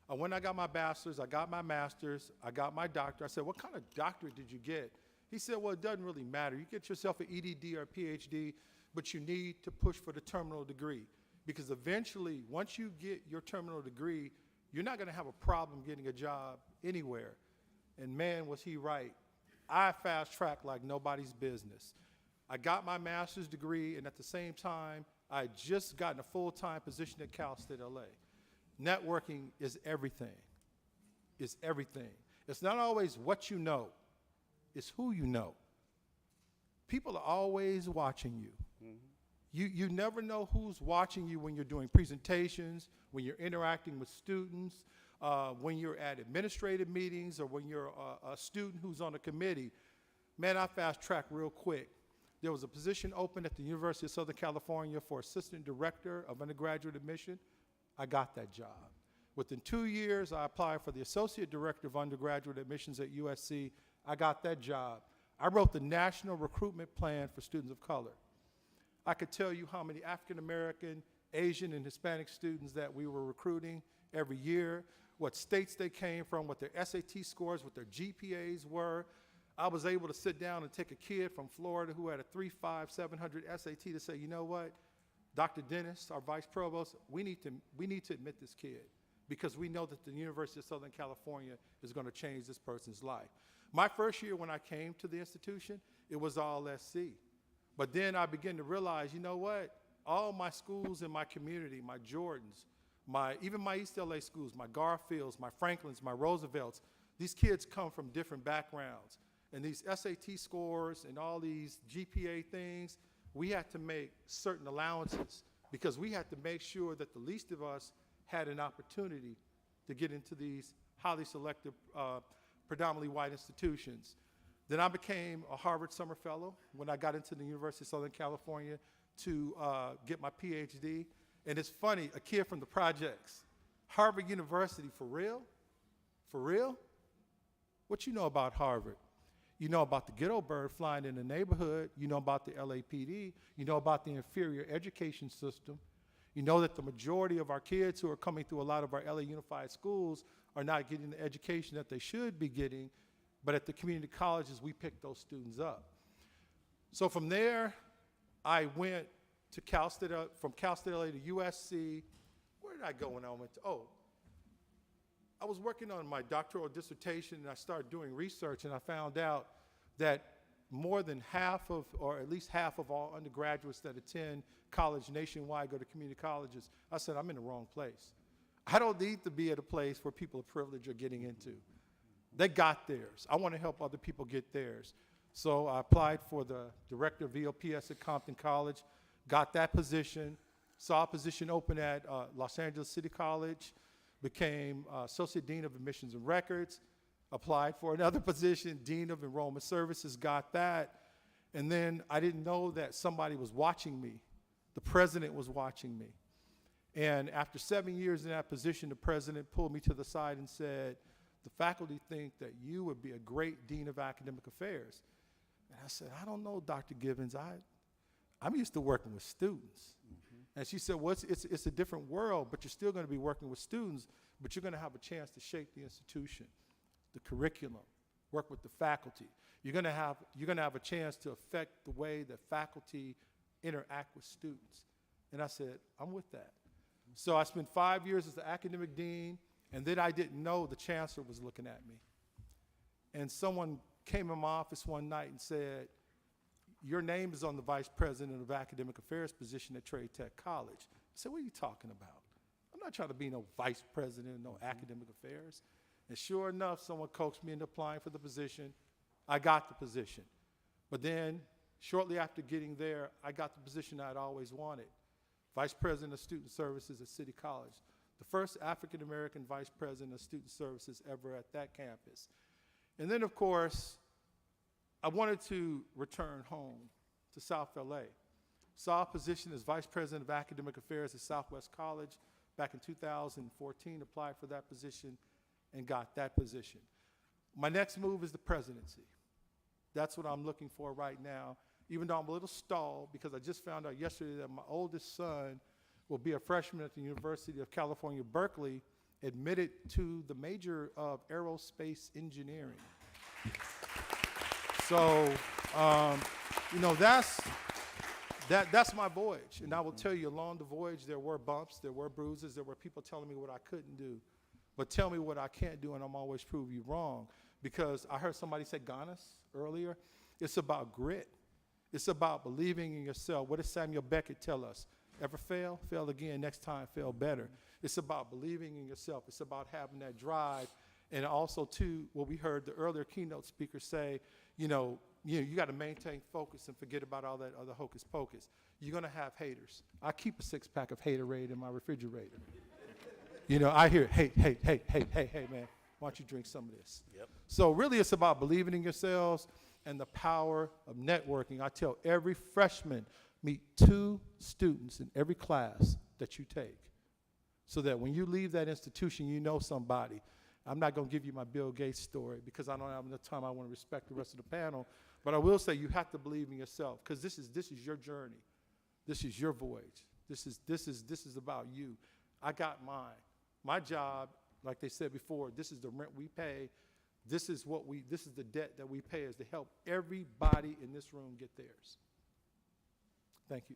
[SPEAKER 10] when I got my bachelor's, I got my master's, I got my doctorate. I said, what kind of doctorate did you get? He said, well, it doesn't really matter. You get yourself an EDD or a PhD, but you need to push for the terminal degree. Because eventually, once you get your terminal degree, you're not going to have a problem getting a job anywhere. And man, was he right. I fast-tracked like nobody's business. I got my master's degree, and at the same time, I had just gotten a full-time position at Cal State LA. Networking is everything. It's everything. It's not always what you know. It's who you know. People are always watching you. Mm-hmm. You never know who's watching you when you're doing presentations, when you're interacting with students, when you're at administrative meetings, or when you're a student who's on a committee. Man, I fast-tracked real quick. There was a position open at the University of Southern California for Assistant Director of Undergraduate Admission. I got that job. Within 2 years, I applied for the Associate Director of Undergraduate Admissions at USC. I got that job. I wrote the National Recruitment Plan for Students of Color. I could tell you how many African American, Asian, and Hispanic students that we were recruiting every year, what states they came from, what their SAT scores, what their GPAs were. I was able to sit down and take a kid from Florida who had a 3.5, 700 SAT to say, you know what, Dr. Dennis, our vice provost, we need to admit this kid because we know that the University of Southern California is going to change this person's life. My first year when I came to the institution, it was all SC. But then I began to realize, you know what, all my schools in my community, my Jordans, even my East LA schools, my Garfields, my Franklins, my Roosevelts, these kids come from different backgrounds. And these SAT scores and all these GPA things, we had to make certain allowances because we had to make sure that the least of us had an opportunity to get into these highly selective, predominantly white institutions. Then I became a Harvard Summer Fellow when I got into the University of Southern California to get my PhD. And it's funny, a kid from the projects, Harvard University, for real? For real? What you know about Harvard? You know about the ghetto bird flying in the neighborhood. You know about the LAPD. You know about the inferior education system. You know that the majority of our kids who are coming through a lot of our LA Unified schools are not getting the education that they should be getting, but at the community colleges, we pick those students up. So from there, I went to Cal State, from Cal State LA to USC. Where did I go when I went to, I was working on my doctoral dissertation and I started doing research and I found out that more than half of, or at least half of all undergraduates that attend college nationwide go to community colleges. I said, I'm in the wrong place. I don't need to be at a place where people of privilege are getting into. They got theirs. I want to help other people get theirs. So I applied for the director of VOPS at Compton College, got that position, saw a position open at Los Angeles City College, became Associate Dean of Admissions and Records, applied for another position, Dean of Enrollment Services, got that. And then I didn't know that somebody was watching me. The president was watching me. And after 7 years in that position, the president pulled me to the side and said, the faculty think that you would be a great Dean of Academic Affairs. And I said, I don't know, Dr. Gibbons. I'm used to working with students. And she said, well, it's a different world, but you're still going to be working with students, but you're going to have a chance to shape the institution, the curriculum, work with the faculty. You're going to have a chance to affect the way that faculty interact with students. And I said, I'm with that. So I spent 5 years as the academic dean, and then I didn't know the chancellor was looking at me. And someone came in my office one night and said, your name is on the vice president of academic affairs position at Trade Tech College. I said, what are you talking about? I'm not trying to be no vice president of no academic affairs. And sure enough, someone coaxed me into applying for the position. I got the position. But then, shortly after getting there, I got the position I'd always wanted, vice president of student services at City College, the first African-American vice president of student services ever at that campus. And then, of course, I wanted to return home to South LA. Saw a position as Vice President of Academic Affairs at Southwest College back in 2014, applied for that position and got that position. My next move is the presidency. That's what I'm looking for right now, even though I'm a little stalled because I just found out yesterday that my oldest son will be a freshman at the University of California, Berkeley, admitted to the major of aerospace engineering. So, that's my voyage. And I will tell you, along the voyage, there were bumps, there were bruises, there were people telling me what I couldn't do. But tell me what I can't do, and I'm always prove you wrong. Because I heard somebody say Ganas earlier. It's about grit. It's about believing in yourself. What does Samuel Beckett tell us? Ever fail? Fail again. Next time, fail better. It's about believing in yourself. It's about having that drive. And also, too, what we heard the earlier keynote speaker say, you got to maintain focus and forget about all that other hocus pocus. You're going to have haters. I keep a 6-pack of Haterade in my refrigerator. I hear, hey, man, why don't you drink some of this? Yep. So really, it's about believing in yourselves and the power of networking. I tell every freshman, meet 2 students in every class that you take so that when you leave that institution, you know somebody. I'm not going to give you my Bill Gates story because I don't have enough time. I want to respect the rest of the panel. But I will say you have to believe in yourself because this is your journey. This is your voyage. This is about you. I got mine. My job, like they said before, this is the rent we pay. this is the debt that we pay, is to help everybody in this room get theirs. Thank you.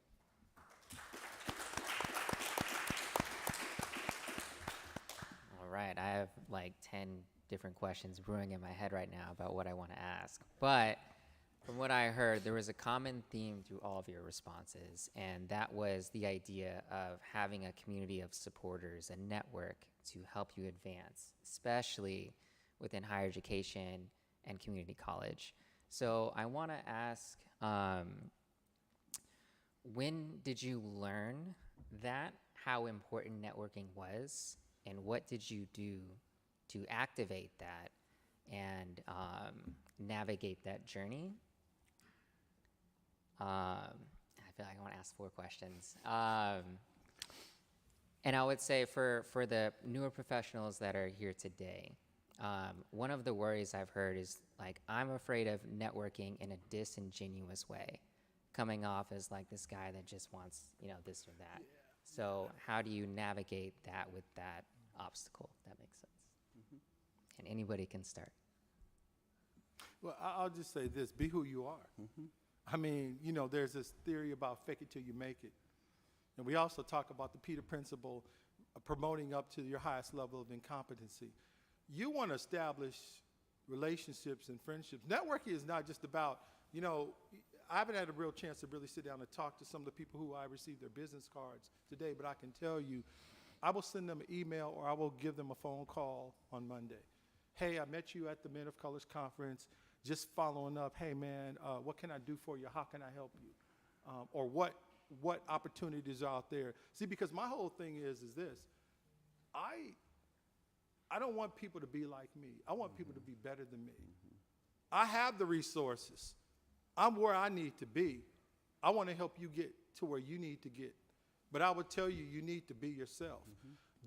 [SPEAKER 9] All right, I have like 10 different questions brewing in my head right now about what I want to ask. But from what I heard, there was a common theme through all of your responses, and that was the idea of having a community of supporters, a network to help you advance, especially within higher education and community college. So I want to ask, when did you learn that, how important networking was, and what did you do to activate that and navigate that journey? I feel like I want to ask 4 questions. And I would say for the newer professionals that are here today, one of the worries I've heard is like, I'm afraid of networking in a disingenuous way, coming off as like this guy that just wants, this or that. Yeah. So how do you navigate that with that obstacle? If that makes sense. Mm-hmm. And anybody can start.
[SPEAKER 10] Well, I'll just say this, be who you are. Mm-hmm. I mean, there's this theory about fake it till you make it. And we also talk about the Peter Principle, promoting up to your highest level of incompetency. You want to establish relationships and friendships. Networking is not just about, I haven't had a real chance to really sit down and talk to some of the people who I received their business cards today, but I can tell you, I will send them an email or I will give them a phone call on Monday. Hey, I met you at the Men of Colors Conference. Just following up, hey man, what can I do for you? How can I help you? Or what opportunities are out there? See, because my whole thing is this, I don't want people to be like me. I want people to be better than me. I have the resources. I'm where I need to be. I want to help you get to where you need to get. But I would tell you, you need to be yourself.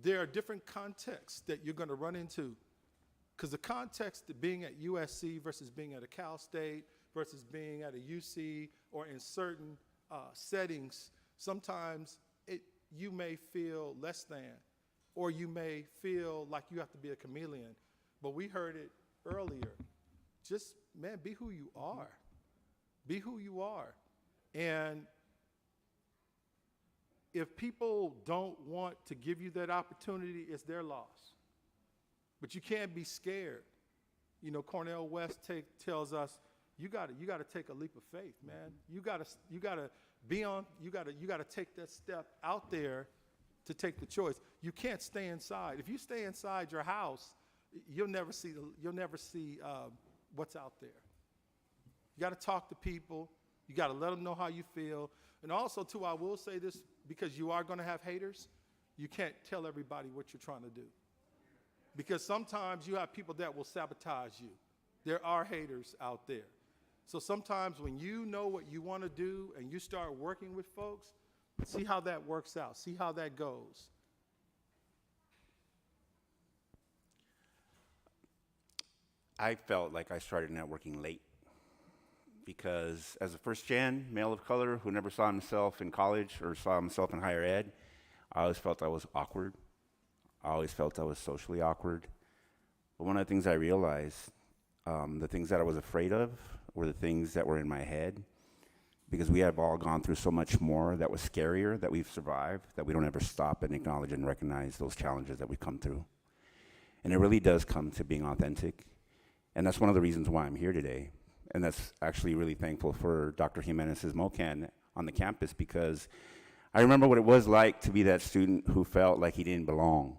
[SPEAKER 10] There are different contexts that you're going to run into. Because the context of being at USC versus being at a Cal State versus being at a UC or in certain settings, sometimes you may feel less than, or you may feel like you have to be a chameleon. But we heard it earlier. Just, man, be who you are. Be who you are. And if people don't want to give you that opportunity, it's their loss. But you can't be scared. Cornel West tells us, you gotta take a leap of faith, man. You gotta take that step out there to take the choice. You can't stay inside. If you stay inside your house, you'll never see what's out there. You gotta talk to people. You gotta let them know how you feel. And also too, I will say this, because you are gonna have haters, you can't tell everybody what you're trying to do. Because sometimes you have people that will sabotage you. There are haters out there. So sometimes when you know what you want to do and you start working with folks, see how that works out. See how that goes.
[SPEAKER 11] I felt like I started networking late because as a first-gen male of color who never saw himself in college or saw himself in higher ed, I always felt I was awkward. I always felt I was socially awkward. But one of the things I realized, the things that I was afraid of were the things that were in my head, because we have all gone through so much more that was scarier, that we've survived, that we don't ever stop and acknowledge and recognize those challenges that we come through. And it really does come to being authentic. And that's one of the reasons why I'm here today. And that's actually really thankful for Dr. Jimenez's MOCAN on the campus, because I remember what it was like to be that student who felt like he didn't belong.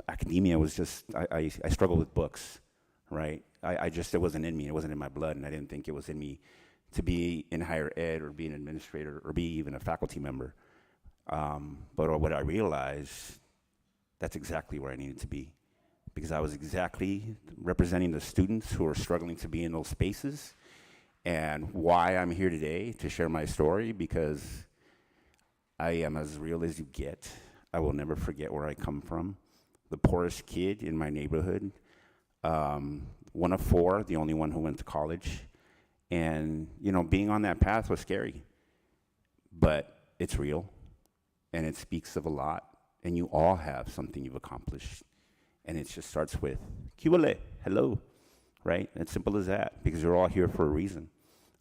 [SPEAKER 11] Academia was just, I struggled with books, right? It wasn't in me, it wasn't in my blood, and I didn't think it was in me to be in higher ed or be an administrator or be even a faculty member. But what I realized, that's exactly where I needed to be, because I was exactly representing the students who are struggling to be in those spaces, and why I'm here today to share my story, because I am as real as you get. I will never forget where I come from. The poorest kid in my neighborhood, one of 4, the only one who went to college. And, being on that path was scary, but it's real, and it speaks of a lot, and you all have something you've accomplished. And it just starts with, Kiwale, hello, right? It's simple as that, because you're all here for a reason.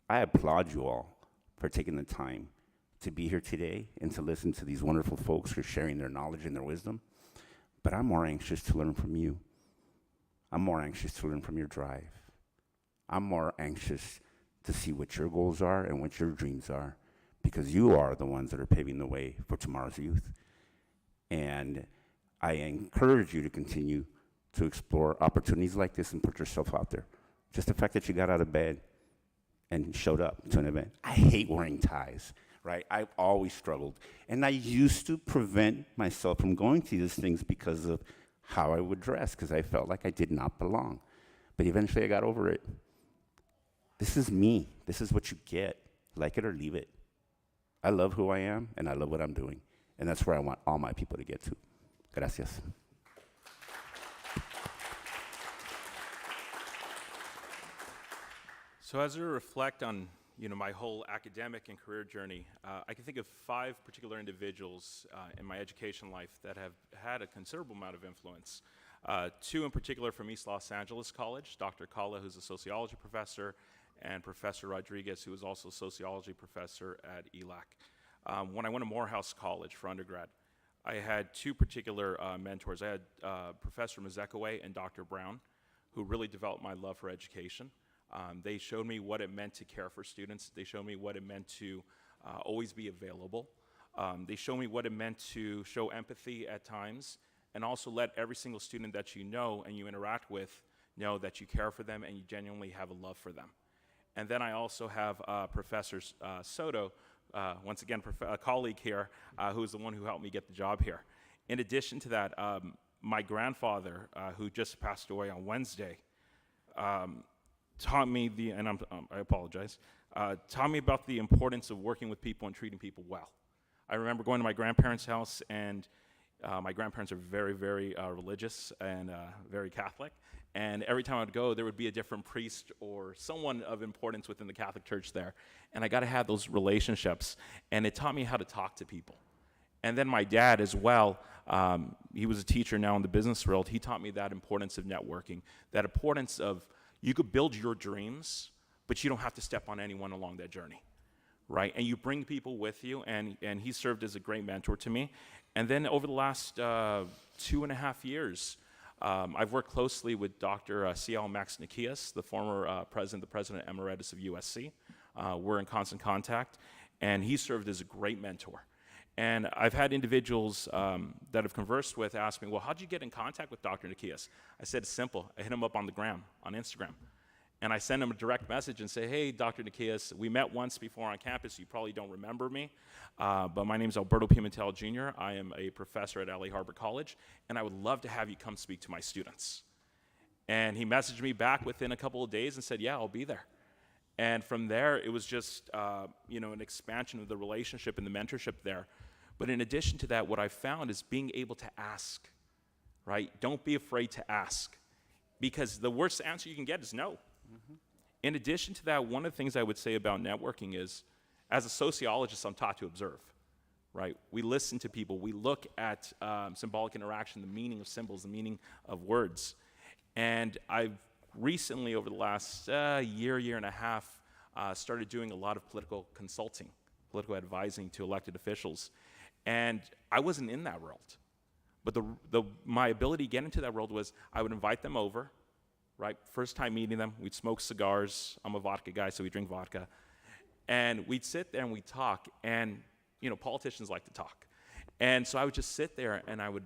[SPEAKER 11] I applaud you all for taking the time to be here today and to listen to these wonderful folks who are sharing their knowledge and their wisdom. But I'm more anxious to learn from you. I'm more anxious to learn from your drive. I'm more anxious to see what your goals are and what your dreams are, because you are the ones that are paving the way for tomorrow's youth. And I encourage you to continue to explore opportunities like this and put yourself out there. Just the fact that you got out of bed and showed up to an event. I hate wearing ties, right? I've always struggled. And I used to prevent myself from going to these things because of how I would dress, because I felt like I did not belong. But eventually I got over it. This is me. This is what you get. Like it or leave it. I love who I am, and I love what I'm doing. And that's where I want all my people to get to. Gracias.
[SPEAKER 12] So as I reflect on my whole academic and career journey, I can think of 5 particular individuals in my education life that have had a considerable amount of influence. 2 in particular from East Los Angeles College, Dr. Kala, who's a sociology professor, and Professor Rodriguez, who is also a sociology professor at ELAC. When I went to Morehouse College for undergrad, I had 2 particular mentors. I had Professor Miseducation and Dr. Brown, who really developed my love for education. They showed me what it meant to care for students. They showed me what it meant to always be available. They showed me what it meant to show empathy at times, and also let every single student that you know and you interact with know that you care for them and you genuinely have a love for them. And then I also have Professor Soto, once again a colleague here, who is the one who helped me get the job here. In addition to that, my grandfather, who just passed away on Wednesday, taught me I apologize, taught me about the importance of working with people and treating people well. I remember going to my grandparents' house, and my grandparents are very, very religious and very Catholic. And every time I would go, there would be a different priest or someone of importance within the Catholic Church there. And I got to have those relationships. And it taught me how to talk to people. And then my dad as well, he was a teacher now in the business world. He taught me that importance of networking, that importance of you could build your dreams, but you don't have to step on anyone along that journey, right? And you bring people with you, and he served as a great mentor to me. And then over the last 2.5 years, I've worked closely with Dr. C.L. Max Nikias, the former president emeritus of USC. We're in constant contact, and he served as a great mentor. And I've had individuals that I've conversed with ask me, well, how'd you get in contact with Dr. Nikias? I said, it's simple. I hit him up on the gram, on Instagram. And I send him a direct message and say, hey, Dr. Nikias, we met once before on campus. You probably don't remember me, but my name is Alberto Pimentel Jr. I am a professor at LA Harbor College, and I would love to have you come speak to my students. And he messaged me back within a couple of days and said, yeah, I'll be there. And from there, it was just an expansion of the relationship and the mentorship there. But in addition to that, what I found is being able to ask, right? Don't be afraid to ask, because the worst answer you can get is no. Mm-hmm. In addition to that, one of the things I would say about networking is, as a sociologist, I'm taught to observe, right? We listen to people. We look at symbolic interaction, the meaning of symbols, the meaning of words. And I've recently, over the last year and a half, started doing a lot of political consulting, political advising to elected officials. And I wasn't in that world. But my ability to get into that world was I would invite them over, right? First time meeting them, we'd smoke cigars. I'm a vodka guy, so we drink vodka. And we'd sit there and we'd talk. And, politicians like to talk. And so I would just sit there and I would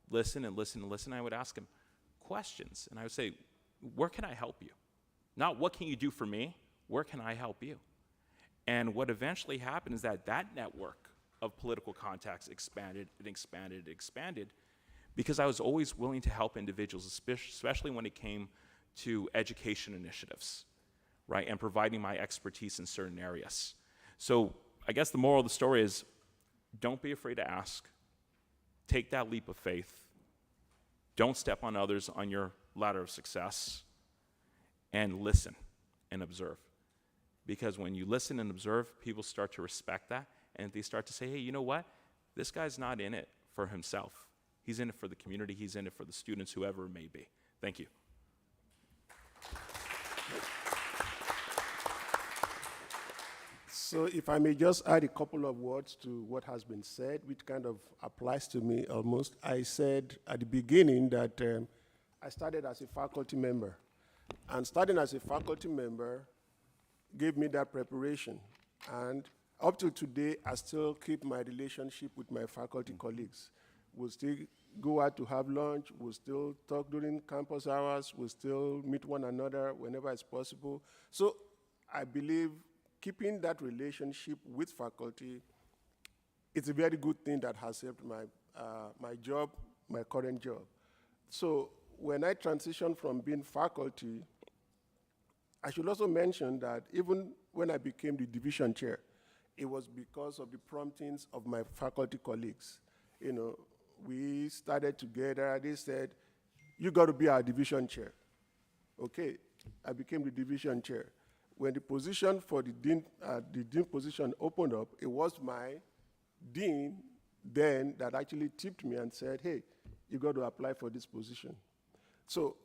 [SPEAKER 12] listen and listen and listen. And I would ask them questions. And I would say, where can I help you? Not what can you do for me? Where can I help you? And what eventually happened is that network of political contacts expanded and expanded and expanded, because I was always willing to help individuals, especially when it came to education initiatives, right, and providing my expertise in certain areas. So I guess the moral of the story is, don't be afraid to ask. Take that leap of faith. Don't step on others on your ladder of success, and listen and observe. Because when you listen and observe, people start to respect that, and they start to say, hey, you know what? This guy's not in it for himself. He's in it for the community. He's in it for the students, whoever it may be. Thank you.
[SPEAKER 13] So if I may just add a couple of words to what has been said, which kind of applies to me almost. I said at the beginning that I started as a faculty member. And starting as a faculty member gave me that preparation. And up till today, I still keep my relationship with my faculty colleagues. We'll still go out to have lunch. We'll still talk during campus hours. We'll still meet one another whenever it's possible. So I believe keeping that relationship with faculty, it's a very good thing that has helped my job, my current job. So when I transitioned from being faculty, I should also mention that even when I became the division chair, it was because of the promptings of my faculty colleagues. You know, we started together. They said, you got to be our division chair. Okay, I became the division chair. When the position for the dean position opened up, it was my dean then that actually tipped me and said, hey, you got to apply for this position. So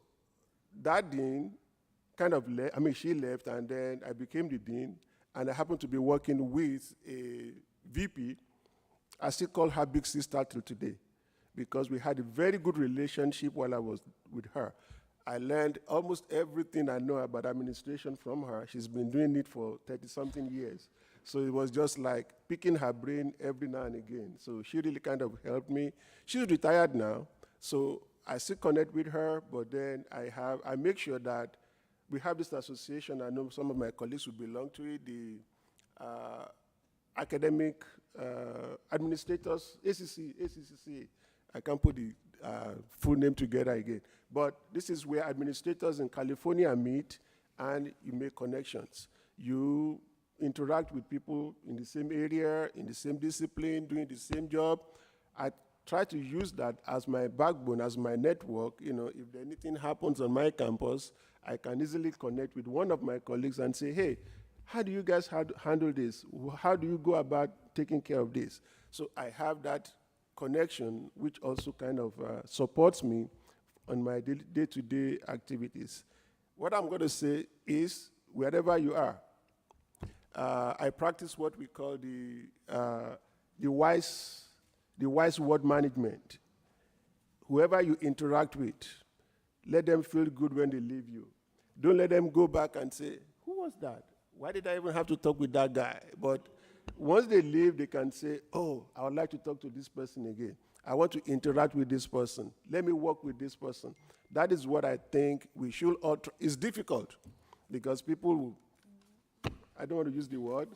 [SPEAKER 13] that dean kind of left, she left, and then I became the dean, and I happened to be working with a VP. I still call her big sister till today, because we had a very good relationship while I was with her. I learned almost everything I know about administration from her. She's been doing it for 30-something years. So it was just like picking her brain every now and again. So she really kind of helped me. She's retired now, so I still connect with her, but then I make sure that we have this association. I know some of my colleagues who belong to it, the academic administrators, ACCC. I can't put the full name together again. But this is where administrators in California meet, and you make connections. You interact with people in the same area, in the same discipline, doing the same job. I try to use that as my backbone, as my network. You know, if anything happens on my campus, I can easily connect with one of my colleagues and say, hey, how do you guys handle this? How do you go about taking care of this? So I have that connection, which also kind of supports me on my day-to-day activities. What I'm going to say is, wherever you are, I practice what we call the wise word management. Whoever you interact with, let them feel good when they leave you. Don't let them go back and say, who was that? Why did I even have to talk with that guy? But once they leave, they can say, oh, I would like to talk to this person again. I want to interact with this person. Let me work with this person. That is what I think we should all try. It's difficult because people, I don't want to use the word,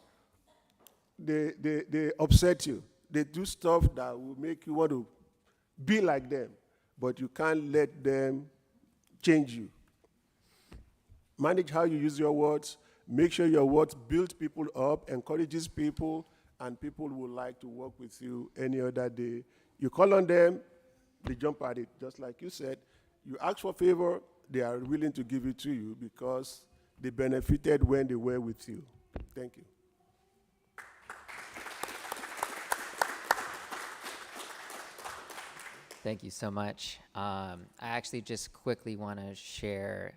[SPEAKER 13] they upset you. They do stuff that will make you want to be like them, but you can't let them change you. Manage how you use your words. Make sure your words build people up, encourages people, and people will like to work with you any other day. You call on them, they jump at it. Just like you said, you ask for favor, they are willing to give it to you because they benefited when they were with you. Thank you.
[SPEAKER 9] Thank you so much. I actually just quickly want to share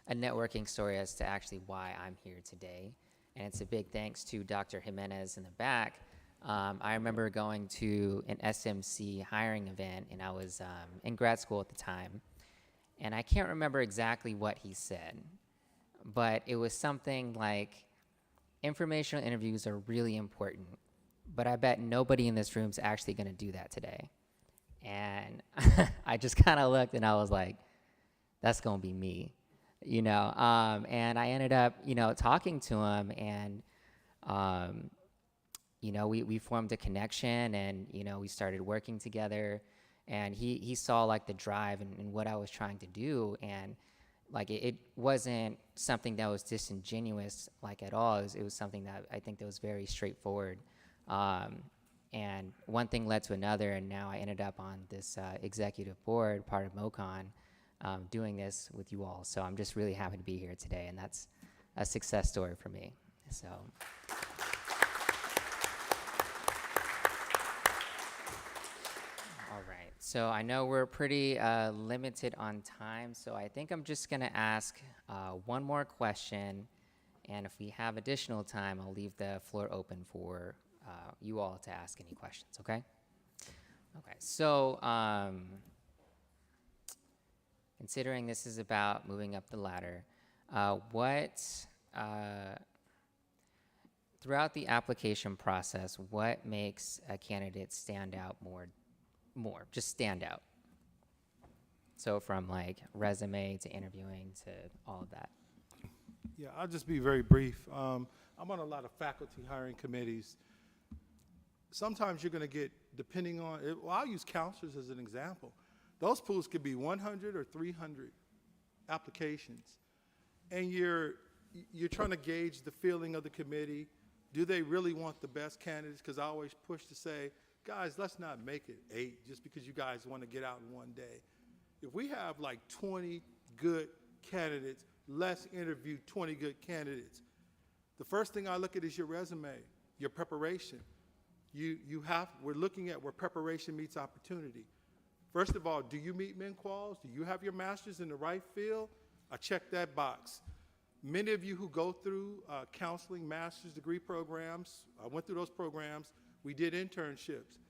[SPEAKER 9] a networking story as to actually why I'm here today. And it's a big thanks to Dr. Jimenez in the back. I remember going to an SMC hiring event, and I was in grad school at the time. And I can't remember exactly what he said, but it was something like, informational interviews are really important, but I bet nobody in this room is actually going to do that today. And I just kind of looked, and I was like, that's going to be me, you know. And I ended up, you know, talking to him, and you know, we formed a connection, and, you know, we started working together, and he saw like the drive and what I was trying to do, and like it wasn't something that was disingenuous like at all. It was something that I think that was very straightforward. And one thing led to another, and now I ended up on this executive board, part of MoCon, doing this with you all. So I'm just really happy to be here today, and that's a success story for me. So. All right. So I know we're pretty limited on time, so I think I'm just gonna ask one more question, and if we have additional time, I'll leave the floor open for you all to ask any questions, okay? Okay, so considering this is about moving up the ladder, throughout the application process, what makes a candidate stand out more, just stand out? So from like resume to interviewing to all of that.
[SPEAKER 10] Yeah, I'll just be very brief. I'm on a lot of faculty hiring committees. Sometimes you're going to get, depending on, well, I'll use counselors as an example. Those pools could be 100 or 300 applications. And you're trying to gauge the feeling of the committee. Do they really want the best candidates? Because I always push to say, guys, let's not make it 8 just because you guys want to get out in one day. If we have like 20 good candidates, let's interview 20 good candidates. The first thing I look at is your resume, your preparation. We're looking at where preparation meets opportunity. First of all, do you meet min quals? Do you have your master's in the right field? I check that box. Many of you who go through counseling master's degree programs, I went through those programs, we did internships.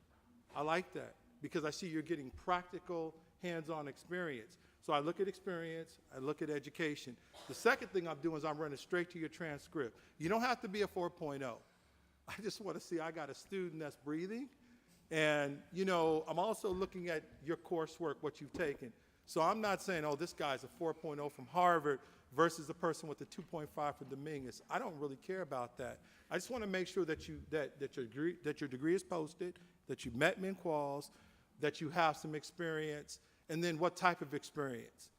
[SPEAKER 10] I like that because I see you're getting practical, hands-on experience. So I look at experience, I look at education. The second thing I'm doing is I'm running straight to your transcript. You don't have to be a 4.0. I just want to see I got a student that's breathing. And, you know, I'm also looking at your coursework, what you've taken. So I'm not saying, oh, this guy's a 4.0 from Harvard versus a person with a 2.5 from Dominguez. I don't really care about that. I just want to make sure that your degree is posted, that you met min quals, that you have some experience, and then what type of experience.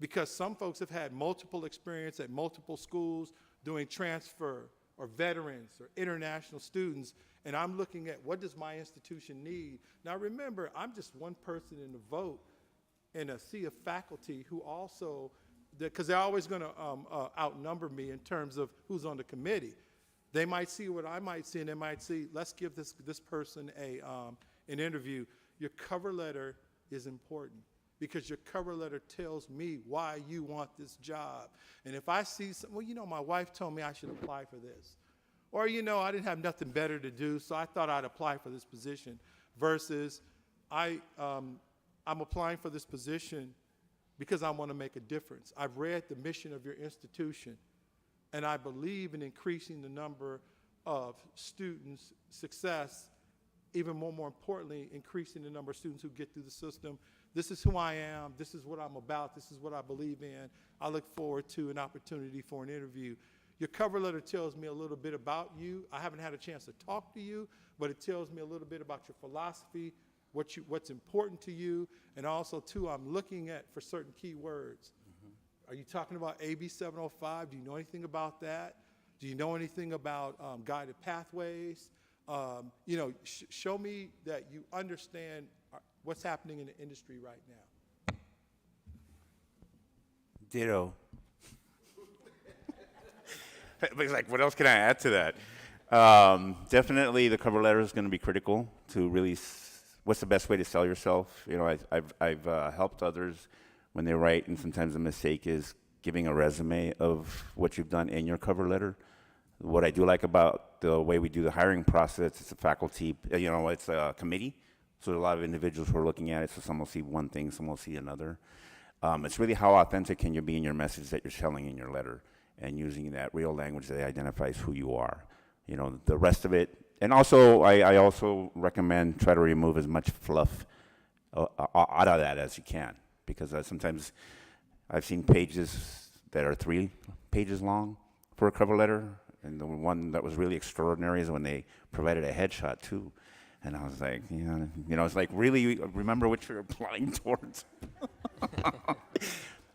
[SPEAKER 10] Because some folks have had multiple experience at multiple schools doing transfer or veterans or international students, and I'm looking at what does my institution need. Now remember, I'm just one person in the vote in a sea of faculty who also, because they're always going to outnumber me in terms of who's on the committee. They might see what I might see, and they might see, let's give this person an interview. Your cover letter is important because your cover letter tells me why you want this job. And if I see well, you know, my wife told me I should apply for this. Or, you know, I didn't have nothing better to do, so I thought I'd apply for this position. Versus I'm applying for this position because I want to make a difference. I've read the mission of your institution, and I believe in increasing the number of students' success, even more importantly, increasing the number of students who get through the system. This is who I am. This is what I'm about. This is what I believe in. I look forward to an opportunity for an interview. Your cover letter tells me a little bit about you. I haven't had a chance to talk to you, but it tells me a little bit about your philosophy, what's important to you, and also, too, I'm looking at for certain key words. Are you talking about AB 705? Do you know anything about that? Do you know anything about guided pathways? You know, show me that you understand what's happening in the industry right now.
[SPEAKER 11] Ditto. But like, what else can I add to that? Definitely, the cover letter is going to be critical to really. What's the best way to sell yourself? You know, I've helped others when they write, and sometimes the mistake is giving a resume of what you've done in your cover letter. What I do like about the way we do the hiring process, it's a faculty, you know, it's a committee. So there are a lot of individuals who are looking at it, so some will see one thing, some will see another. It's really how authentic can you be in your message that you're telling in your letter and using that real language that identifies who you are. You know, the rest of it, and also I also recommend try to remove as much fluff out of that as you can, because sometimes I've seen pages that are 3 pages long for a cover letter, and the one that was really extraordinary is when they provided a headshot too. And I was like, you know, it's like, really remember what you're applying towards.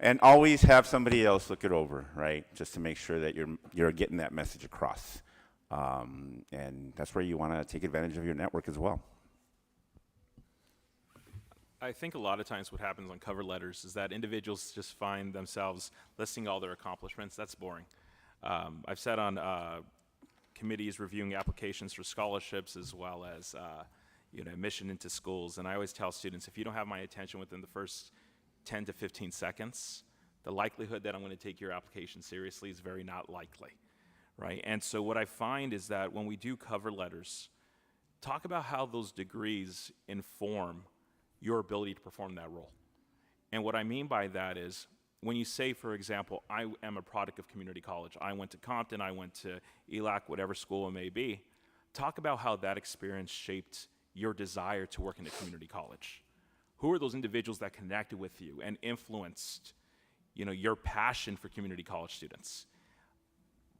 [SPEAKER 11] And always have somebody else look it over, right? Just to make sure that you're getting that message across. And that's where you want to take advantage of your network as well.
[SPEAKER 12] I think a lot of times what happens on cover letters is that individuals just find themselves listing all their accomplishments. That's boring. I've sat on committees reviewing applications for scholarships, as well as admission into schools. And I always tell students, if you don't have my attention within the first 10 to 15 seconds, the likelihood that I'm going to take your application seriously is very not likely, right? And so what I find is that when we do cover letters, talk about how those degrees inform your ability to perform that role. And what I mean by that is, when you say, for example, I am a product of community college, I went to Compton, I went to ELAC, whatever school it may be, talk about how that experience shaped your desire to work in a community college. Who are those individuals that connected with you and influenced, your passion for community college students?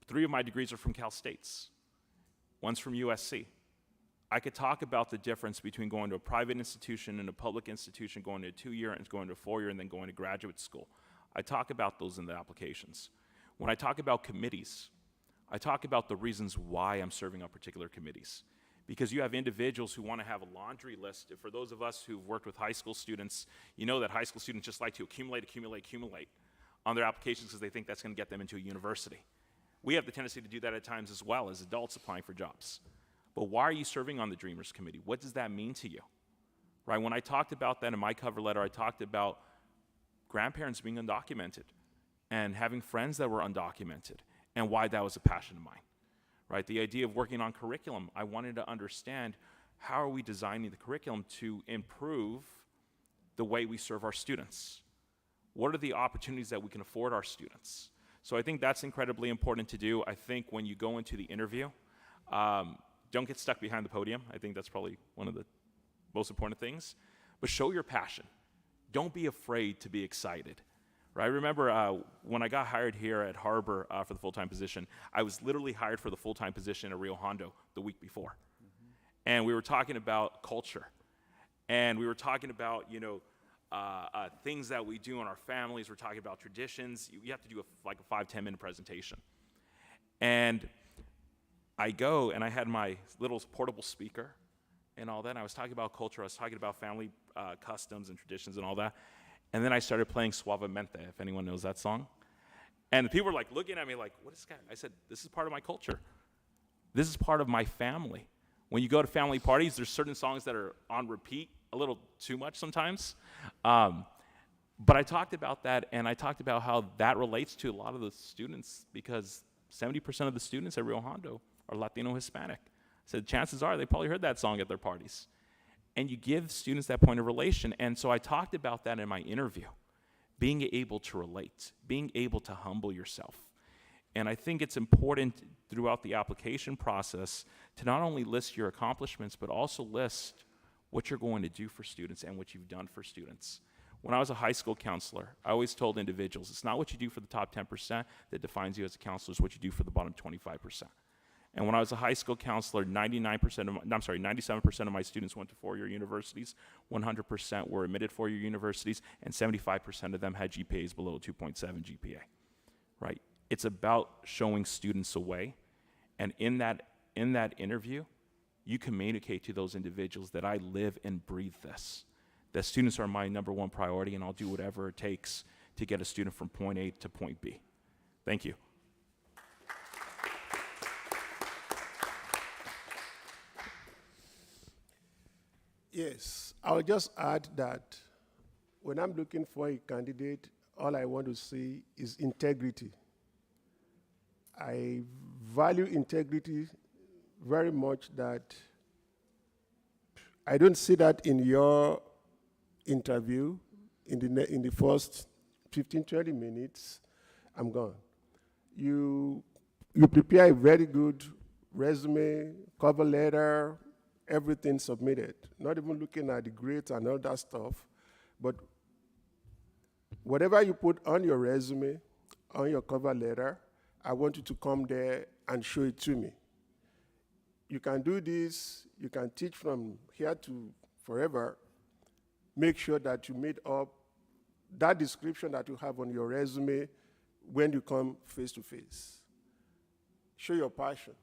[SPEAKER 12] 3 of my degrees are from Cal States. One's from USC. I could talk about the difference between going to a private institution and a public institution, going to a 2-year and going to a 4-year and then going to graduate school. I talk about those in the applications. When I talk about committees, I talk about the reasons why I'm serving on particular committees. Because you have individuals who want to have a laundry list. For those of us who've worked with high school students, you know that high school students just like to accumulate on their applications because they think that's going to get them into a university. We have the tendency to do that at times as well as adults applying for jobs. But why are you serving on the Dreamers Committee? What does that mean to you? Right? When I talked about that in my cover letter, I talked about grandparents being undocumented and having friends that were undocumented and why that was a passion of mine. Right? The idea of working on curriculum, I wanted to understand how are we designing the curriculum to improve the way we serve our students? What are the opportunities that we can afford our students? So I think that's incredibly important to do. I think when you go into the interview, don't get stuck behind the podium. I think that's probably one of the most important things. But show your passion. Don't be afraid to be excited. Right? I remember when I got hired here at Harbor for the full-time position, I was literally hired for the full-time position at Rio Hondo the week before. And we were talking about culture. And we were talking about, things that we do in our families. We're talking about traditions. You have to do a 5-10 minute presentation. And I go and I had my little portable speaker and all that. And I was talking about culture. I was talking about family customs and traditions and all that. And then I started playing Suavemente, if anyone knows that song. And the people were looking at me like, what is this guy? I said, this is part of my culture. This is part of my family. When you go to family parties, there's certain songs that are on repeat a little too much sometimes. But I talked about that, and I talked about how that relates to a lot of the students, because 70% of the students at Rio Hondo are Latino Hispanic. I said, chances are they probably heard that song at their parties. And you give students that point of relation. And so I talked about that in my interview, being able to relate, being able to humble yourself. And I think it's important throughout the application process to not only list your accomplishments, but also list what you're going to do for students and what you've done for students. When I was a high school counselor, I always told individuals, it's not what you do for the top 10% that defines you as a counselor, it's what you do for the bottom 25%. And when I was a high school counselor, 97% of my students went to 4-year universities, 100% were admitted 4-year universities, and 75% of them had GPAs below 2.7 GPA, right? It's about showing students a way, and in that interview, you communicate to those individuals that I live and breathe this, that students are my number one priority, and I'll do whatever it takes to get a student from point A to point B. Thank you.
[SPEAKER 13] Yes, I'll just add that when I'm looking for a candidate, all I want to see is integrity. I value integrity very much, that I don't see that in your interview. In the first 15, 20 minutes, I'm gone. You prepare a very good resume, cover letter, everything submitted, not even looking at the grades and all that stuff, but whatever you put on your resume, on your cover letter, I want you to come there and show it to me. You can do this, you can teach from here to forever. Make sure that you meet up that description that you have on your resume when you come face to face. Show your passion.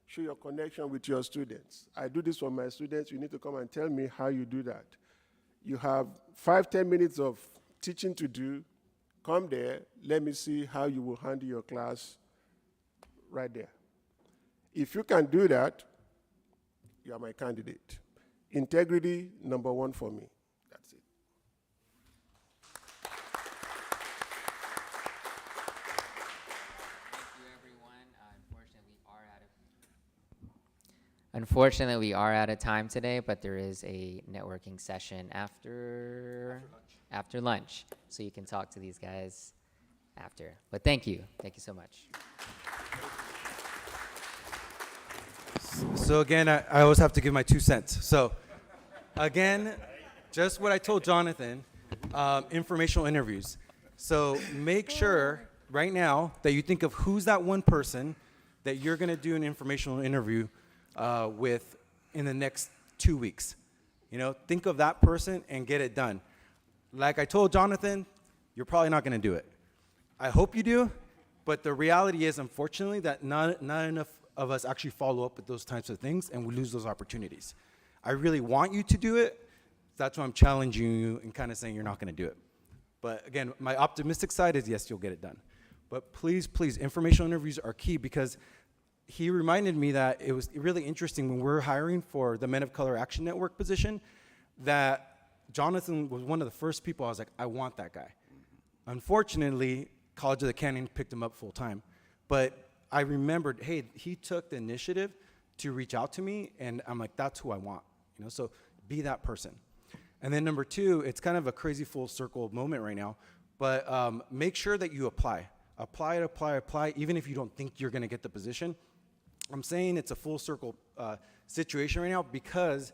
[SPEAKER 13] Show your connection with your students. I do this for my students. You need to come and tell me how you do that. You have 5-10 minutes of teaching to do. Come there. Let me see how you will handle your class right there. If you can do that, you are my candidate. integrity, number one for me. That's it.
[SPEAKER 9] Thank you, everyone. Unfortunately, we are out of time today, but there is a networking session after lunch, so you can talk to these guys after. But thank you so much.
[SPEAKER 5] So again, I always have to give my 2 cents. So again, just what I told Jonathan, informational interviews. So make sure right now that you think of who's that one person that you're going to do an informational interview with in the next 2 weeks. You know, think of that person and get it done. Like I told Jonathan, you're probably not going to do it. I hope you do, but the reality is, unfortunately, that not enough of us actually follow up with those types of things, and we lose those opportunities. I really want you to do it. That's why I'm challenging you and kind of saying you're not going to do it. But again, my optimistic side is yes, you'll get it done. But please, please, informational interviews are key, because he reminded me that it was really interesting when we were hiring for the Men of Color Action Network position, that Jonathan was one of the first people I was like, I want that guy. Unfortunately, College of the Canyon picked him up full time. But I remembered, hey, he took the initiative to reach out to me, and I'm like, that's who I want. You know, so be that person. And then number 2, it's kind of a crazy full circle moment right now, but make sure that you apply. Apply, even if you don't think you're going to get the position. I'm saying it's a full circle situation right now because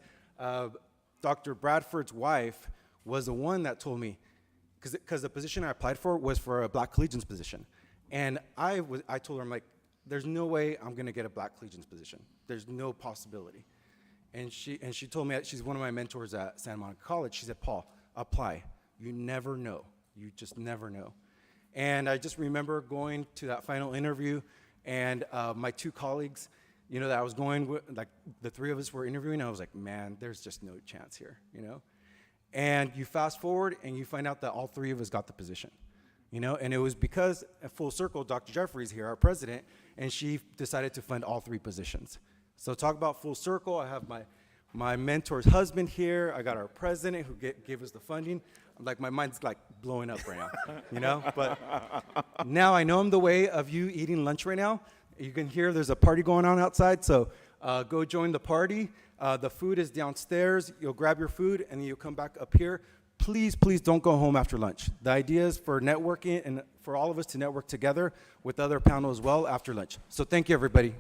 [SPEAKER 5] Dr. Bradford's wife was the one that told me, because the position I applied for was for a Black Collegians position. And I told her, I'm like, there's no way I'm going to get a Black Collegians position. There's no possibility. And she told me, she's one of my mentors at Santa Monica College. She said, Paul, apply. You never know. You just never know. And I just remember going to that final interview, and my 2 colleagues, you know, that I was going with, like the 3 of us were interviewing, I was like, man, there's just no chance here, you know? And you fast forward and you find out that all 3 of us got the position, you know? And it was because, at full circle, Dr. Jeffries here, our president, and she decided to fund all 3 positions. So talk about full circle. I have my mentor's husband here. I got our president who gave us the funding. I'm like, my mind's like blowing up right now, you know? But now I know I'm the way of you eating lunch right now. You can hear there's a party going on outside, so go join the party. The food is downstairs. You'll grab your food, and then you'll come back up here. Please, please don't go home after lunch. The idea is for networking and for all of us to network together with other panel as well after lunch. So thank you, everybody.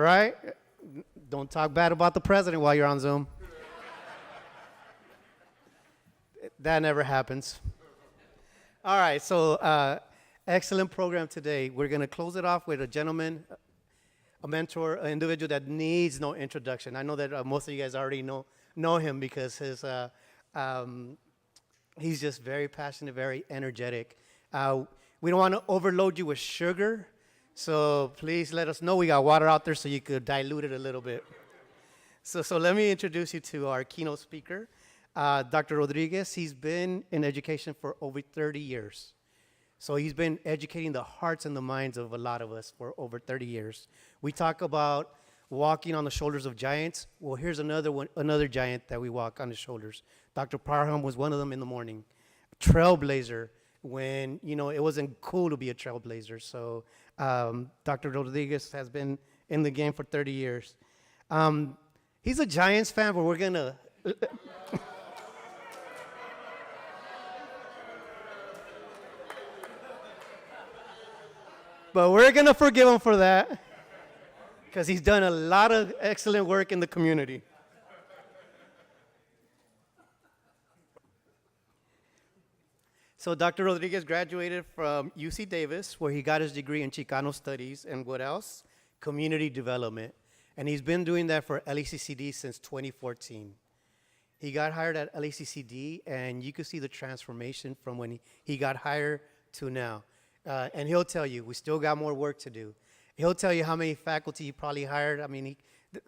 [SPEAKER 2] right? Don't talk bad about the president while you're on Zoom. That never happens. All right, so excellent program today. We're going to close it off with a gentleman, a mentor, an individual that needs no introduction. I know that most of you guys already know him because he's just very passionate, very energetic. We don't want to overload you with sugar, so please let us know. We got water out there so you could dilute it a little bit. So let me introduce you to our keynote speaker, Dr. Rodriguez. He's been in education for over 30 years. So he's been educating the hearts and the minds of a lot of us for over 30 years. We talk about walking on the shoulders of giants. Well, here's another giant that we walk on his shoulders. Dr. Parham was one of them in the morning. Trailblazer when, it wasn't cool to be a trailblazer. So Dr. Rodriguez has been in the game for 30 years. He's a Giants fan, but we're going to... But we're going to forgive him for that because he's done a lot of excellent work in the community. So Dr. Rodriguez graduated from UC Davis, where he got his degree in Chicano Studies and what else? Community Development. And he's been doing that for LACCD since 2014. He got hired at LACCD, and you could see the transformation from when he got hired to now. And he'll tell you, we still got more work to do. He'll tell you how many faculty he probably hired. I mean,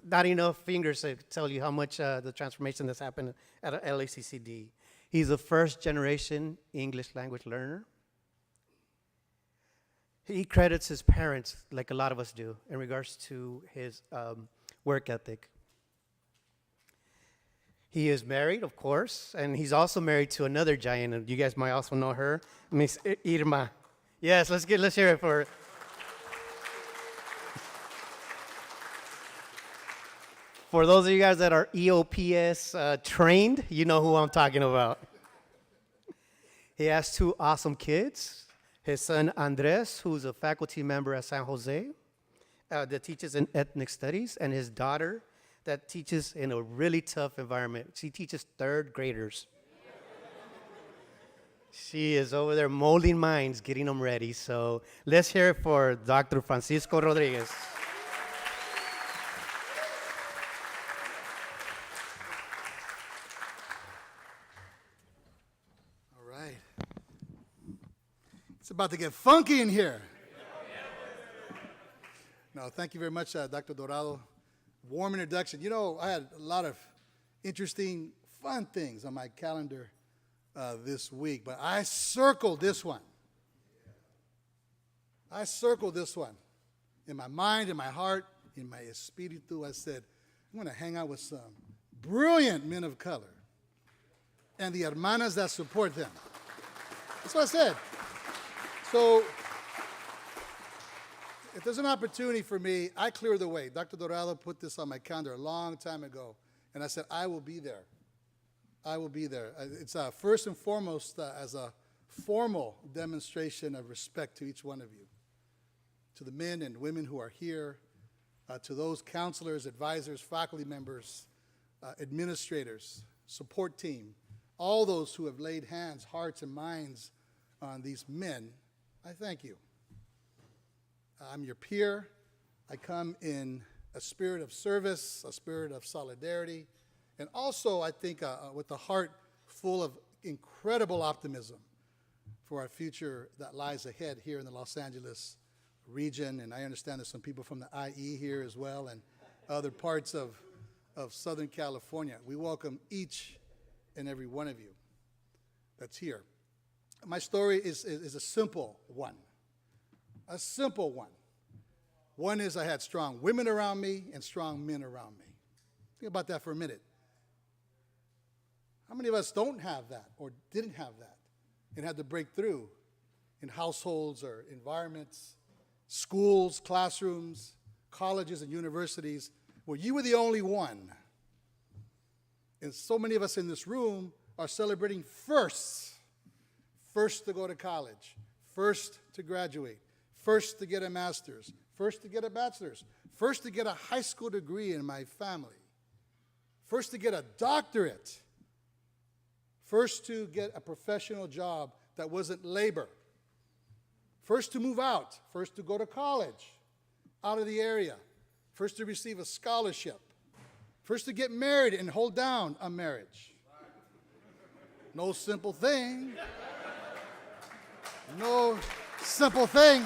[SPEAKER 2] not enough fingers to tell you how much the transformation that's happened at LACCD. He's a first-generation English language learner. He credits his parents, like a lot of us do, in regards to his work ethic. He is married, of course, and he's also married to another giant, and you guys might also know her, Miss Irma. Yes, let's hear it for her. For those of you guys that are EOPS trained, you know who I'm talking about. He has two awesome kids. His son, Andres, who's a faculty member at San Jose that teaches in ethnic studies, and his daughter that teaches in a really tough environment. She teaches third graders. She is over there molding minds, getting them ready. So let's hear it for Dr. Francisco Rodriguez.
[SPEAKER 14] It's about to get funky in here. No, thank you very much, Dr. Dorado. Warm introduction. I had a lot of interesting, fun things on my calendar this week, but I circled this one. In my mind, in my heart, in my espiritu. I said, I'm going to hang out with some brilliant men of color and the hermanas that support them. That's what I said. So, if there's an opportunity for me, I clear the way. Dr. Dorado put this on my calendar a long time ago, and I said, I will be there. I will be there. It's first and foremost as a formal demonstration of respect to each one of you, to the men and women who are here, to those counselors, advisors, faculty members, administrators, support team, all those who have laid hands, hearts, and minds on these men. I thank you. I'm your peer. I come in a spirit of service, a spirit of solidarity, and also, I think, with a heart full of incredible optimism for our future that lies ahead here in the Los Angeles region. And I understand there's some people from the IE here as well and other parts of Southern California. We welcome each and every one of you that's here. My story is a simple one. A simple one. One is I had strong women around me and strong men around me. Think about that for a minute. How many of us don't have that or didn't have that and had to break through in households or environments, schools, classrooms, colleges, and universities where you were the only one? And so many of us in this room are celebrating firsts. First to go to college, first to graduate, first to get a master's, first to get a bachelor's, first to get a high school degree in my family, first to get a doctorate, first to get a professional job that wasn't labor, first to move out, first to go to college out of the area, first to receive a scholarship, first to get married and hold down a marriage. No simple thing. No simple thing.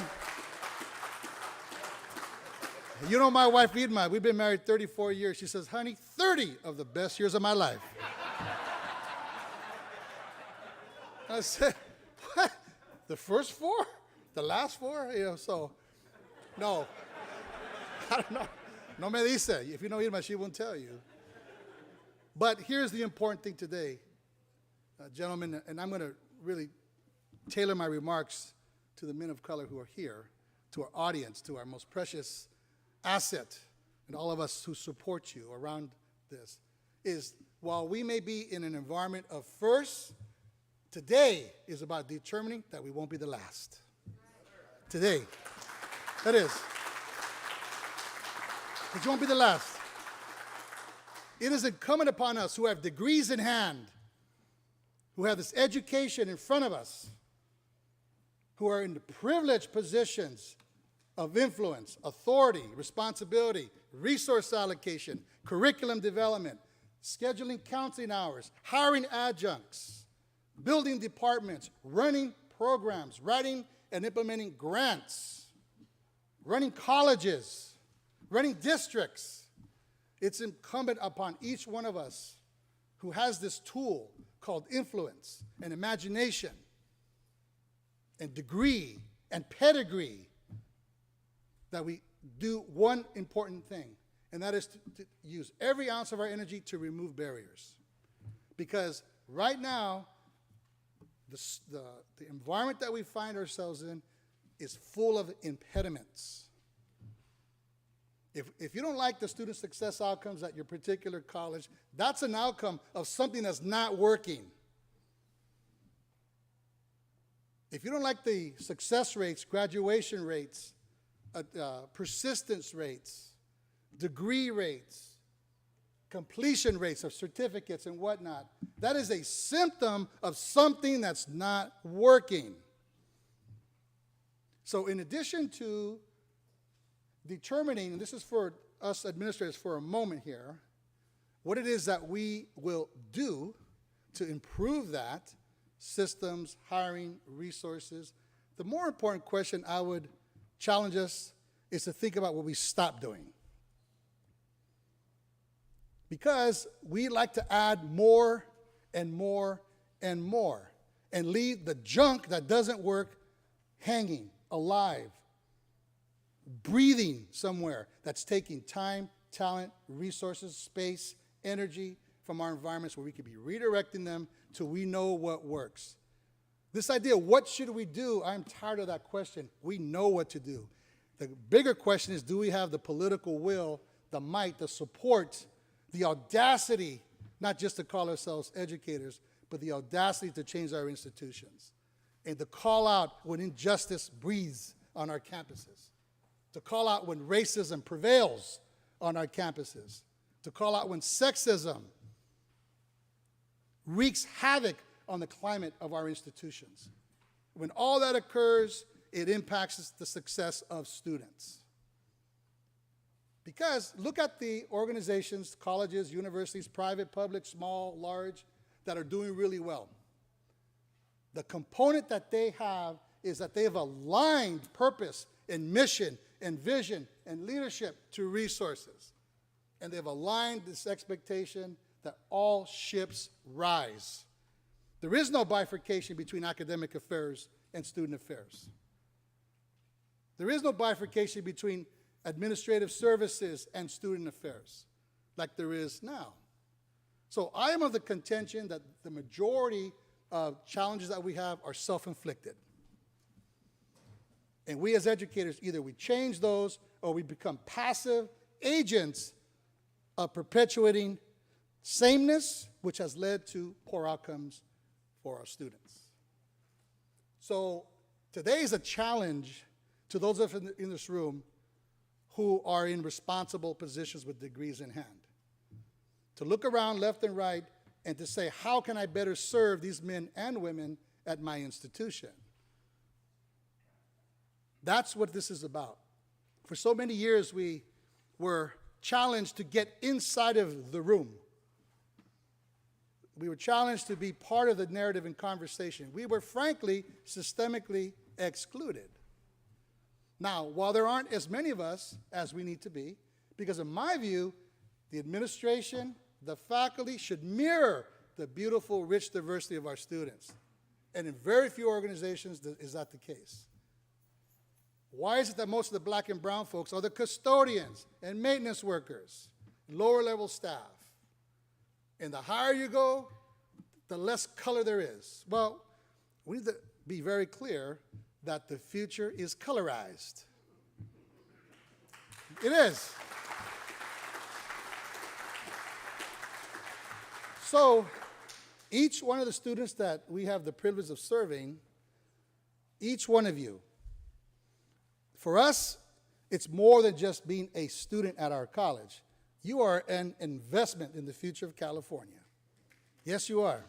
[SPEAKER 14] You know my wife, Irma, we've been married 34 years. She says, honey, 30 of the best years of my life. I said, what? The first 4? The last 4? You know, so, no. I don't know. No me dice. If you know Irma, she won't tell you. But here's the important thing today, gentlemen, and I'm going to really tailor my remarks to the men of color who are here, to our audience, to our most precious asset, and all of us who support you around this, is while we may be in an environment of first, today is about determining that we won't be the last. Today. That is. That you won't be the last. It is incumbent upon us who have degrees in hand, who have this education in front of us, who are in the privileged positions of influence, authority, responsibility, resource allocation, curriculum development, scheduling counseling hours, hiring adjuncts, building departments, running programs, writing and implementing grants, running colleges, running districts. It's incumbent upon each one of us who has this tool called influence and imagination and degree and pedigree that we do one important thing, and that is to use every ounce of our energy to remove barriers. Because right now, the environment that we find ourselves in is full of impediments. If you don't like the student success outcomes at your particular college, that's an outcome of something that's not working. If you don't like the success rates, graduation rates, persistence rates, degree rates, completion rates of certificates and whatnot, that is a symptom of something that's not working. So in addition to determining, and this is for us administrators for a moment here, what it is that we will do to improve that, systems, hiring, resources, the more important question I would challenge us is to think about what we stop doing. Because we like to add more and more and more and leave the junk that doesn't work hanging, alive, breathing somewhere that's taking time, talent, resources, space, energy from our environments where we could be redirecting them till we know what works. This idea, what should we do? I'm tired of that question. We know what to do. The bigger question is, do we have the political will, the might, the support, the audacity, not just to call ourselves educators, but the audacity to change our institutions and to call out when injustice breathes on our campuses, to call out when racism prevails on our campuses, to call out when sexism wreaks havoc on the climate of our institutions. When all that occurs, it impacts the success of students. Because look at the organizations, colleges, universities, private, public, small, large, that are doing really well. The component that they have is that they have aligned purpose and mission and vision and leadership to resources. And they've aligned this expectation that all ships rise. There is no bifurcation between academic affairs and student affairs. There is no bifurcation between administrative services and student affairs like there is now. So I am of the contention that the majority of challenges that we have are self-inflicted. And we as educators, either we change those or we become passive agents of perpetuating sameness, which has led to poor outcomes for our students. So today is a challenge to those of us in this room who are in responsible positions with degrees in hand, to look around left and right and to say, how can I better serve these men and women at my institution? That's what this is about. For so many years, we were challenged to get inside of the room. We were challenged to be part of the narrative and conversation. We were, frankly, systemically excluded. Now, while there aren't as many of us as we need to be, because in my view, the administration, the faculty should mirror the beautiful, rich diversity of our students. And in very few organizations is that the case. Why is it that most of the black and brown folks are the custodians and maintenance workers, lower level staff? And the higher you go, the less color there is. Well, we need to be very clear that the future is colorized. It is. So each one of the students that we have the privilege of serving, each one of you, for us, it's more than just being a student at our college. You are an investment in the future of California. Yes, you are.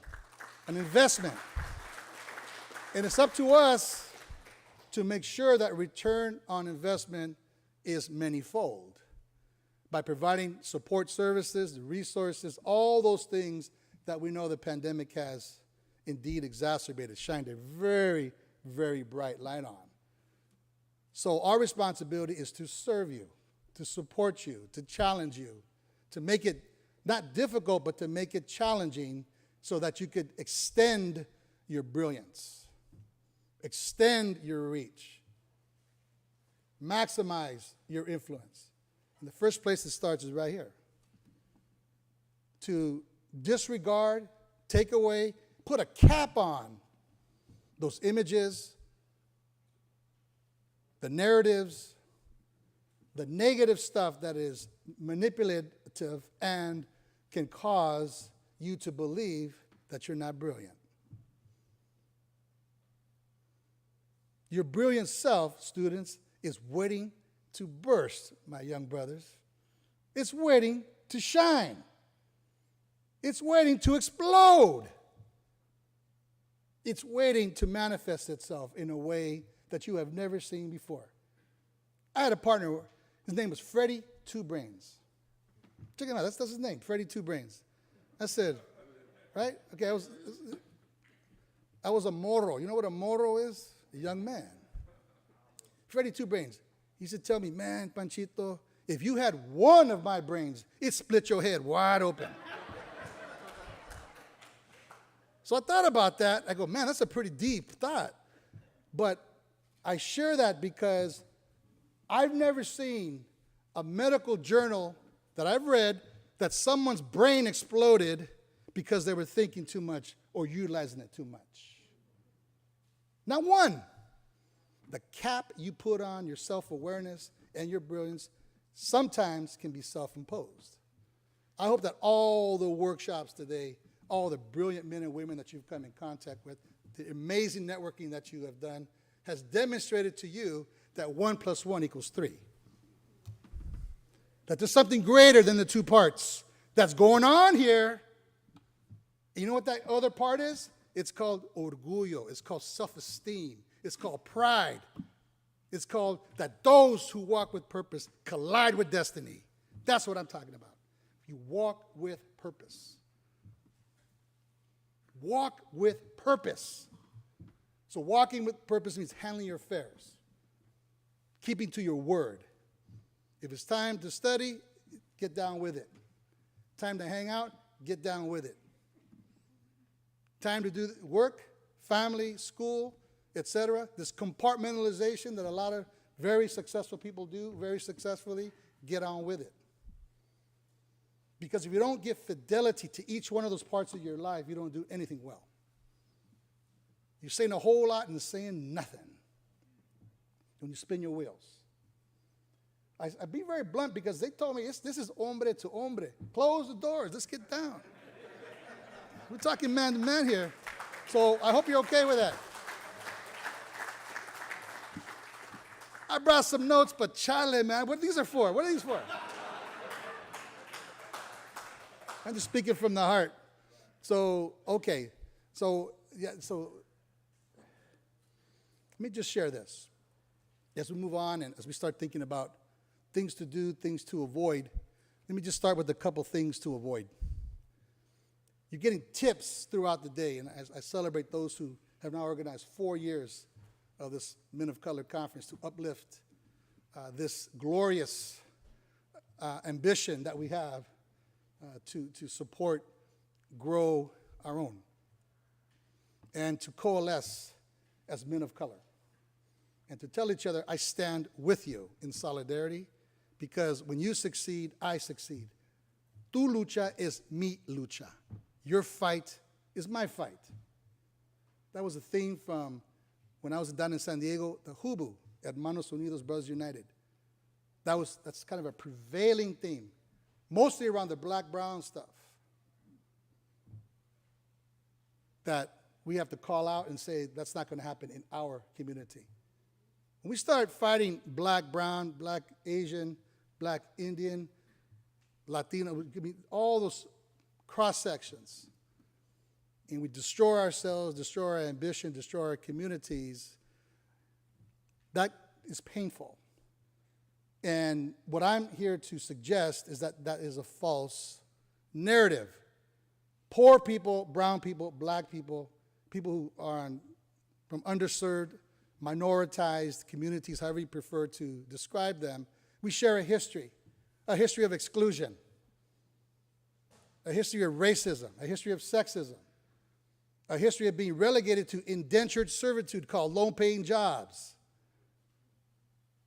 [SPEAKER 14] An investment. And it's up to us to make sure that return on investment is manyfold by providing support services, resources, all those things that we know the pandemic has indeed exacerbated, shined a very, very bright light on. So our responsibility is to serve you, to support you, to challenge you, to make it not difficult, but to make it challenging so that you could extend your brilliance, extend your reach, maximize your influence. And the first place it starts is right here. To disregard, take away, put a cap on those images, the narratives, the negative stuff that is manipulative and can cause you to believe that you're not brilliant. Your brilliant self, students, is waiting to burst, my young brothers. It's waiting to shine. It's waiting to explode. It's waiting to manifest itself in a way that you have never seen before. I had a partner, his name was Freddie Two Brains. Check him out, that's his name, Freddie Two Brains. I said, right? Okay, I was a morro. You know what a morro is? A young man. Freddie Two Brains. He used to tell me, man, Panchito, if you had one of my brains, it split your head wide open. So I thought about that. I go, man, that's a pretty deep thought. But I share that because I've never seen a medical journal that I've read that someone's brain exploded because they were thinking too much or utilizing it too much. Not one. The cap you put on your self-awareness and your brilliance sometimes can be self-imposed. I hope that all the workshops today, all the brilliant men and women that you've come in contact with, the amazing networking that you have done, has demonstrated to you that 1 + 1 = 3. That there's something greater than the two parts that's going on here. You know what that other part is? It's called orgullo. It's called self-esteem. It's called pride. It's called that those who walk with purpose collide with destiny. That's what I'm talking about. You walk with purpose. Walk with purpose. So walking with purpose means handling your affairs, keeping to your word. If it's time to study, get down with it. Time to hang out, get down with it. Time to do work, family, school, etc. This compartmentalization that a lot of very successful people do very successfully, get on with it. Because if you don't give fidelity to each one of those parts of your life, you don't do anything well. You're saying a whole lot and saying nothing when you spin your wheels. I be very blunt because they told me this is hombre to hombre. Close the doors. Let's get down. We're talking man to man here. So I hope you're okay with that. I brought some notes, but chale, man, what these are for? What are these for? I'm just speaking from the heart. So, okay. So, yeah, so let me just share this. As we move on and as we start thinking about things to do, things to avoid, let me just start with a couple things to avoid. You're getting tips throughout the day, and as I celebrate those who have now organized 4 years of this Men of Color Conference to uplift this glorious ambition that we have to support, grow our own, and to coalesce as men of color, and to tell each other, I stand with you in solidarity, because when you succeed, I succeed. Tu lucha es mi lucha. Your fight is my fight. That was a theme from when I was down in San Diego, the HUBU, Hermanos Unidos, Brothers United. That's kind of a prevailing theme, mostly around the black-brown stuff, that we have to call out and say that's not going to happen in our community. When we start fighting black, brown, black, Asian, black, Indian, Latino, I mean, all those cross-sections, and we destroy ourselves, destroy our ambition, destroy our communities, that is painful. And what I'm here to suggest is that that is a false narrative. Poor people, brown people, black people, people who are from underserved, minoritized communities, however you prefer to describe them, we share a history of exclusion, a history of racism, a history of sexism, a history of being relegated to indentured servitude called low-paying jobs,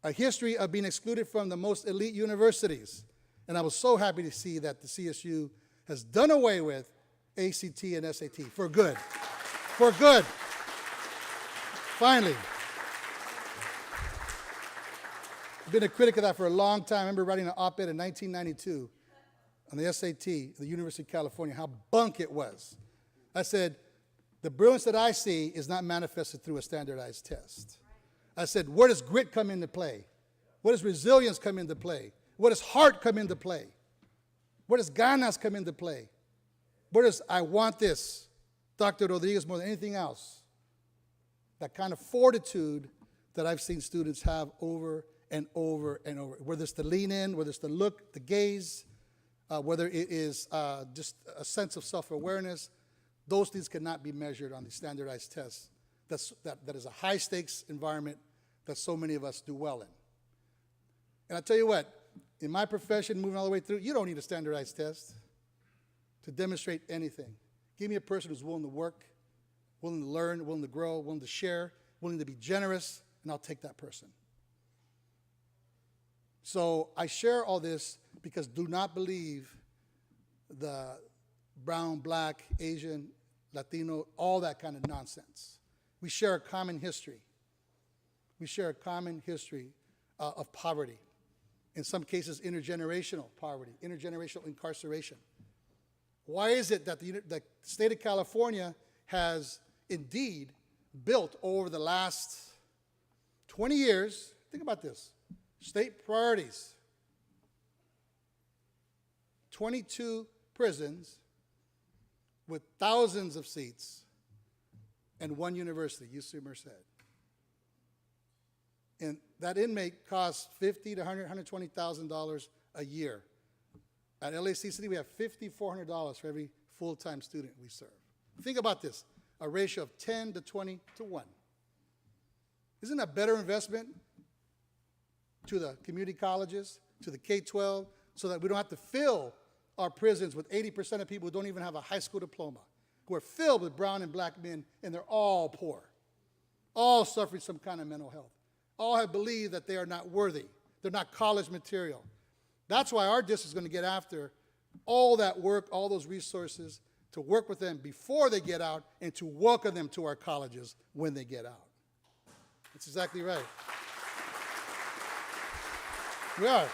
[SPEAKER 14] a history of being excluded from the most elite universities. And I was so happy to see that the CSU has done away with ACT and SAT for good. For good. Finally. I've been a critic of that for a long time. I remember writing an op-ed in 1992 on the SAT at the University of California, how bunk it was. I said, the brilliance that I see is not manifested through a standardized test. I said, where does grit come into play? Where does resilience come into play? Where does heart come into play? Where does ganas come into play? Where does I want this, Dr. Rodriguez, more than anything else? That kind of fortitude that I've seen students have over and over and over. Whether it's the lean in, whether it's the look, the gaze, whether it is just a sense of self-awareness, those things cannot be measured on the standardized tests. That is a high-stakes environment that so many of us do well in. And I tell you what, in my profession, moving all the way through, you don't need a standardized test to demonstrate anything. Give me a person who's willing to work, willing to learn, willing to grow, willing to share, willing to be generous, and I'll take that person. So I share all this because do not believe the brown, black, Asian, Latino, all that kind of nonsense. We share a common history. We share a common history of poverty. In some cases, intergenerational poverty, intergenerational incarceration. Why is it that the state of California has indeed built over the last 20 years, think about this, state priorities, 22 prisons with thousands of seats and one university, UC Merced. And that inmate costs $50,000 to $120,000 a year. At LACCD, we have $5,400 for every full-time student we serve. Think about this, a ratio of 10 to 20 to 1. Isn't that a better investment to the community colleges, to the K-12, so that we don't have to fill our prisons with 80% of people who don't even have a high school diploma, who are filled with brown and black men, and they're all poor, all suffering some kind of mental health. All have believed that they are not worthy. They're not college material. That's why our district is going to get after all that work, all those resources, to work with them before they get out and to welcome them to our colleges when they get out. That's exactly right. We are.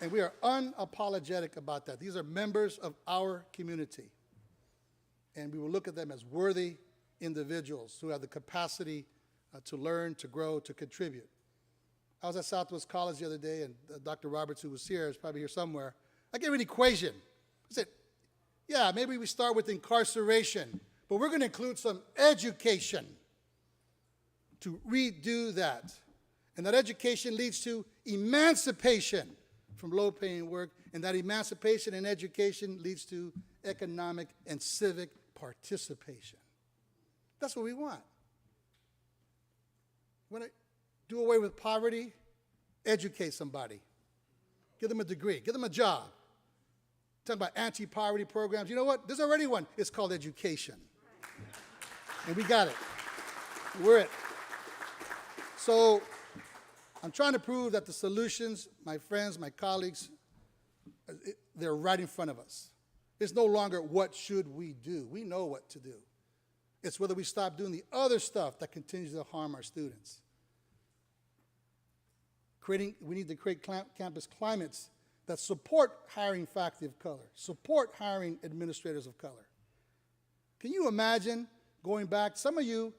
[SPEAKER 14] And we are unapologetic about that. These are members of our community. And we will look at them as worthy individuals who have the capacity to learn, to grow, to contribute. I was at Southwest College the other day, and Dr. Roberts, who was here, is probably here somewhere. I gave an equation. I said, yeah, maybe we start with incarceration, but we're going to include some education to redo that. And that education leads to emancipation from low-paying work, and that emancipation and education leads to economic and civic participation. That's what we want. We want to do away with poverty, educate somebody, give them a degree, give them a job. Talking about anti-poverty programs. You know what? There's already one. It's called education. And we got it. We're it. So I'm trying to prove that the solutions, my friends, my colleagues, they're right in front of us. It's no longer what should we do. We know what to do. It's whether we stop doing the other stuff that continues to harm our students. We need to create campus climates that support hiring faculty of color, support hiring administrators of color. Can you imagine going back? Some of you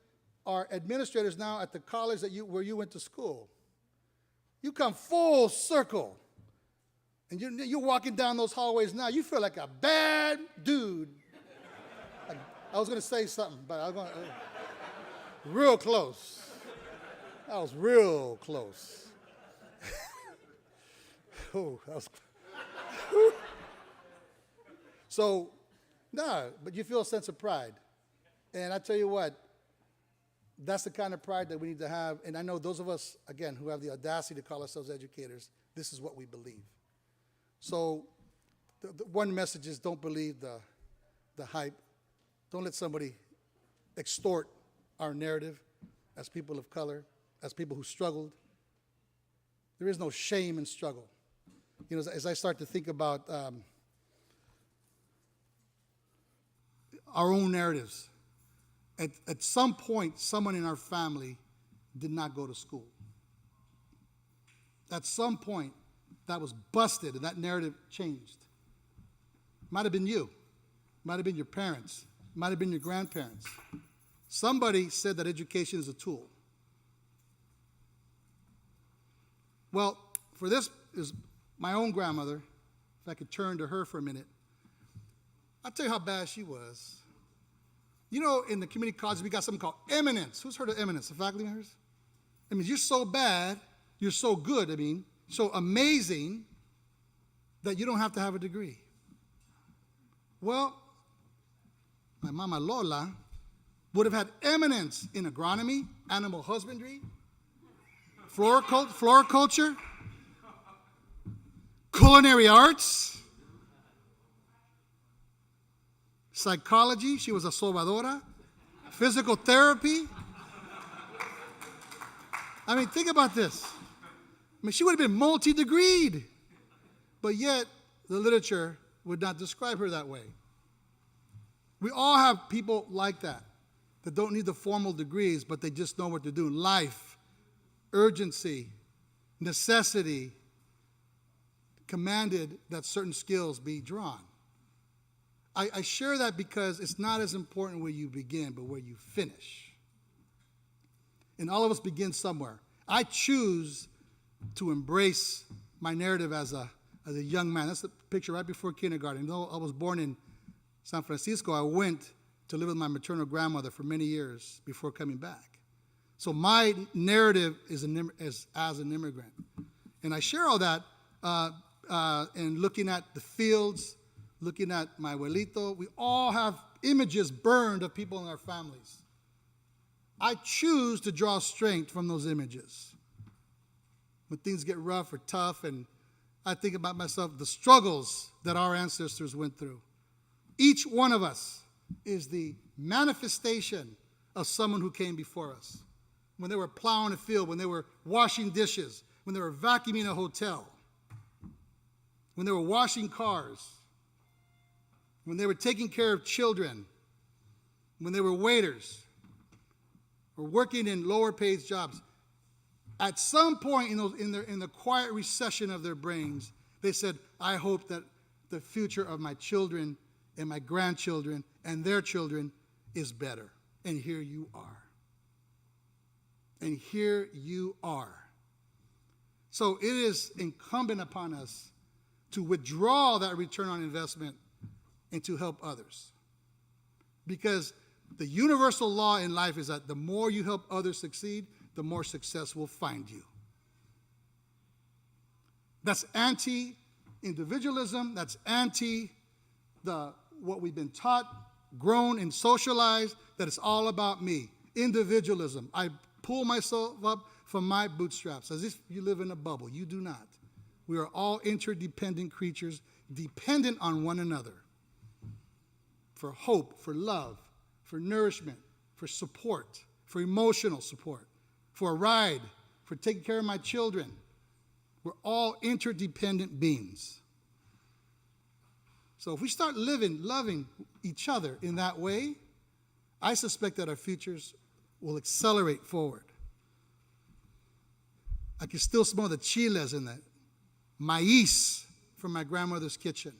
[SPEAKER 14] are administrators now at the college where you went to school. You come full circle, and you're walking down those hallways now. You feel like a bad dude. I was going to say something, but I was going real close. That was real close. Oh, that was. So, no, but you feel a sense of pride. And I tell you what, that's the kind of pride that we need to have. And I know those of us, again, who have the audacity to call ourselves educators, this is what we believe. So, the one message is don't believe the hype. Don't let somebody extort our narrative as people of color, as people who struggled. There is no shame in struggle. You know, as I start to think about our own narratives, at some point, someone in our family did not go to school. At some point, that was busted and that narrative changed. Might have been you. Might have been your parents. Might have been your grandparents. Somebody said that education is a tool. Well, for this is my own grandmother. If I could turn to her for a minute. I'll tell you how bad she was. You know, in the community colleges, we got something called eminence. Who's heard of eminence? The faculty members? I mean, you're so bad, you're so good, so amazing that you don't have to have a degree. Well, my mama Lola would have had eminence in agronomy, animal husbandry, floriculture, culinary arts, psychology, she was a sobadora, physical therapy. I mean, think about this. I mean, she would have been multi-degreed, but yet the literature would not describe her that way. We all have people like that don't need the formal degrees, but they just know what they're doing. Life, urgency, necessity, commanded that certain skills be drawn. I share that because it's not as important where you begin, but where you finish. And all of us begin somewhere. I choose to embrace my narrative as a young man. That's the picture right before kindergarten. Though I was born in San Francisco, I went to live with my maternal grandmother for many years before coming back. So my narrative is as an immigrant. And I share all that and looking at the fields, looking at my abuelito. We all have images burned of people in our families. I choose to draw strength from those images. When things get rough or tough, and I think about myself, the struggles that our ancestors went through. Each one of us is the manifestation of someone who came before us. When they were plowing a field, when they were washing dishes, when they were vacuuming a hotel, when they were washing cars, when they were taking care of children, when they were waiters, or working in lower paid jobs. At some point in the quiet recession of their brains, they said, I hope that the future of my children and my grandchildren, and their children is better. And here you are. And here you are. So it is incumbent upon us to withdraw that return on investment and to help others. Because the universal law in life is that the more you help others succeed, the more success will find you. That's anti-individualism. That's what we've been taught, grown, and socialized, that it's all about me. Individualism. I pull myself up from my bootstraps, as if you live in a bubble. You do not. We are all interdependent creatures, dependent on one another for hope, for love, for nourishment, for support, for emotional support, for a ride, for taking care of my children. We're all interdependent beings. So if we start loving each other in that way, I suspect that our futures will accelerate forward. I can still smell the chiles and the maíz from my grandmother's kitchen.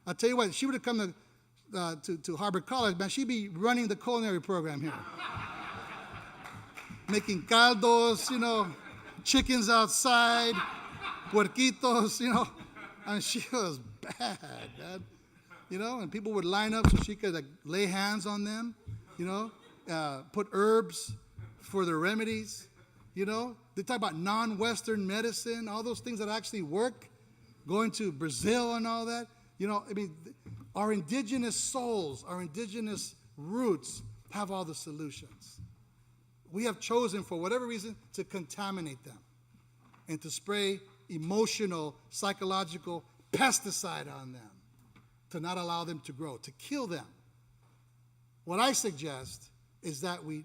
[SPEAKER 14] I'll tell you what, she would have come to Harvard College, man, she'd be running the culinary program here. Making caldos, chickens outside, puerquitos, I mean, she was bad, man. And people would line up so she could lay hands on them, put herbs for their remedies, They talk about non-Western medicine, all those things that actually work, going to Brazil and all that. Our indigenous souls, our indigenous roots have all the solutions. We have chosen, for whatever reason, to contaminate them and to spray emotional, psychological pesticide on them, to not allow them to grow, to kill them. What I suggest is that we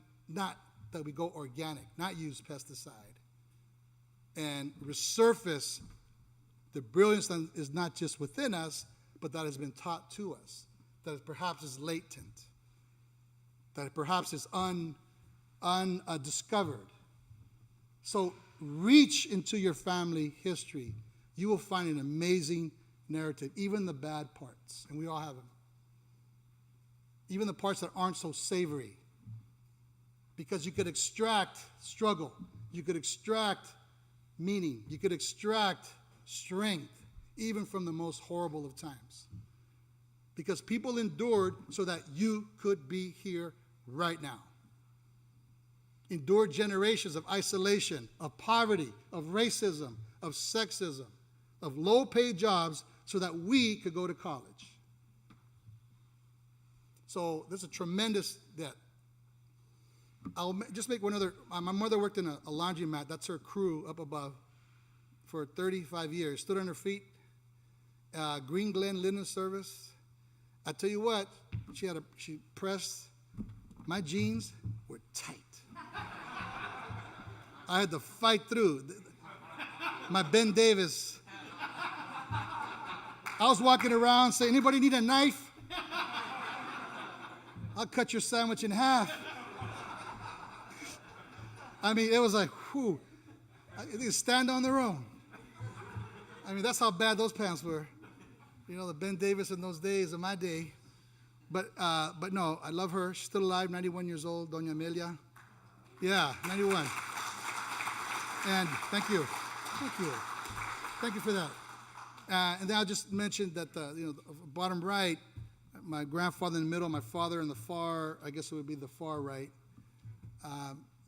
[SPEAKER 14] go organic, not use pesticide, and resurface the brilliance that is not just within us, but that has been taught to us, that perhaps is latent, that perhaps is undiscovered. So reach into your family history. You will find an amazing narrative, even the bad parts, and we all have them. Even the parts that aren't so savory. Because you could extract struggle, you could extract meaning, you could extract strength, even from the most horrible of times. Because people endured so that you could be here right now. Endured generations of isolation, of poverty, of racism, of sexism, of low-paid jobs so that we could go to college. So there's a tremendous debt. I'll just make one other. My mother worked in a laundromat. That's her crew up above for 35 years. Stood on her feet. Green Glen Linen Service. I tell you what, she pressed. My jeans were tight. I had to fight through. My Ben Davis. I was walking around saying, "Anybody need a knife? I'll cut your sandwich in half." I mean, it was like, whew, they could stand on their own. I mean, that's how bad those pants were. The Ben Davis in those days, in my day. But no, I love her. She's still alive, 91 years old, Doña Amelia. Yeah, 91. And thank you. Thank you for that. And then I'll just mention that, the bottom right, my grandfather in the middle, my father in the far, I guess it would be the far right.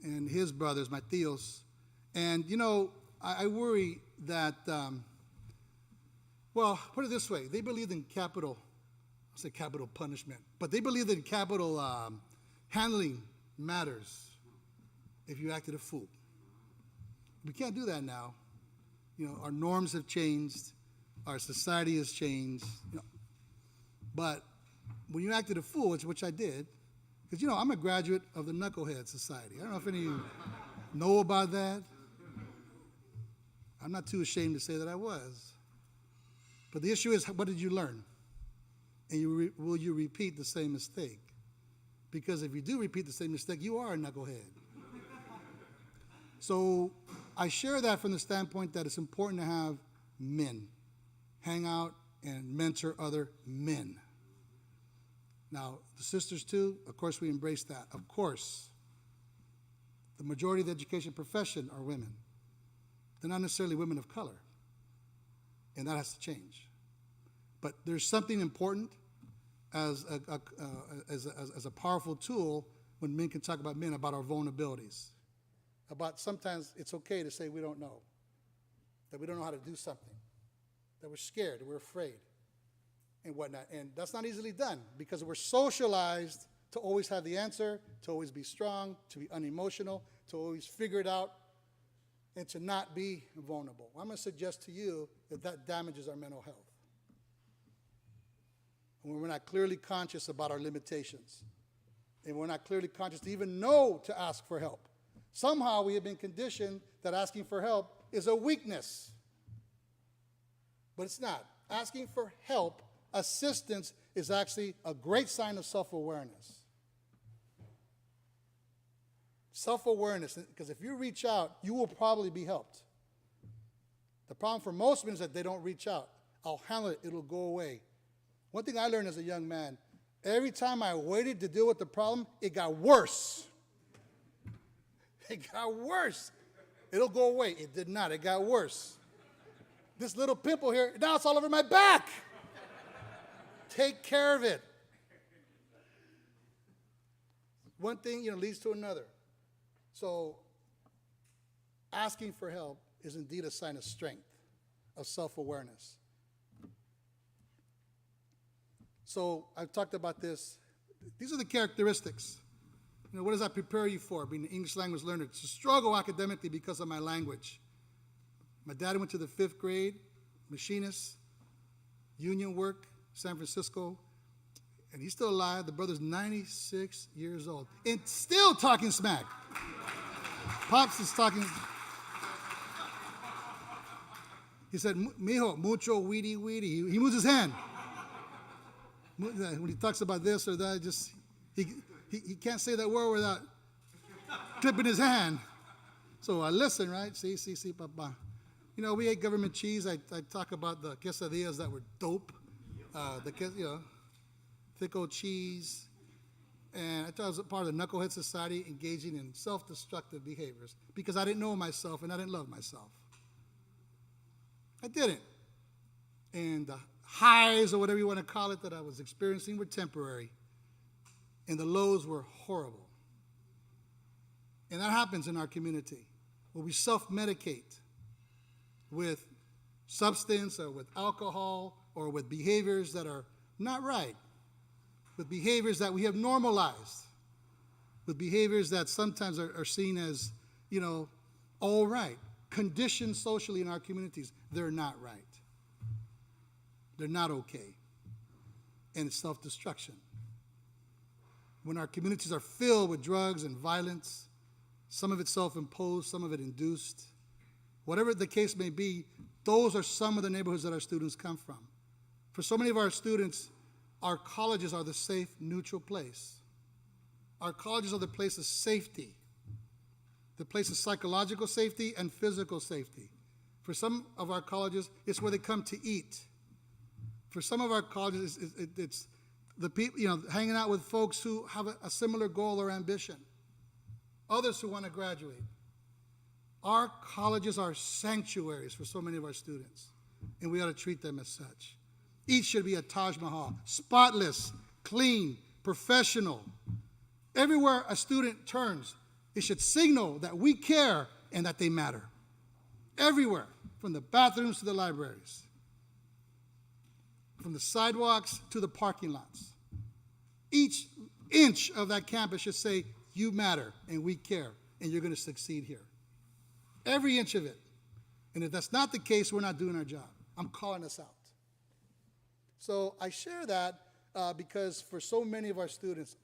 [SPEAKER 14] And his brothers, my tios. And, I worry that, put it this way. They believed in capital punishment, but they believed in capital handling matters if you acted a fool. We can't do that now. Our norms have changed. Our society has changed. But when you acted a fool, which I did, because, I'm a graduate of the Knucklehead Society. I don't know if any of you know about that. I'm not too ashamed to say that I was. But the issue is, what did you learn? And will you repeat the same mistake? Because if you do repeat the same mistake, you are a knucklehead. So I share that from the standpoint that it's important to have men hang out and mentor other men. Now, the sisters too, of course we embrace that, of course. the majority of the education profession are women. They're not necessarily women of color, and that has to change. But there's something important as a powerful tool when men can talk about men, about our vulnerabilities, about sometimes it's okay to say we don't know, that we don't know how to do something, that we're scared, that we're afraid, and whatnot. And that's not easily done because we're socialized to always have the answer, to always be strong, to be unemotional, to always figure it out, and to not be vulnerable. I'm going to suggest to you that that damages our mental health. When we're not clearly conscious about our limitations, and we're not clearly conscious to even know to ask for help. Somehow we have been conditioned that asking for help is a weakness. But it's not. Asking for help, assistance, is actually a great sign of self-awareness. Self-awareness, because if you reach out, you will probably be helped. The problem for most men is that they don't reach out. I'll handle it, it'll go away. One thing I learned as a young man, every time I waited to deal with the problem, it got worse. It got worse. It'll go away. It did not. It got worse. This little pimple here, now it's all over my back. Take care of it. One thing, leads to another. So asking for help is indeed a sign of strength, of self-awareness. So I've talked about this. These are the characteristics. What does that prepare you for, being an English language learner? To struggle academically because of my language. My dad went to the 5th grade, machinist, union work, San Francisco, and he's still alive. The brother's 96 years old and still talking smack. Pops is talking. He said, mijo, mucho weedy. He moves his hand. When he talks about this or that, he can't say that word without clipping his hand. So I listen, right? See, papa. We ate government cheese. I talk about the quesadillas that were dope. Thick old cheese. And I thought I was a part of the Knucklehead Society engaging in self-destructive behaviors because I didn't know myself and I didn't love myself. I didn't. And the highs or whatever you want to call it that I was experiencing were temporary. And the lows were horrible. And that happens in our community where we self-medicate with substance or with alcohol or with behaviors that are not right, with behaviors that we have normalized, with behaviors that sometimes are seen as, all right, conditioned socially in our communities. They're not right. They're not okay. And it's self-destruction. When our communities are filled with drugs and violence, some of it self-imposed, some of it induced, whatever the case may be, those are some of the neighborhoods that our students come from. For so many of our students, our colleges are the safe, neutral place. Our colleges are the place of safety, the place of psychological safety and physical safety. For some of our colleges, it's where they come to eat. For some of our colleges, it's the people, hanging out with folks who have a similar goal or ambition. Others who want to graduate. Our colleges are sanctuaries for so many of our students, and we ought to treat them as such. Each should be a Taj Mahal, spotless, clean, professional. Everywhere a student turns, it should signal that we care and that they matter. Everywhere, from the bathrooms to the libraries, from the sidewalks to the parking lots. Each inch of that campus should say, you matter and we care and you're going to succeed here. Every inch of it. And if that's not the case, we're not doing our job. I'm calling us out. So I share that because for so many of our students,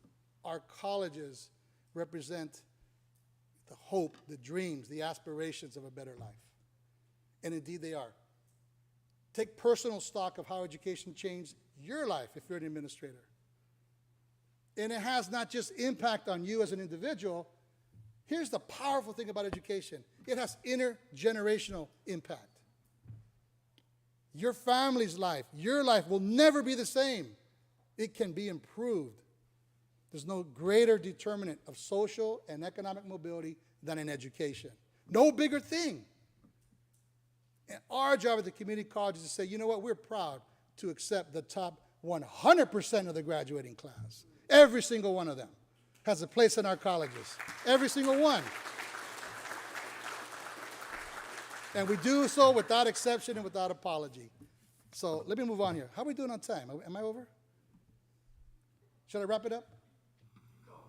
[SPEAKER 14] our colleges represent the hope, the dreams, the aspirations of a better life. And indeed they are. Take personal stock of how education changed your life if you're an administrator. And it has not just impact on you as an individual. Here's the powerful thing about education. It has intergenerational impact. Your family's life, your life will never be the same. It can be improved. There's no greater determinant of social and economic mobility than in education. No bigger thing. And our job at the community college is to say, you know what, we're proud to accept the top 100% of the graduating class. Every single one of them has a place in our colleges. Every single one. And we do so without exception and without apology. So let me move on here. How are we doing on time? Am I over? Should I wrap it up?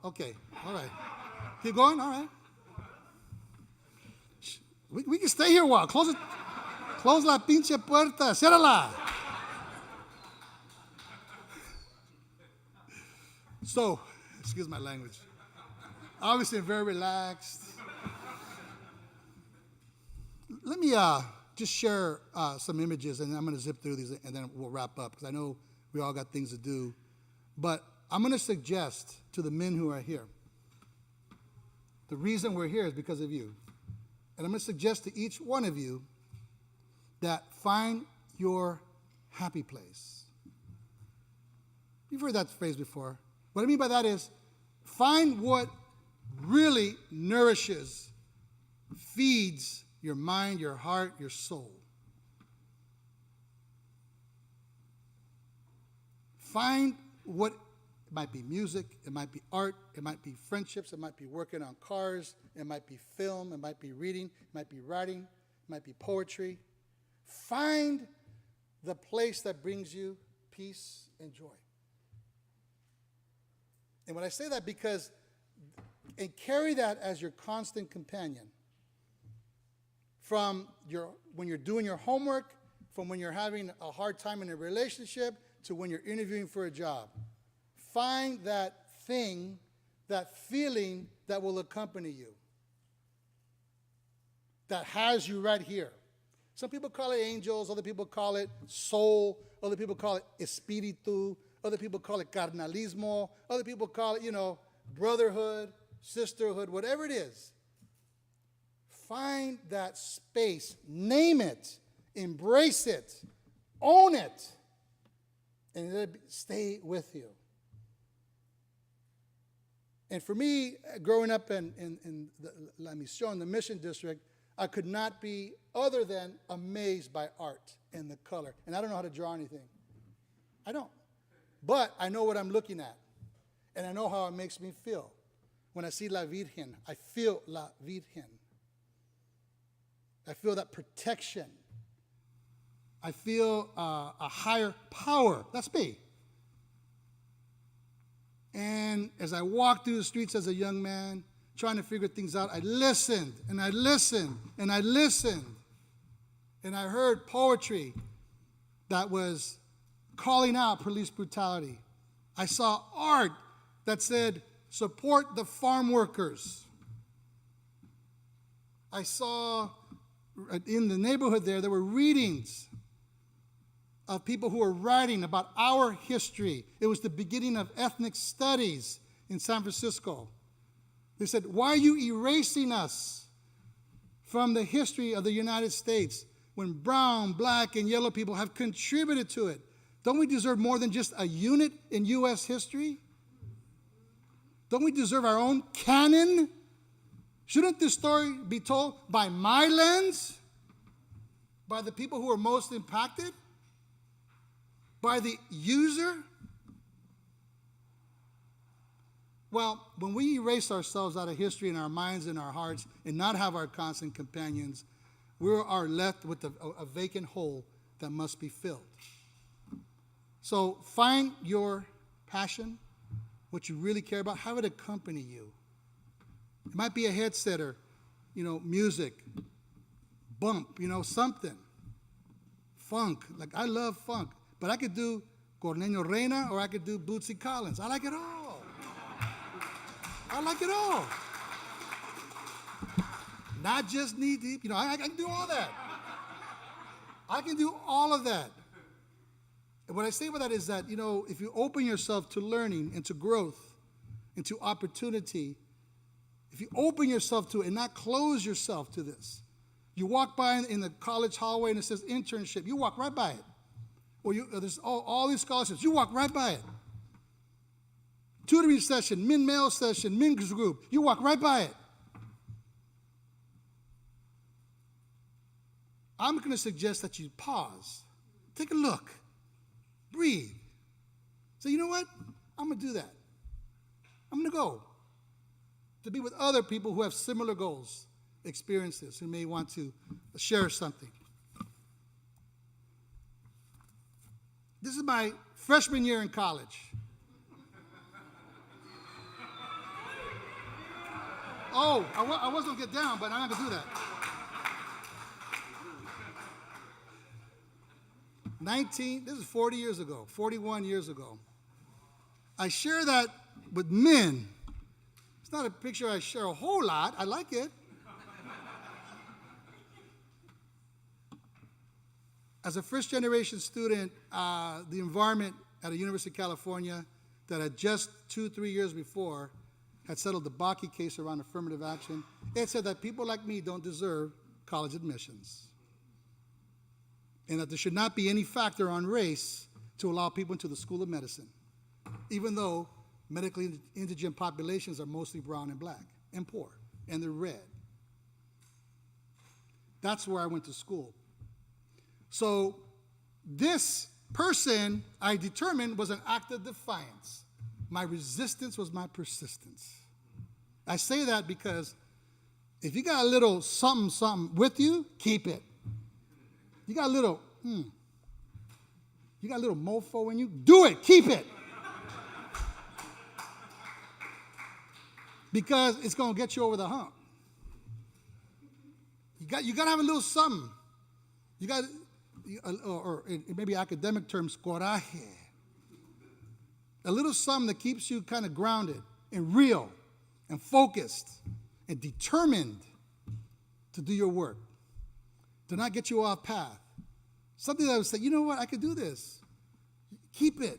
[SPEAKER 14] Okay, all right. Keep going? All right. We can stay here a while. Close it. Close la pinche puerta. Ciérrala. So, excuse my language. Obviously, I'm very relaxed. Let me just share some images, and I'm going to zip through these, and then we'll wrap up, because I know we all got things to do. But I'm going to suggest to the men who are here, the reason we're here is because of you. And I'm going to suggest to each one of you that find your happy place. You've heard that phrase before. What I mean by that is find what really nourishes, feeds your mind, your heart, your soul. Find what, it might be music, it might be art, it might be friendships, it might be working on cars, it might be film, it might be reading, it might be writing, it might be poetry. Find the place that brings you peace and joy. And when I say that, because, and carry that as your constant companion. From when you're doing your homework, from when you're having a hard time in a relationship, to when you're interviewing for a job. Find that thing, that feeling that will accompany you, that has you right here. Some people call it angels, other people call it soul, other people call it espíritu, other people call it carnalismo, other people call it, brotherhood, sisterhood, whatever it is. Find that space, name it, embrace it, own it, and let it stay with you. And for me, growing up in La Misión, the Mission District, I could not be other than amazed by art and the color. And I don't know how to draw anything. I don't. But I know what I'm looking at. And I know how it makes me feel. When I see La Virgen, I feel La Virgen. I feel that protection. I feel a higher power. That's me. And as I walked through the streets as a young man, trying to figure things out, I listened, and I listened, and I listened. And I heard poetry that was calling out police brutality. I saw art that said, support the farm workers. I saw in the neighborhood there were readings of people who were writing about our history. It was the beginning of ethnic studies in San Francisco. They said, why are you erasing us from the history of the United States when brown, black, and yellow people have contributed to it? Don't we deserve more than just a unit in U.S. history? Don't we deserve our own canon? Shouldn't this story be told by my lens? By the people who are most impacted? By the user? Well, when we erase ourselves out of history in our minds and our hearts and not have our constant companions, we are left with a vacant hole that must be filled. So find your passion, what you really care about, have it accompany you. It might be a headset or, music, bump, something. Funk, like I love funk. But I could do Corneño Reina or I could do Bootsy Collins. I like it all. I like it all. Not just knee deep. I can do all that. I can do all of that. And what I say by that is that, if you open yourself to learning and to growth and to opportunity, if you open yourself to it and not close yourself to this, you walk by in the college hallway and it says internship, you walk right by it. Or there's all these scholarships. You walk right by it. Tutoring session, min-mail session, min group. You walk right by it. I'm going to suggest that you pause, take a look, breathe. Say, you know what? I'm going to do that. I'm going to go to be with other people who have similar goals, experiences, who may want to share something. This is my freshman year in college. Oh, I was going to get down, but I'm not going to do that. this is 40 years ago, 41 years ago. I share that with men. It's not a picture I share a whole lot. I like it. As a first-generation student, the environment at the University of California that had just 2-3 years before had settled the Bakke case around affirmative action, it said that people like me don't deserve college admissions, and that there should not be any factor on race to allow people into the School of Medicine, even though medically indigent populations are mostly brown and black and poor, and they're red. That's where I went to school. So this person, I determined, was an act of defiance. My resistance was my persistence. I say that because if you got a little something with you, keep it. You got a little, you got a little mofo in you, do it, keep it. Because it's going to get you over the hump. You got to have a little something. You got, or in maybe academic terms, coraje. A little something that keeps you kind of grounded and real and focused and determined to do your work, to not get you off path. Something that would say, you know what, I could do this. Keep it.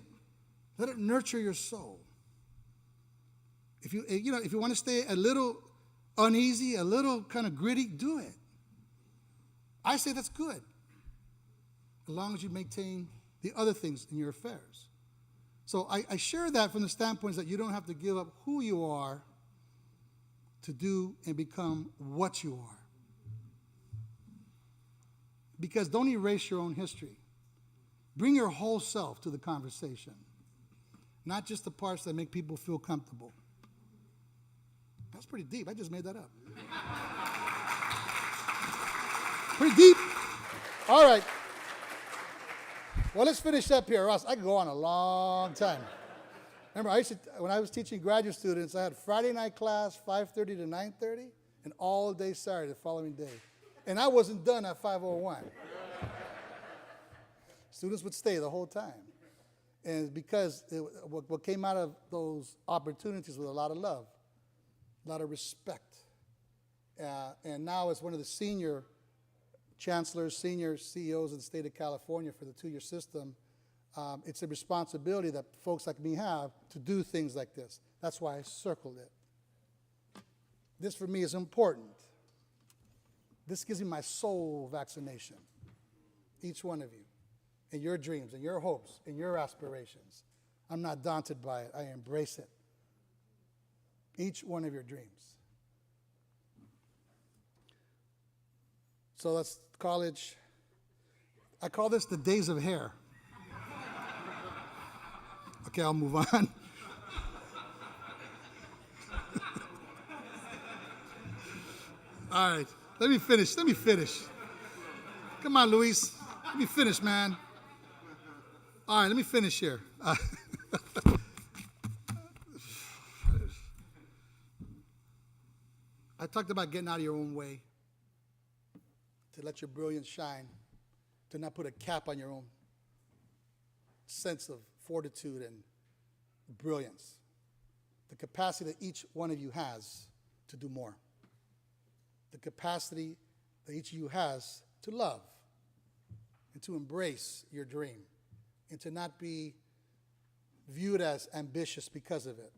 [SPEAKER 14] Let it nurture your soul. If you want to stay a little uneasy, a little kind of gritty, do it. I say that's good, as long as you maintain the other things in your affairs. So I share that from the standpoint that you don't have to give up who you are to do and become what you are. Because don't erase your own history. Bring your whole self to the conversation, not just the parts that make people feel comfortable. That's pretty deep. I just made that up. Pretty deep. All right. Well, let's finish up here, Ross. I could go on a long time. Remember, when I was teaching graduate students, I had Friday night class, 5:30 to 9:30, and all day Saturday, the following day. And I wasn't done at 5:01. Students would stay the whole time. And because what came out of those opportunities was a lot of love, a lot of respect. And now as one of the senior chancellors, senior CEOs of the state of California for the 2-year system, it's a responsibility that folks like me have to do things like this. That's why I circled it. This for me is important. This gives me my soul vaccination, each one of you, and your dreams and your hopes and your aspirations. I'm not daunted by it. I embrace it. Each one of your dreams. So that's college. I call this the days of hair. Okay, I'll move on. All right, let me finish. Come on, Luis. Let me finish, man. All right, let me finish here. I talked about getting out of your own way, to let your brilliance shine, to not put a cap on your own sense of fortitude and brilliance, the capacity that each one of you has to do more, the capacity that each of you has to love and to embrace your dream and to not be viewed as ambitious because of it.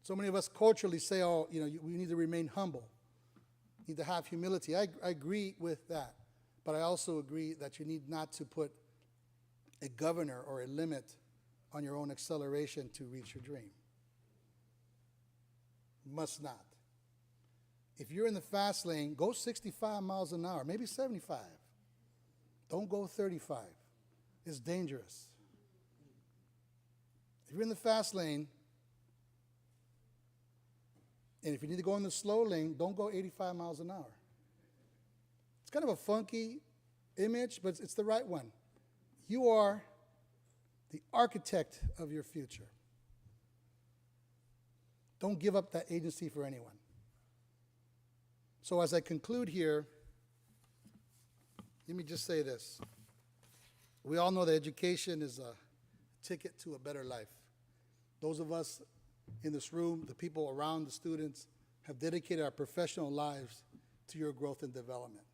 [SPEAKER 14] So many of us culturally say, oh, we need to remain humble, need to have humility. I agree with that, but I also agree that you need not to put a governor or a limit on your own acceleration to reach your dream. Must not. If you're in the fast lane, go 65 miles an hour, maybe 75. Don't go 35. It's dangerous. If you're in the fast lane, and if you need to go in the slow lane, don't go 85 miles an hour. It's kind of a funky image, but it's the right one. You are the architect of your future. Don't give up that agency for anyone. So as I conclude here, let me just say this. We all know that education is a ticket to a better life. Those of us in this room, the people around the students, have dedicated our professional lives to your growth and development.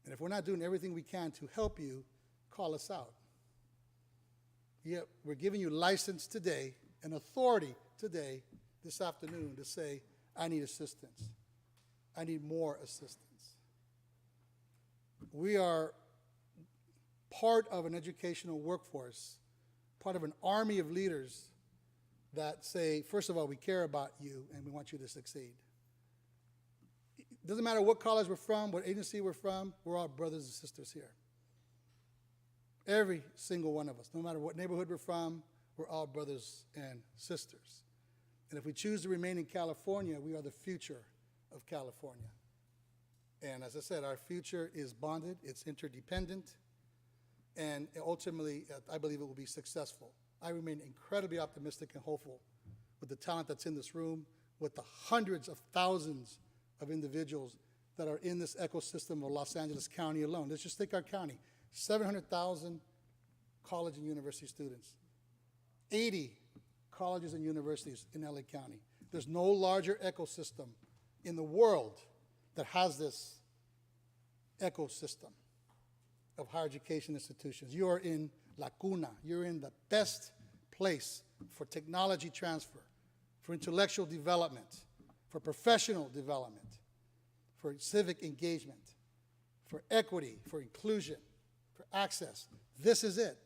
[SPEAKER 14] And if we're not doing everything we can to help you, call us out. Yet we're giving you license today and authority today, this afternoon, to say, I need assistance. I need more assistance. We are part of an educational workforce, part of an army of leaders that say, first of all, we care about you and we want you to succeed. It doesn't matter what college we're from, what agency we're from, we're all brothers and sisters here. Every single one of us, no matter what neighborhood we're from, we're all brothers and sisters. And if we choose to remain in California, we are the future of California. And as I said, our future is bonded, it's interdependent, and ultimately, I believe it will be successful. I remain incredibly optimistic and hopeful with the talent that's in this room, with the hundreds of thousands of individuals that are in this ecosystem of Los Angeles County alone. Let's just take our county, 700,000 college and university students, 80 colleges and universities in LA County. There's no larger ecosystem in the world that has this ecosystem of higher education institutions. You are in La Cuna. You're in the best place for technology transfer, for intellectual development, for professional development, for civic engagement, for equity, for inclusion, for access. This is it.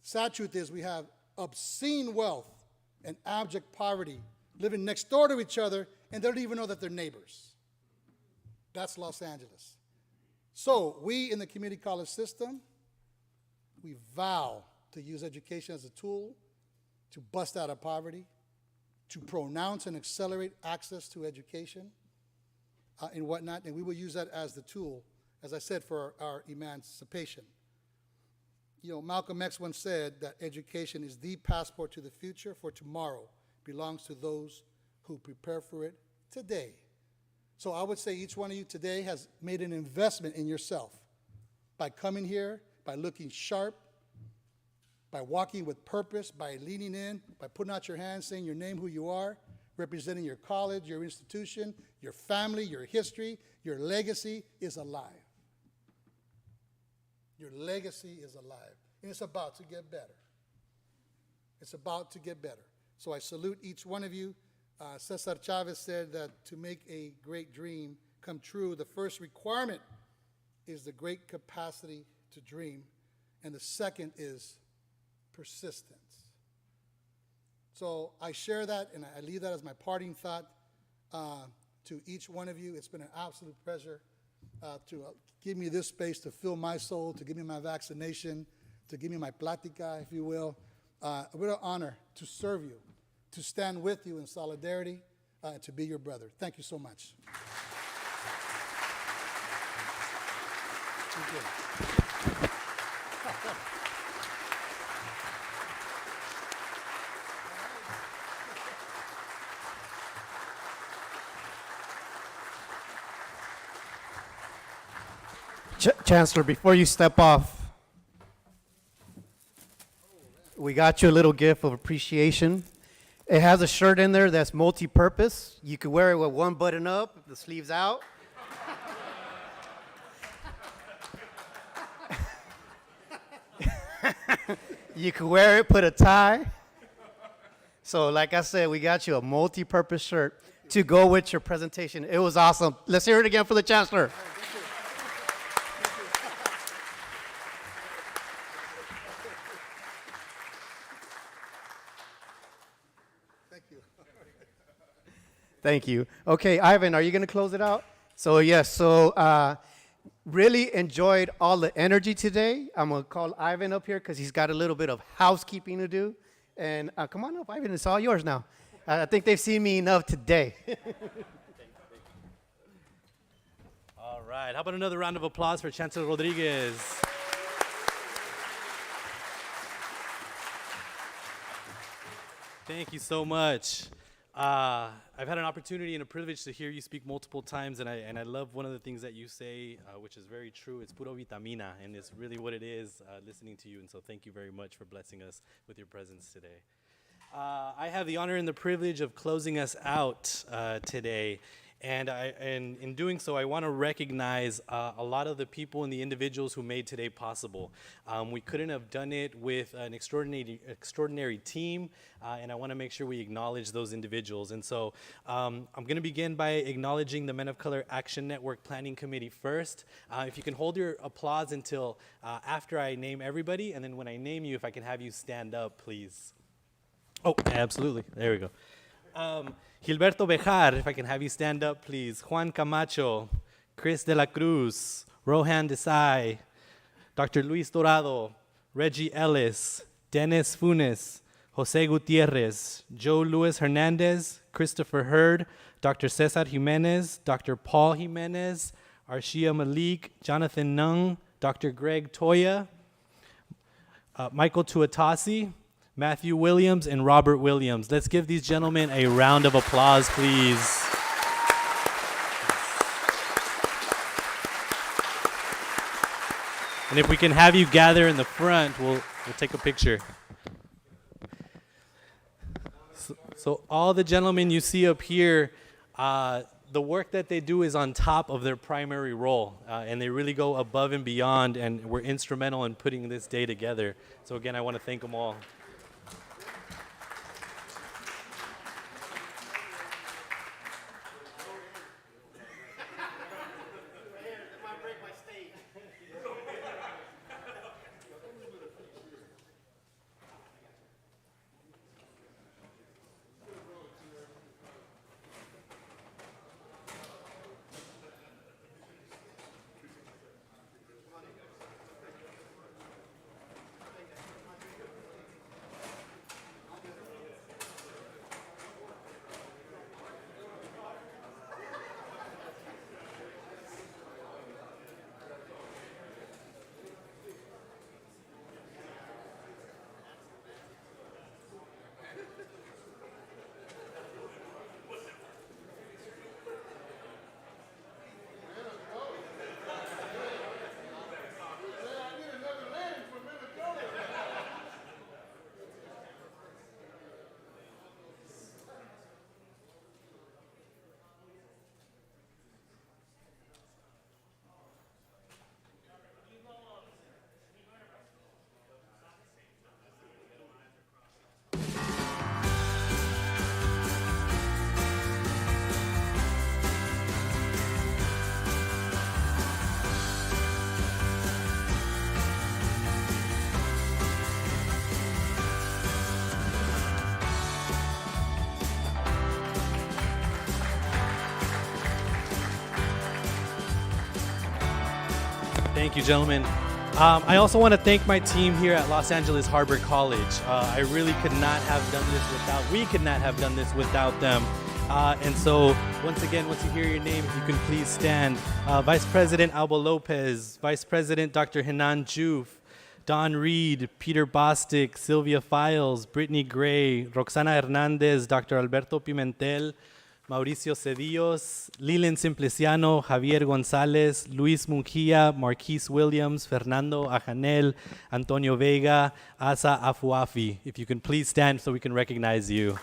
[SPEAKER 14] The sad truth is we have obscene wealth and abject poverty living next door to each other, and they don't even know that they're neighbors. That's Los Angeles. So we in the community college system, we vow to use education as a tool to bust out of poverty, to pronounce and accelerate access to education and whatnot, and we will use that as the tool, as I said, for our emancipation. You know, Malcolm X once said that education is the passport to the future, for tomorrow belongs to those who prepare for it today. So I would say each one of you today has made an investment in yourself by coming here, by looking sharp, by walking with purpose, by leaning in, by putting out your hands, saying your name, who you are, representing your college, your institution, your family, your history. Your legacy is alive. Your legacy is alive. And it's about to get better. It's about to get better. So I salute each one of you. Cesar Chavez said that to make a great dream come true, the first requirement is the great capacity to dream, and the second is persistence. So I share that, and I leave that as my parting thought to each one of you. It's been an absolute pleasure to give me this space to fill my soul, to give me my vaccination, to give me my plática, if you will. A real honor to serve you, to stand with you in solidarity, and to be your brother. Thank you so much. Thank you.
[SPEAKER 2] Chancellor, before you step off, we got you a little gift of appreciation. It has a shirt in there that's multi-purpose. You could wear it with one button up, the sleeves out. You could wear it, put a tie. So like I said, we got you a multi-purpose shirt to go with your presentation. It was awesome. Let's hear it again for the Chancellor. Thank you. Okay, Ivan, are you going to close it out? So, yes, really enjoyed all the energy today. I'm going to call Ivan up here because he's got a little bit of housekeeping to do. And come on up, Ivan, it's all yours now. I think they've seen me enough today.
[SPEAKER 1] All right, how about another round of applause for Chancellor Rodriguez? Thank you so much. I've had an opportunity and a privilege to hear you speak multiple times, and I love one of the things that you say, which is very true. It's puro vitamina, and it's really what it is, listening to you, and so thank you very much for blessing us with your presence today. I have the honor and the privilege of closing us out today. And in doing so, I want to recognize a lot of the people and the individuals who made today possible. We couldn't have done it with an extraordinary team, and I want to make sure we acknowledge those individuals. And so I'm going to begin by acknowledging the Men of Color Action Network Planning Committee first. If you can hold your applause until after I name everybody, and then when I name you, if I can have you stand up, please. Oh, absolutely. There we go. Gilberto Bejar, if I can have you stand up, please. Juan Camacho, Chris de la Cruz, Rohan Desai, Dr. Luis Dorado, Reggie Ellis, Dennis Funes, Jose Gutierrez, Joe Luis Hernandez, Christopher Hurd, Dr. Cesar Jimenez, Dr. Paul Jimenez, Arshia Malik, Jonathan Nung, Dr. Greg Toya, Michael Tuatasi, Matthew Williams, and Robert Williams. Let's give these gentlemen a round of applause, please. And if we can have you gather in the front, we'll take a picture. So all the gentlemen you see up here, the work that they do is on top of their primary role, and they really go above and beyond, and were instrumental in putting this day together. So again, I want to thank them all. Thank you, gentlemen. I also want to thank my team here at Los Angeles Harbor College. I really could not have done this we could not have done this without them. And so, once again, once you hear your name, if you can please stand. Vice President Alba Lopez, Vice President Dr. Hanan Juf, Don Reed, Peter Bostic, Sylvia Files, Brittany Gray, Roxana Hernandez, Dr. Alberto Pimentel, Mauricio Cedillos, Lilen Simpliciano, Javier González, Luis Munguia, Marquise Williams, Fernando Ajanel, Antonio Vega, Asa Afuafi. If you can please stand so we can recognize you.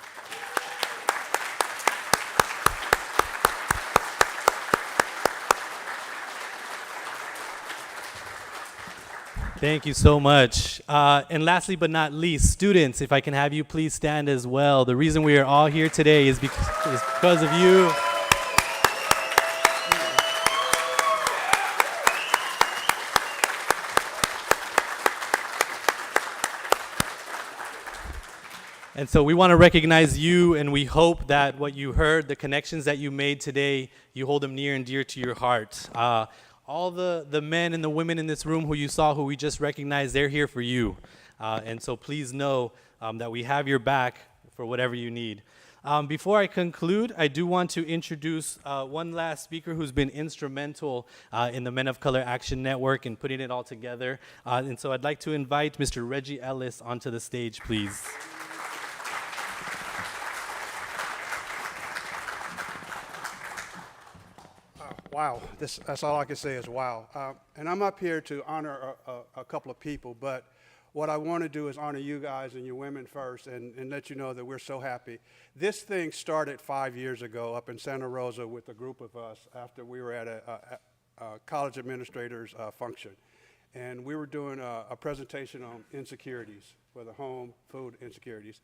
[SPEAKER 1] Thank you so much. And lastly but not least, students, if I can have you please stand as well. The reason we are all here today is because of you. And so we want to recognize you, and we hope that what you heard, the connections that you made today, you hold them near and dear to your heart. All the men and the women in this room who you saw, who we just recognized, they're here for you. And so please know that we have your back for whatever you need. Before I conclude, I do want to introduce one last speaker who's been instrumental in the Men of Color Action Network and putting it all together. And so I'd like to invite Mr. Reggie Ellis onto the stage, please.
[SPEAKER 15] Wow, that's all I can say is wow. And I'm up here to honor a couple of people, but what I want to do is honor you guys and your women first and let you know that we're so happy. This thing started 5 years ago up in Santa Rosa with a group of us after we were at a college administrators function. And we were doing a presentation on insecurities for the home, food insecurities.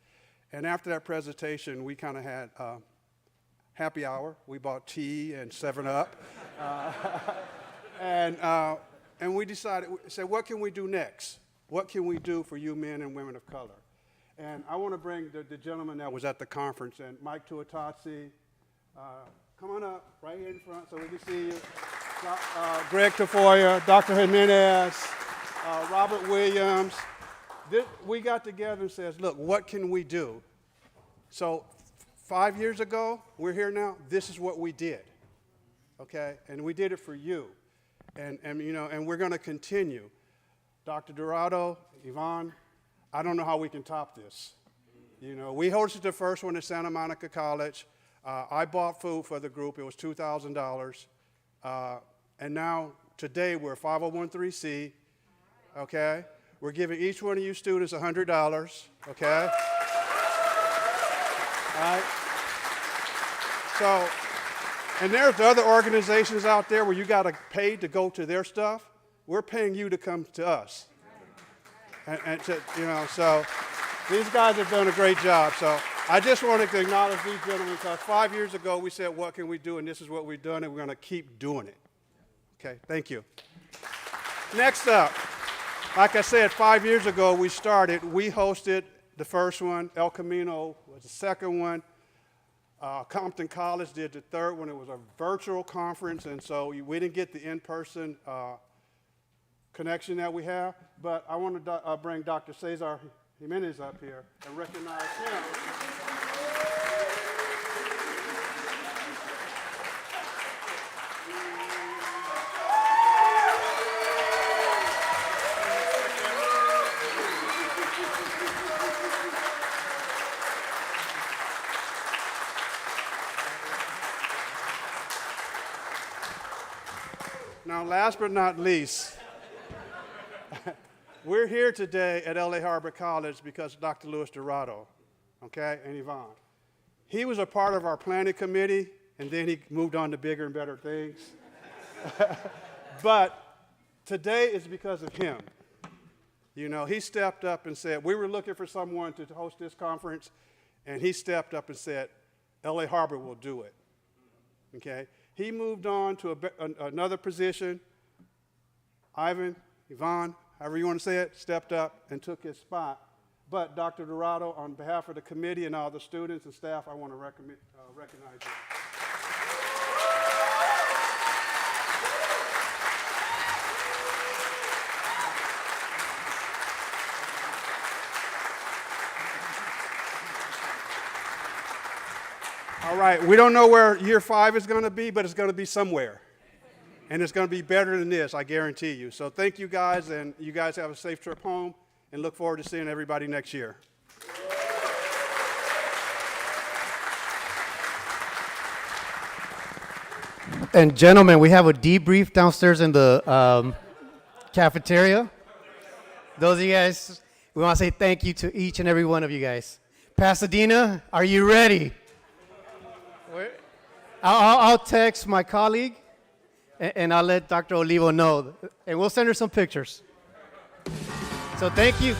[SPEAKER 15] And after that presentation, we kind of had happy hour. We bought tea and 7-Up. And we decided, said, what can we do next? What can we do for you men and women of color? And I want to bring the gentleman that was at the conference, and Mike Tuatasi, come on up right here in front so we can see you. Greg Tafoya, Dr. Jimenez, Robert Williams. We got together and said, look, what can we do? So 5 years ago, we're here now, this is what we did, okay? And we did it for you. And you know, and we're going to continue. Dr. Dorado, Yvonne, I don't know how we can top this. You know, we hosted the first one at Santa Monica College. I bought food for the group. It was $2,000. And now, today, we're 501(c), okay? We're giving each one of you students $100, okay? All right? So, and there's other organizations out there where you got to pay to go to their stuff. We're paying you to come to us. And to, you know, so these guys have done a great job. So I just wanted to acknowledge these gentlemen because 5 years ago we said, what can we do? And this is what we've done, and we're going to keep doing it. Okay, thank you. Next up, like I said, 5 years ago we started. We hosted the first one. El Camino was the second one. Compton College did the third one. It was a virtual conference, and so we didn't get the in-person connection that we have, but I want to bring Dr. Cesar Jimenez up here and recognize him. Now, last but not least, we're here today at LA Harbor College because of Dr. Louis Dorado, okay, and Yvonne. He was a part of our planning committee, and then he moved on to bigger and better things. But today is because of him. You know, he stepped up and said, we were looking for someone to host this conference, and he stepped up and said, LA Harbor will do it, okay? He moved on to another position. Ivan, Yvonne, however you want to say it, stepped up and took his spot. But Dr. Dorado, on behalf of the committee and all the students and staff, I want to recognize you. All right, we don't know where year 5 is going to be, but it's going to be somewhere. And it's going to be better than this, I guarantee you. So thank you guys, and you guys have a safe trip home, and look forward to seeing everybody next year.
[SPEAKER 2] And gentlemen, we have a debrief downstairs in the cafeteria. Those of you guys, we want to say thank you to each and every one of you guys. Pasadena, are you ready? I'll text my colleague, and I'll let Dr. Olivo know, and we'll send her some pictures. So thank you.